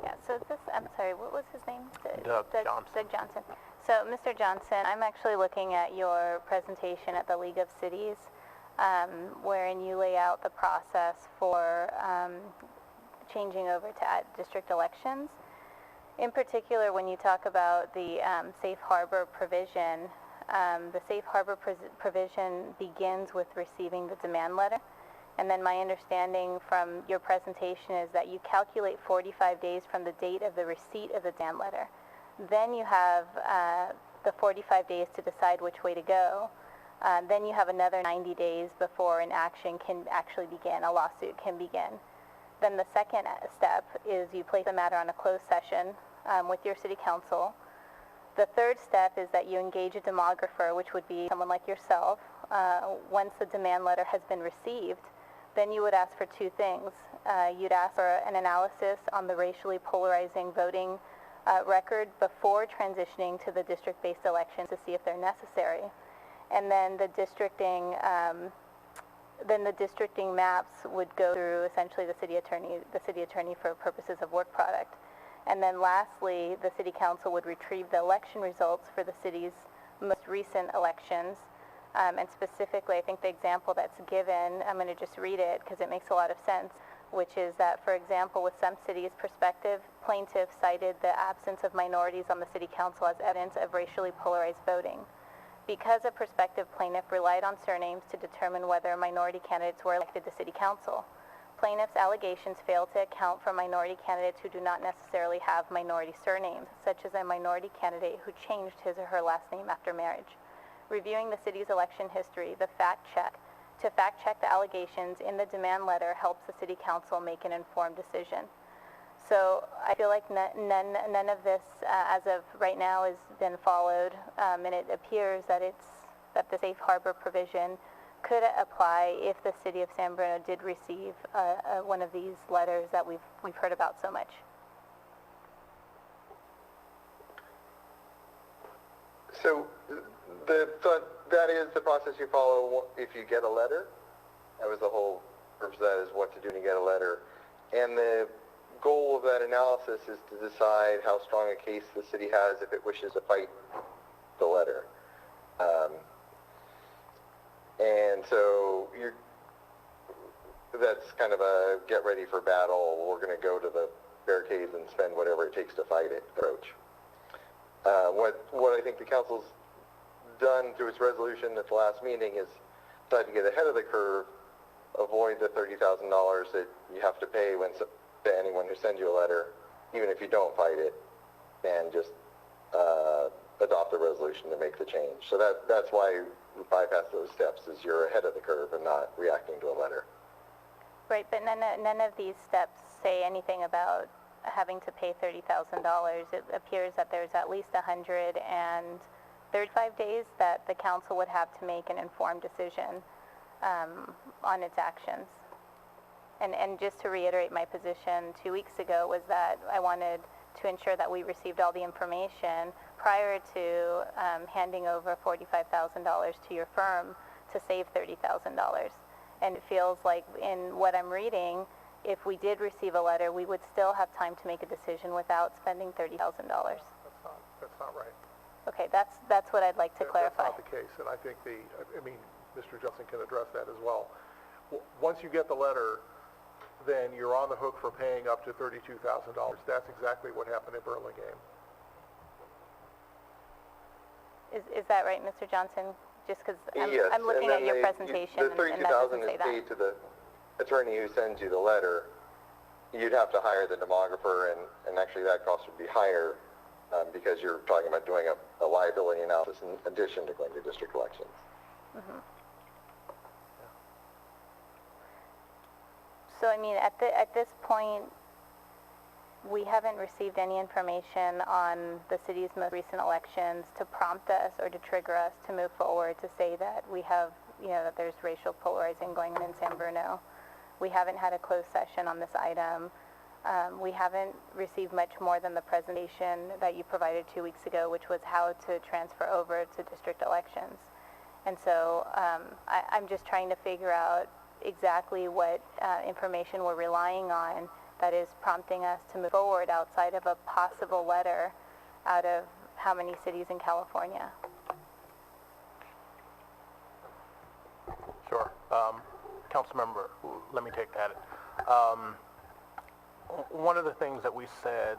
Yeah, so this, I'm sorry, what was his name? Doug Johnson. Doug Johnson. So, Mr. Johnson, I'm actually looking at your presentation at the League of Cities, wherein you lay out the process for changing over to district elections. In particular, when you talk about the safe harbor provision, the safe harbor provision begins with receiving the demand letter. And then my understanding from your presentation is that you calculate 45 days from the date of the receipt of the demand letter. Then you have the 45 days to decide which way to go. Then you have another 90 days before an action can actually begin, a lawsuit can begin. Then the second step is you place the matter on a closed session with your city council. The third step is that you engage a demographer, which would be someone like yourself. Once the demand letter has been received, then you would ask for two things. You'd ask for an analysis on the racially polarizing voting record before transitioning to the district-based elections to see if they're necessary. And then the districting maps would go through essentially the city attorney for purposes of work product. And then lastly, the city council would retrieve the election results for the city's most recent elections. And specifically, I think the example that's given, I'm going to just read it because it makes a lot of sense, which is that, for example, with some cities' prospective plaintiffs cited the absence of minorities on the city council as evidence of racially polarized voting. Because a prospective plaintiff relied on surnames to determine whether minority candidates were elected to city council, plaintiffs' allegations fail to account for minority candidates who do not necessarily have minority surnames, such as a minority candidate who changed his or her last name after marriage. Reviewing the city's election history, to fact-check the allegations in the demand letter helps the city council make an informed decision. So I feel like none of this, as of right now, has been followed, and it appears that that the safe harbor provision could apply if the city of San Bruno did receive one of these letters that we've heard about so much. So that is the process you follow if you get a letter. That was the whole purpose of that, is what to do when you get a letter. And the goal of that analysis is to decide how strong a case the city has if it wishes to fight the letter. And so that's kind of a get ready for battle, we're going to go to the barricades and spend whatever it takes to fight it approach. What I think the council's done through its resolution at the last meeting is try to get ahead of the curve, avoid the $30,000 that you have to pay to anyone who sends you a letter, even if you don't fight it, and just adopt the resolution to make the change. So that's why we bypass those steps, is you're ahead of the curve and not reacting to a letter. Right, but none of these steps say anything about having to pay $30,000. It appears that there's at least 135 days that the council would have to make an informed decision on its actions. And just to reiterate my position 2 weeks ago was that I wanted to ensure that we received all the information prior to handing over $45,000 to your firm to save $30,000. And it feels like in what I'm reading, if we did receive a letter, we would still have time to make a decision without spending $30,000. That's not right. Okay, that's what I'd like to clarify. That's not the case, and I think Mr. Johnson can address that as well. Once you get the letter, then you're on the hook for paying up to $32,000. That's exactly what happened in Burlingame. Is that right, Mr. Johnson? Just because yes, I'm looking at your presentation, the $32,000 and that doesn't say is that. paid to the attorney who sends you the letter, you'd have to hire the demographer, and actually that cost would be higher because you're talking about doing a liability analysis in addition to going to district elections. Mm-hmm. So, I mean, at this point, we haven't received any information on the city's most recent elections to prompt us or to trigger us to move forward to say that we have, that there's racial polarizing going on in San Bruno. We haven't had a closed session on this item. We haven't received much more than the presentation that you provided 2 weeks ago, which was how to transfer over to district elections. And so I'm just trying to figure out exactly what information we're relying on that is prompting us to move forward outside of a possible letter out of how many cities in California? Sure. Councilmember, let me take that. One of the things that we said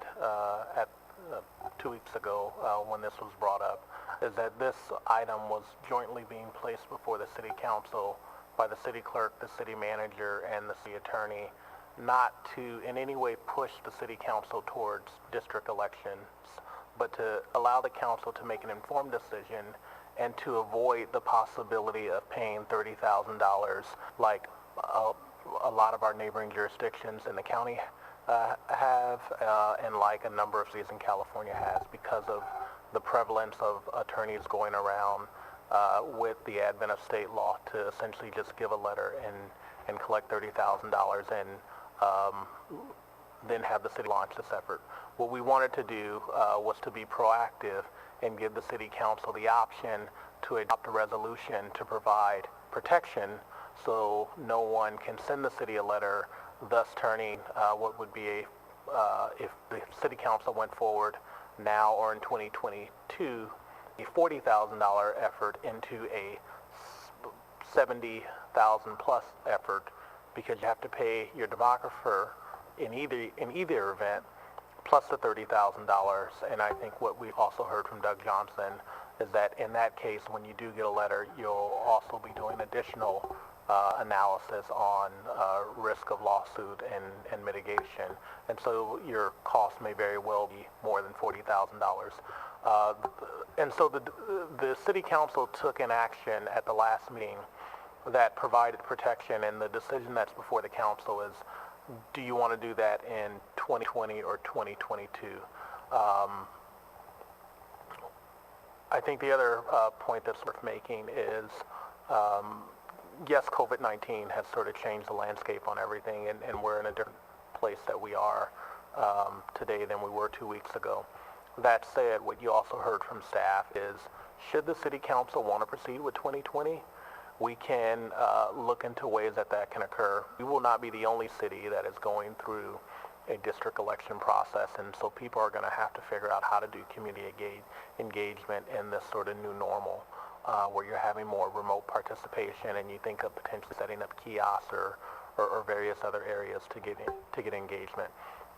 2 weeks ago when this was brought up is that this item was jointly being placed before the City Council by the City Clerk, the City Manager, and the City Attorney, not to in any way push the City Council towards district elections, but to allow the Council to make an informed decision and to avoid the possibility of paying $30,000 like a lot of our neighboring jurisdictions in the county have, and like a number of cities in California has, because of the prevalence of attorneys going around with the advent of state law to essentially just give a letter and collect $30,000 and then have the city launch this effort. What we wanted to do was to be proactive and give the City Council the option to adopt a resolution to provide protection so no one can send the city a letter, thus turning what would be if the City Council went forward now or in 2022, a $40,000 effort into a $70,000 plus effort, because you have to pay your demographer in either event plus the $30,000. And I think what we also heard from Doug Johnson is that in that case, when you do get a letter, you'll also be doing additional analysis on risk of lawsuit and mitigation. And so your cost may very well be more than $40,000. And so the City Council took an action at the last meeting that provided protection, and the decision that's before the Council is, do you want to do that in 2020 or 2022? I think the other point that's worth making is, yes, COVID-19 has sort of changed the landscape on everything, and we're in a different place that we are today than we were 2 weeks ago. That said, what you also heard from staff is, should the City Council want to proceed with 2020, we can look into ways that can occur. We will not be the only city that is going through a district election process, and so people are going to have to figure out how to do community engagement in this sort of new normal, where you're having more remote participation, and you think of potentially setting up kiosks or various other areas to get engagement.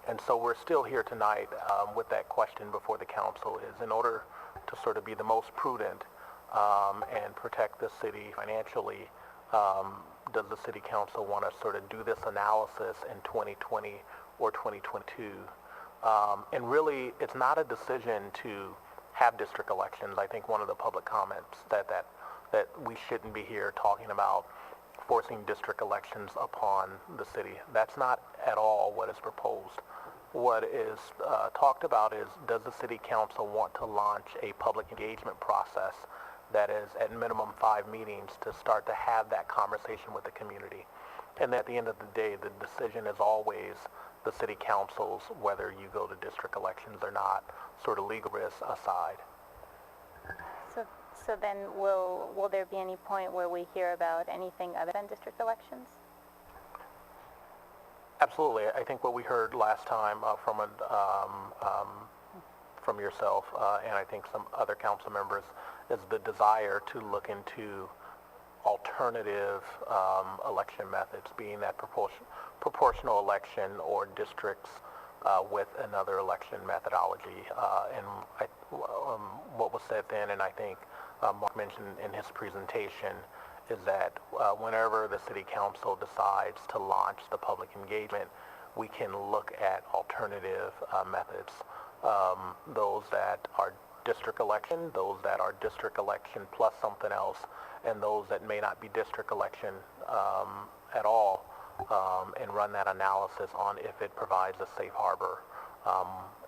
And so we're still here tonight with that question before the Council is, in order to sort of be the most prudent and protect the city financially, does the City Council want to sort of do this analysis in 2020 or 2022? And really, it's not a decision to have district elections. I think one of the public comments that we shouldn't be here talking about forcing district elections upon the city. That's not at all what is proposed. What is talked about is, does the City Council want to launch a public engagement process that is at minimum 5 meetings to start to have that conversation with the community? And at the end of the day, the decision is always the City Council's, whether you go to district elections or not, sort of legal risks aside. So then will there be any point where we hear about anything other than district elections? Absolutely. I think what we heard last time from yourself and I think some other council members is the desire to look into alternative election methods, being that proportional election or districts with another election methodology. And what was said then, and I think Mark mentioned in his presentation, is that whenever the City Council decides to launch the public engagement, we can look at alternative methods, those that are district election, those that are district election plus something else, and those that may not be district election at all, and run that analysis on if it provides a safe harbor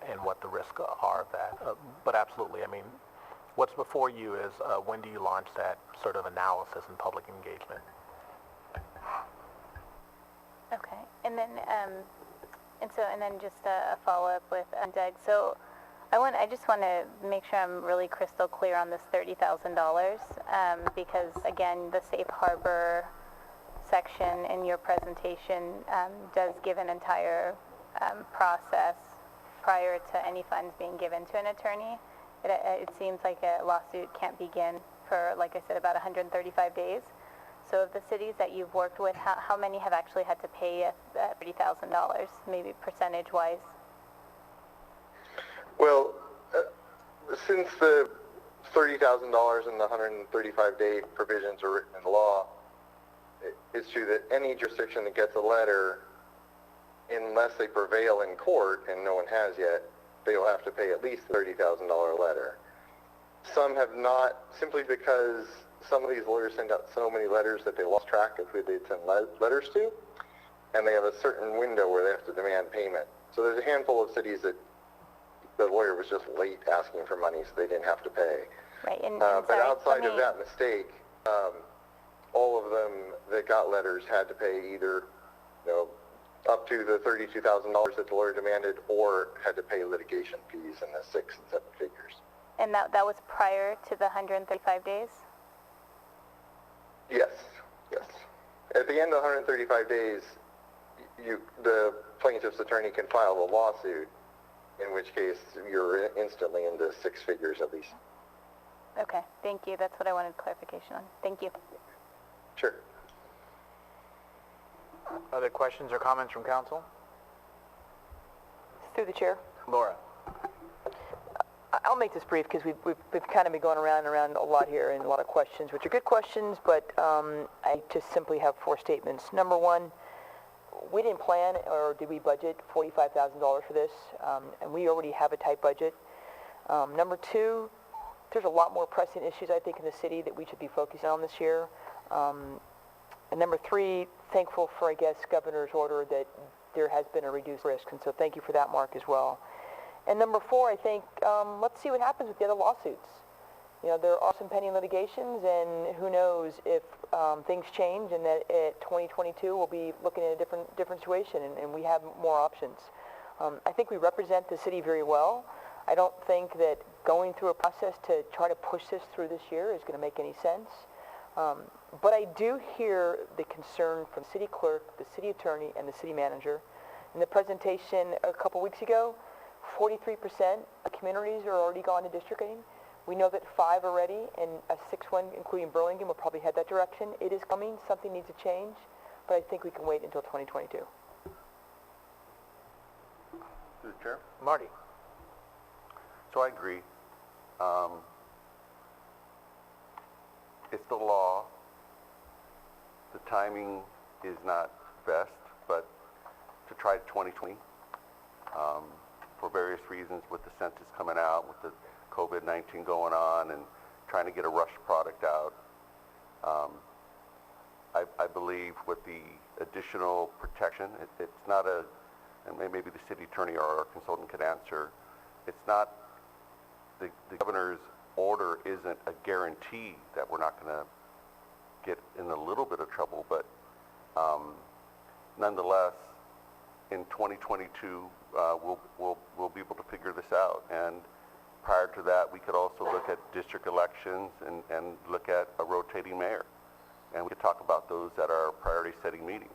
and what the risks are of that. But absolutely, I mean, what's before you is when do you launch that sort of analysis and public engagement? Okay, and then just a follow-up with Doug. So I just want to make sure I'm really crystal clear on this $30,000 because again, the safe harbor section in your presentation does give an entire process prior to any funds being given to an attorney. It seems like a lawsuit can't begin for, like I said, about 135 days. So of the cities that you've worked with, how many have actually had to pay $30,000, maybe percentage-wise? Well, since the $30,000 and the 135-day provisions are written in the law, it's true that any jurisdiction that gets a letter, unless they prevail in court, and no one has yet, they will have to pay at least the $30,000 letter. Some have not, simply because some of these lawyers send out so many letters that they lost track of who they'd send letters to, and they have a certain window where they have to demand payment. So there's a handful of cities that the lawyer was just late asking for money, so they didn't have to pay. Right, but outside of that mistake, all of them that got letters had to pay either, up to the $32,000 that the lawyer demanded, or had to pay litigation fees in the 6 and 7 figures. And that was prior to the 135 days? Yes. At the end of 135 days, the plaintiff's attorney can file a lawsuit, in which case you're instantly into 6 figures at least. Okay, thank you. That's what I wanted clarification on. Thank you. Sure. Other questions or comments from council? Through the chair. Laura. I'll make this brief because we've kind of been going around and around a lot here and a lot of questions, which are good questions, but I just simply have 4 statements. Number 1, we didn't plan or did we budget $45,000 for this, and we already have a tight budget. Number 2, there's a lot more pressing issues, I think, in the city that we should be focusing on this year. And number 3, thankful for, I guess, Governor's order that there has been a reduced risk, and so thank you for that, Mark, as well. And number 4, I think, let's see what happens with the other lawsuits. There are some pending litigations, and who knows if things change and that at 2022 we'll be looking at a different situation, and we have more options. I think we represent the city very well. I don't think that going through a process to try to push this through this year is going to make any sense. But I do hear the concern from the city clerk, the city attorney, and the city manager. In the presentation a couple weeks ago, 43% of communities are already gone to districting. We know that 5 already, and a 6th one, including Burlingame, will probably head that direction. It is coming. Something needs to change, but I think we can wait until 2022. Through the chair? Marty. So I agree. It's the law. The timing is not best, but to try 2020 for various reasons, with the census coming out, with the COVID-19 going on, and trying to get a rush product out. I believe with the additional protection, it's not and maybe the city attorney or our consultant could answer, it's not, the governor's order isn't a guarantee that we're not going to get in a little bit of trouble, but nonetheless, in 2022, we'll be able to figure this out. And prior to that, we could also look at district elections and look at a rotating mayor. And we could talk about those at our priority setting meeting.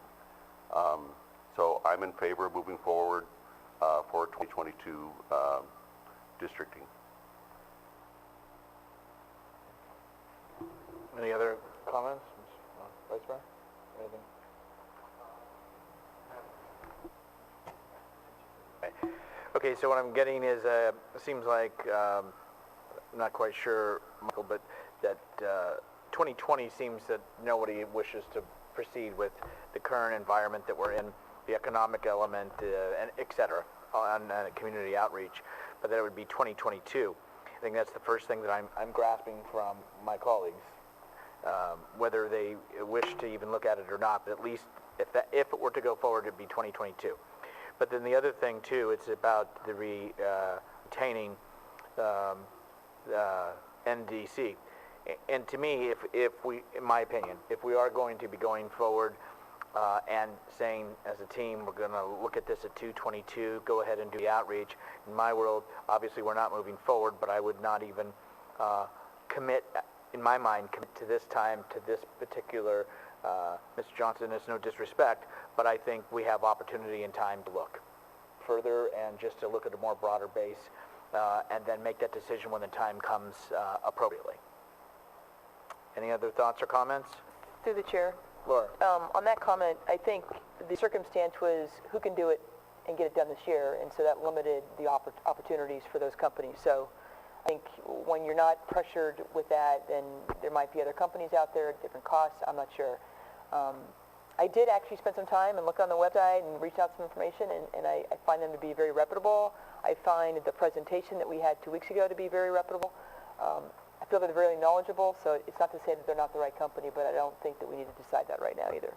So I'm in favor of moving forward for 2022 districting. Any other comments? Vice Mayor? Anything? Okay, so what I'm getting is, it seems like, I'm not quite sure, Michael, but that 2020 seems that nobody wishes to proceed with the current environment that we're in. the economic element, and et cetera, on community outreach, but that it would be 2022. I think that's the first thing that I'm grasping from my colleagues, whether they wish to even look at it or not, but at least if it were to go forward, it'd be 2022. But then the other thing too, it's about the retaining NDC. And to me, if we, in my opinion, if we are going to be going forward and saying as a team, we're going to look at this at 222, go ahead and do the outreach. In my world, obviously we're not moving forward, but I would not even commit, in my mind, commit to this time, to this particular, Mr. Johnson, it's no disrespect, but I think we have opportunity and time to look further and just to look at a more broader base and then make that decision when the time comes appropriately. Any other thoughts or comments? Through the chair. Laura. On that comment, I think the circumstance was who can do it and get it done this year, and so that limited the opportunities for those companies. So I think when you're not pressured with that, then there might be other companies out there at different costs. I'm not sure. I did actually spend some time and look on the website and reach out some information, and I find them to be very reputable. I find the presentation that we had 2 weeks ago to be very reputable. I feel that they're very knowledgeable, so it's not to say that they're not the right company, but I don't think that we need to decide that right now either.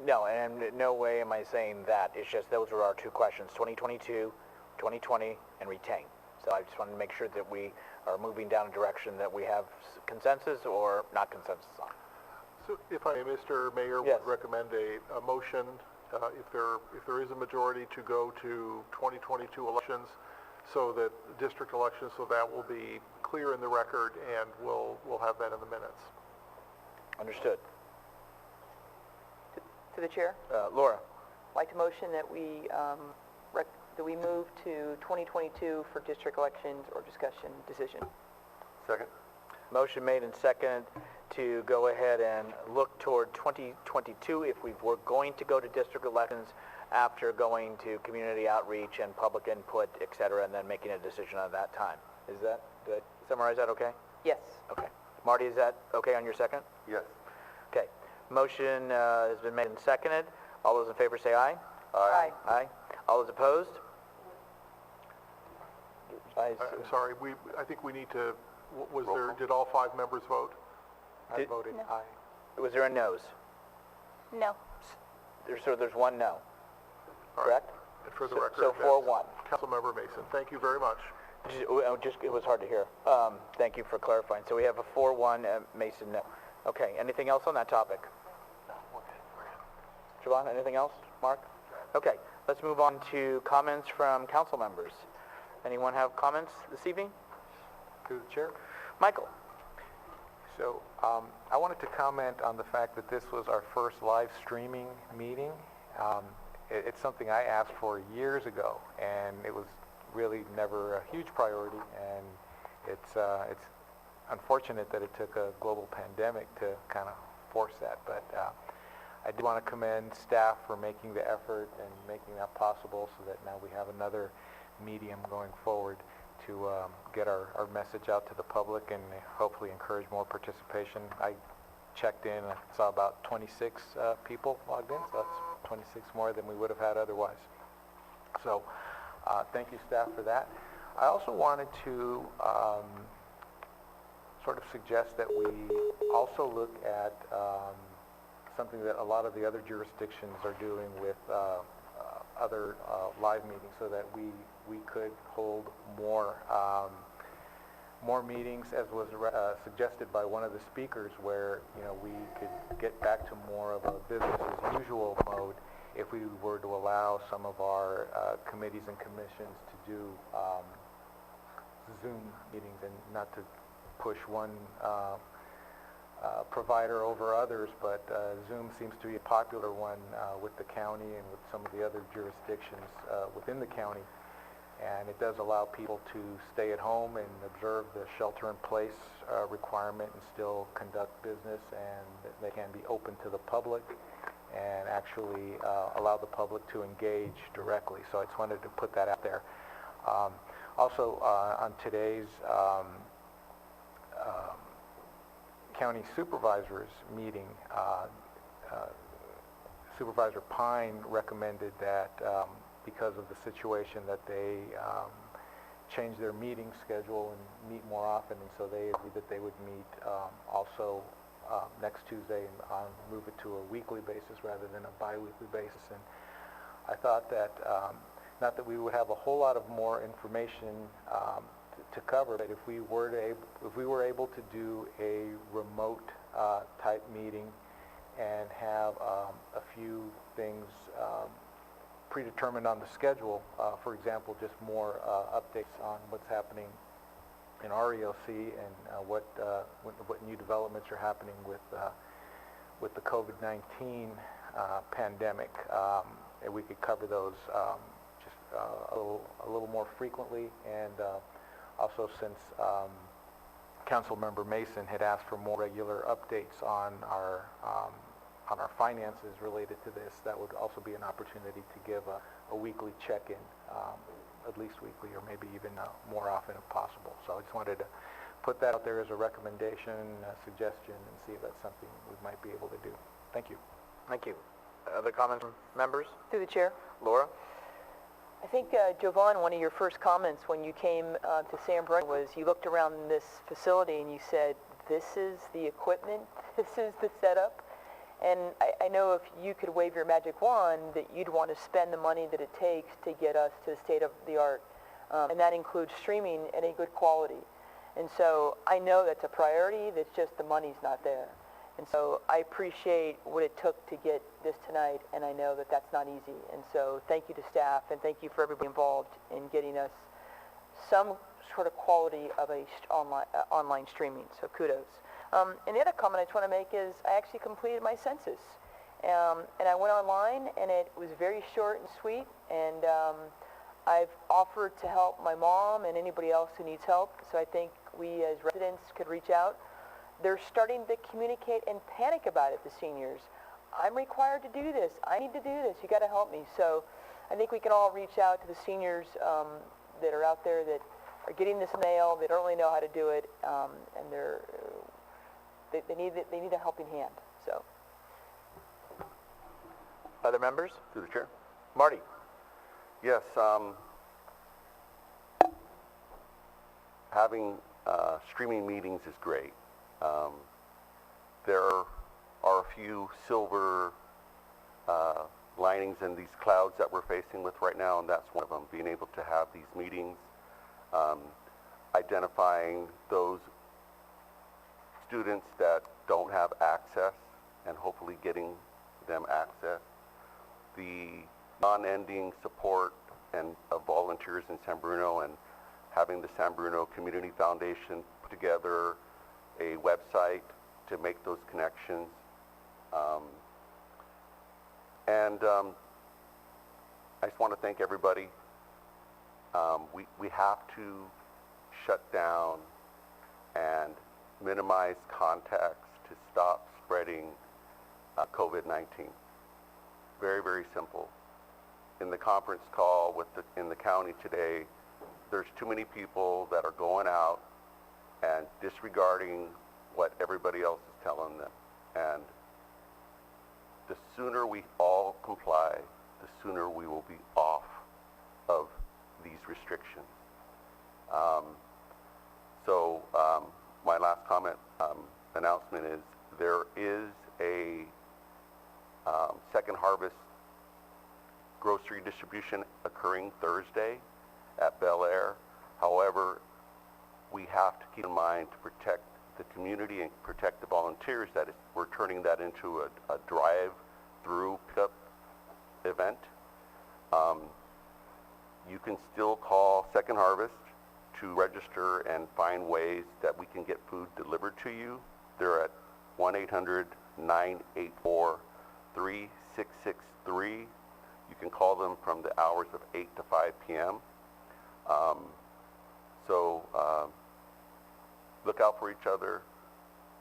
No, and in no way am I saying that. It's just those were our two questions, 2022, 2020, and retain. So I just wanted to make sure that we are moving down a direction that we have consensus or not consensus on. So if I may, Mr. Mayor, Yes. would recommend a motion, if there is a majority, to go to 2022 elections, so that district elections, so that will be clear in the record, and we'll have that in the minutes. Understood. To the chair, Laura. I'd like to motion that we move to 2022 for district elections or discussion decision. Second? Motion made and second to go ahead and look toward 2022 if we were going to go to district elections after going to community outreach and public input, et cetera, and then making a decision at that time. Did I summarize that okay? Yes. Okay. Marty, is that okay on your second? Yes. Okay. Motion has been made and seconded. All those in favor say aye. Aye. Aye. All those opposed? I'm sorry, I think we need to, did all 5 members vote? I voted aye. Was there a no's? No. There's one no. All Correct? right. And for the record, So 4-1. Councilmember Mason, thank you very much. It was hard to hear. Thank you for clarifying. So we have a 4-1, Mason no. Okay, anything else on that topic? Siobhan, anything else? Mark? Okay, let's move on to comments from council members. Anyone have comments this evening? Through the chair. Michael? So I wanted to comment on the fact that this was our first live streaming meeting. It's something I asked for years ago, and it was really never a huge priority, and it's unfortunate that it took a global pandemic to kind of force that, but I do want to commend staff for making the effort and making that possible so that now we have another medium going forward to get our message out to the public and hopefully encourage more participation. I checked in, I saw about 26 people logged in, so that's 26 more than we would have had otherwise. So thank you, staff, for that. I also wanted to sort of suggest that we also look at something that a lot of the other jurisdictions are doing with other live meetings, so that we could hold more meetings, as was suggested by one of the speakers, where we could get back to more of a business as usual mode if we were to allow some of our committees and commissions to do Zoom meetings, and not to push one provider over others, but Zoom seems to be a popular one with the county and with some of the other jurisdictions within the county. And it does allow people to stay at home and observe the shelter-in-place requirement and still conduct business, and they can be open to the public and actually allow the public to engage directly. So I just wanted to put that out there. Also, on today's county supervisors meeting, Supervisor Pine recommended that because of the situation that they change their meeting schedule and meet more often, and so they agreed that they would meet also next Tuesday and move it to a weekly basis rather than a bi-weekly basis. And I thought that, not that we would have a whole lot of more information to cover, but if we were able to do a remote type meeting and have a few things predetermined on the schedule, for example, just more updates on what's happening in our EOC and what new developments are happening with the COVID-19 pandemic, and we could cover those just a little more frequently. And also, since Council Member Mason had asked for more regular updates on our finances related to this, that would also be an opportunity to give a weekly check-in, at least weekly, or maybe even more often if possible. So I just wanted to put that out there as a recommendation, a suggestion, and see if that's something we might be able to do. Thank you. Thank you. Other comments from members? Through the chair. Laura? I think, Jovan, one of your first comments when you came to San Bruno was you looked around this facility and you said, this is the equipment, this is the setup. And I know if you could wave your magic wand that you'd want to spend the money that it takes to get us to the state of the art. And that includes streaming at a good quality. And so I know that's a priority, that's just the money's not there. And so I appreciate what it took to get this tonight, and I know that that's not easy. And so thank you to staff, and thank you for everybody involved in getting us some sort of quality of a online streaming, so kudos. And the other comment I just want to make is I actually completed my census. And I went online, and it was very short and sweet, and I've offered to help my mom and anybody else who needs help, so I think we as residents could reach out. They're starting to communicate and panic about it, the seniors. I'm required to do this. I need to do this. You got to help me. So I think we can all reach out to the seniors that are out there that are getting this mail. They don't really know how to do it, and they need a helping hand. So. Other members? Through the chair. Marty. Yes. Having streaming meetings is great. There are a few silver linings in these clouds that we're facing with right now, and that's one of them, being able to have these meetings, identifying those students that don't have access and hopefully getting them access, the non-ending support of volunteers in San Bruno, and having the San Bruno Community Foundation put together a website to make those connections. I just want to thank everybody. We have to shut down and minimize contacts to stop spreading COVID-19. Very, very simple. In the conference call in the county today, there's too many people that are going out and disregarding what everybody else is telling them. And the sooner we all comply, the sooner we will be off of these restrictions. My last comment, announcement is there is a second harvest grocery distribution occurring Thursday at Bel Air. However, we have to keep in mind to protect the community and protect the volunteers that we're turning that into a drive-through pickup event. You can still call Second Harvest to register and find ways that we can get food delivered to you. They're at 1-800-984-3663. You can call them from the hours of 8 to 5 p.m. Look out for each other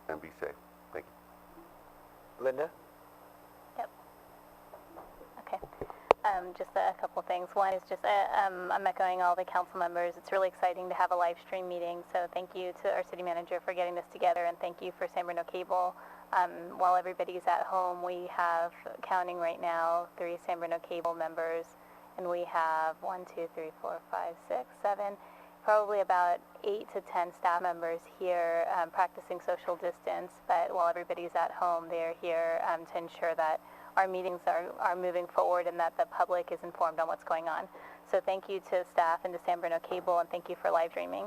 and be safe. Thank you. Linda? Yep. Okay. Just a couple things. One is just I'm echoing all the council members. It's really exciting to have a live stream meeting, so thank you to our city manager for getting this together, and thank you for San Bruno Cable While everybody's at home, we have, counting right now, 3 San Bruno Cable members, and we have 7, probably about 8 to 10 staff members here practicing social distance, but while everybody's at home, they're here to ensure that our meetings are moving forward and that the public is informed on what's going on. So thank you to staff and to San Bruno Cable, and thank you for live streaming.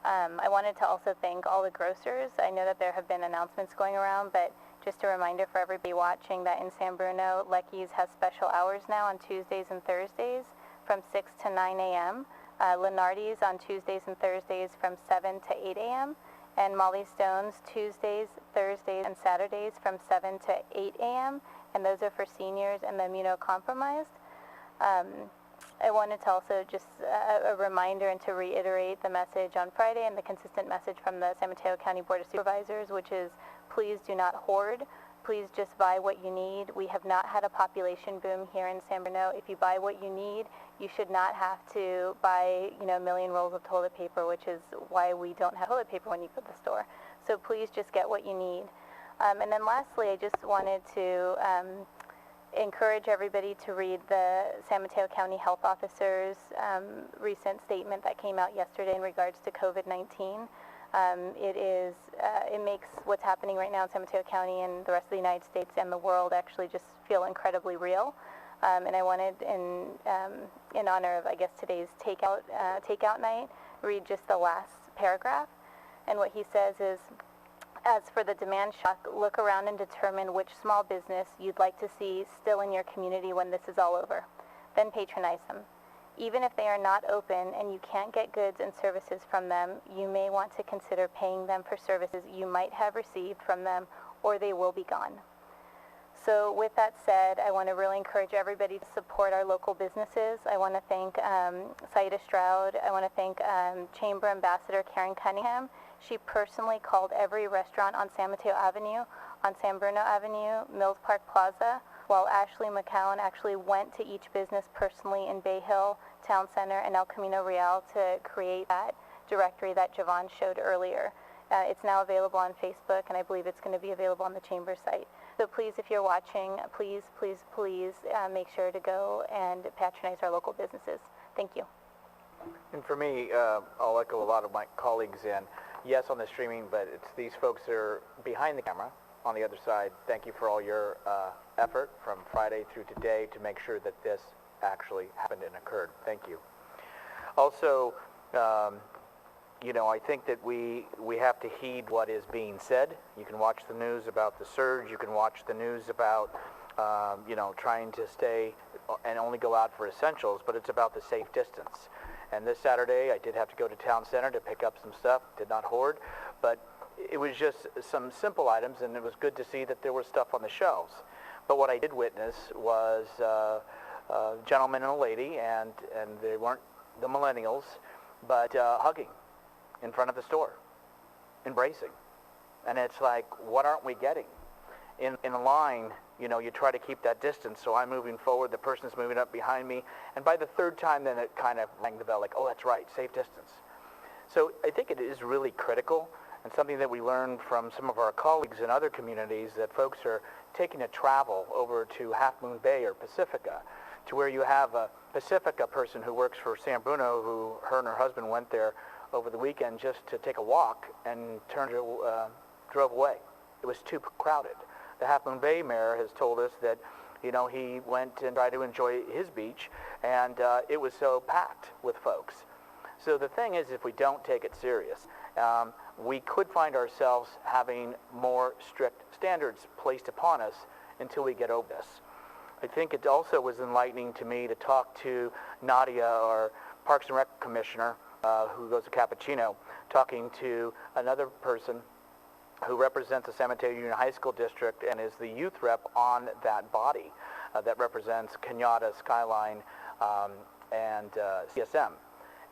I wanted to also thank all the grocers. I know that there have been announcements going around, but just a reminder for everybody watching that in San Bruno, Lecky's has special hours now on Tuesdays and Thursdays from 6 to 9 a.m., Lenardi's on Tuesdays and Thursdays from 7 to 8 a.m., and Molly Stone's Tuesdays, Thursdays, and Saturdays from 7 to 8 a.m., and those are for seniors and the immunocompromised. I wanted to also just a reminder and to reiterate the message on Friday and the consistent message from the San Mateo County Board of Supervisors, which is please do not hoard. Please just buy what you need. We have not had a population boom here in San Bruno. If you buy what you need, you should not have to buy, a million rolls of toilet paper, which is why we don't have toilet paper when you go to the store. So please just get what you need. And then lastly, I just wanted to encourage everybody to read the San Mateo County Health Officer's recent statement that came out yesterday in regards to COVID-19. It makes what's happening right now in San Mateo County and the rest of the United States and the world actually just feel incredibly real. And I wanted, in honor of, I guess, today's takeout night, read just the last paragraph. And what he says is, as for the demand shock, look around and determine which small business you'd like to see still in your community when this is all over. Then patronize them. Even if they are not open and you can't get goods and services from them, you may want to consider paying them for services you might have received from them, or they will be gone. So with that said, I want to really encourage everybody to support our local businesses. I want to thank Saida Stroud. I want to thank Chamber Ambassador Karen Cunningham. She personally called every restaurant on San Mateo Avenue, on San Bruno Avenue, Mills Park Plaza, while Ashley McCowan actually went to each business personally in Bay Hill, Town Center, and El Camino Real to create that directory that Javon showed earlier. It's now available on Facebook, and I believe it's going to be available on the Chamber site. So please, if you're watching, please make sure to go and patronize our local businesses. Thank you. And for me, I'll echo a lot of my colleagues in, yes, on the streaming, but it's these folks that are behind the camera on the other side. Thank you for all your effort from Friday through today to make sure that this actually happened and occurred. Thank you. Also, I think that we have to heed what is being said. You can watch the news about the surge. You can watch the news about, trying to stay and only go out for essentials, but it's about the safe distance. And this Saturday, I did have to go to Town Center to pick up some stuff. Did not hoard, but it was just some simple items, and it was good to see that there was stuff on the shelves. But what I did witness was a gentleman and a lady, and they weren't the millennials, but hugging in front of the store, embracing. And it's like, what aren't we getting? In a line, you try to keep that distance, so I'm moving forward, the person's moving up behind me, and by the third time, then it kind of rang the bell, like, oh, that's right, safe distance. So I think it is really critical, and something that we learned from some of our colleagues in other communities, that folks are taking a travel over to Half Moon Bay or Pacifica, to where you have a Pacifica person who works for San Bruno, who her and her husband went there over the weekend just to take a walk and drove away. It was too crowded. The Half Moon Bay mayor has told us that, he went and tried to enjoy his beach, and it was so packed with folks. So the thing is, if we don't take it serious, we could find ourselves having more strict standards placed upon us until we get over this. I think it also was enlightening to me to talk to Nadia, our Parks and Rec Commissioner, who goes to Cappuccino, talking to another person who represents the San Mateo Union High School District and is the youth rep on that body that represents Kenyatta, Skyline, and CSM.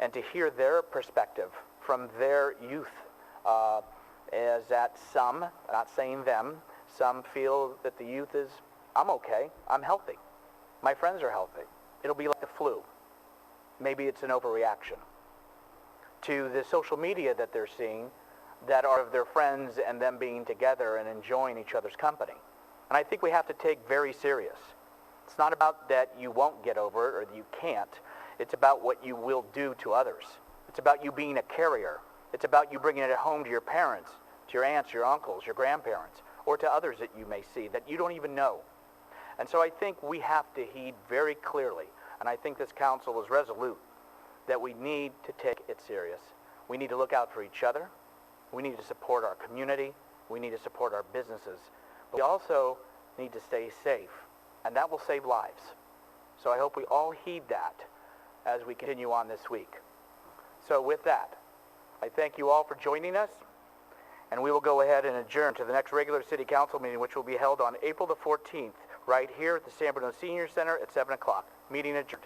And to hear their perspective from their youth is that some, not saying them, some feel that the youth is, I'm okay, I'm healthy. My friends are healthy. It'll be like the flu. Maybe it's an overreaction. To the social media that they're seeing, that are of their friends and them being together and enjoying each other's company. And I think we have to take very serious. It's not about that you won't get over it or that you can't. It's about what you will do to others. It's about you being a carrier. It's about you bringing it home to your parents, to your aunts, your uncles, your grandparents, or to others that you may see that you don't even know. And so I think we have to heed very clearly, and I think this council is resolute, that we need to take it serious. We need to look out for each other. We need to support our community. We need to support our businesses. But we also need to stay safe, and that will save lives. So I hope we all heed that as we continue on this week. So with that, I thank you all for joining us, and we will go ahead and adjourn to the next regular City Council meeting, which will be held on April the 14th, right here at the San Bruno Senior Center at 7 o'clock. Meeting adjourned.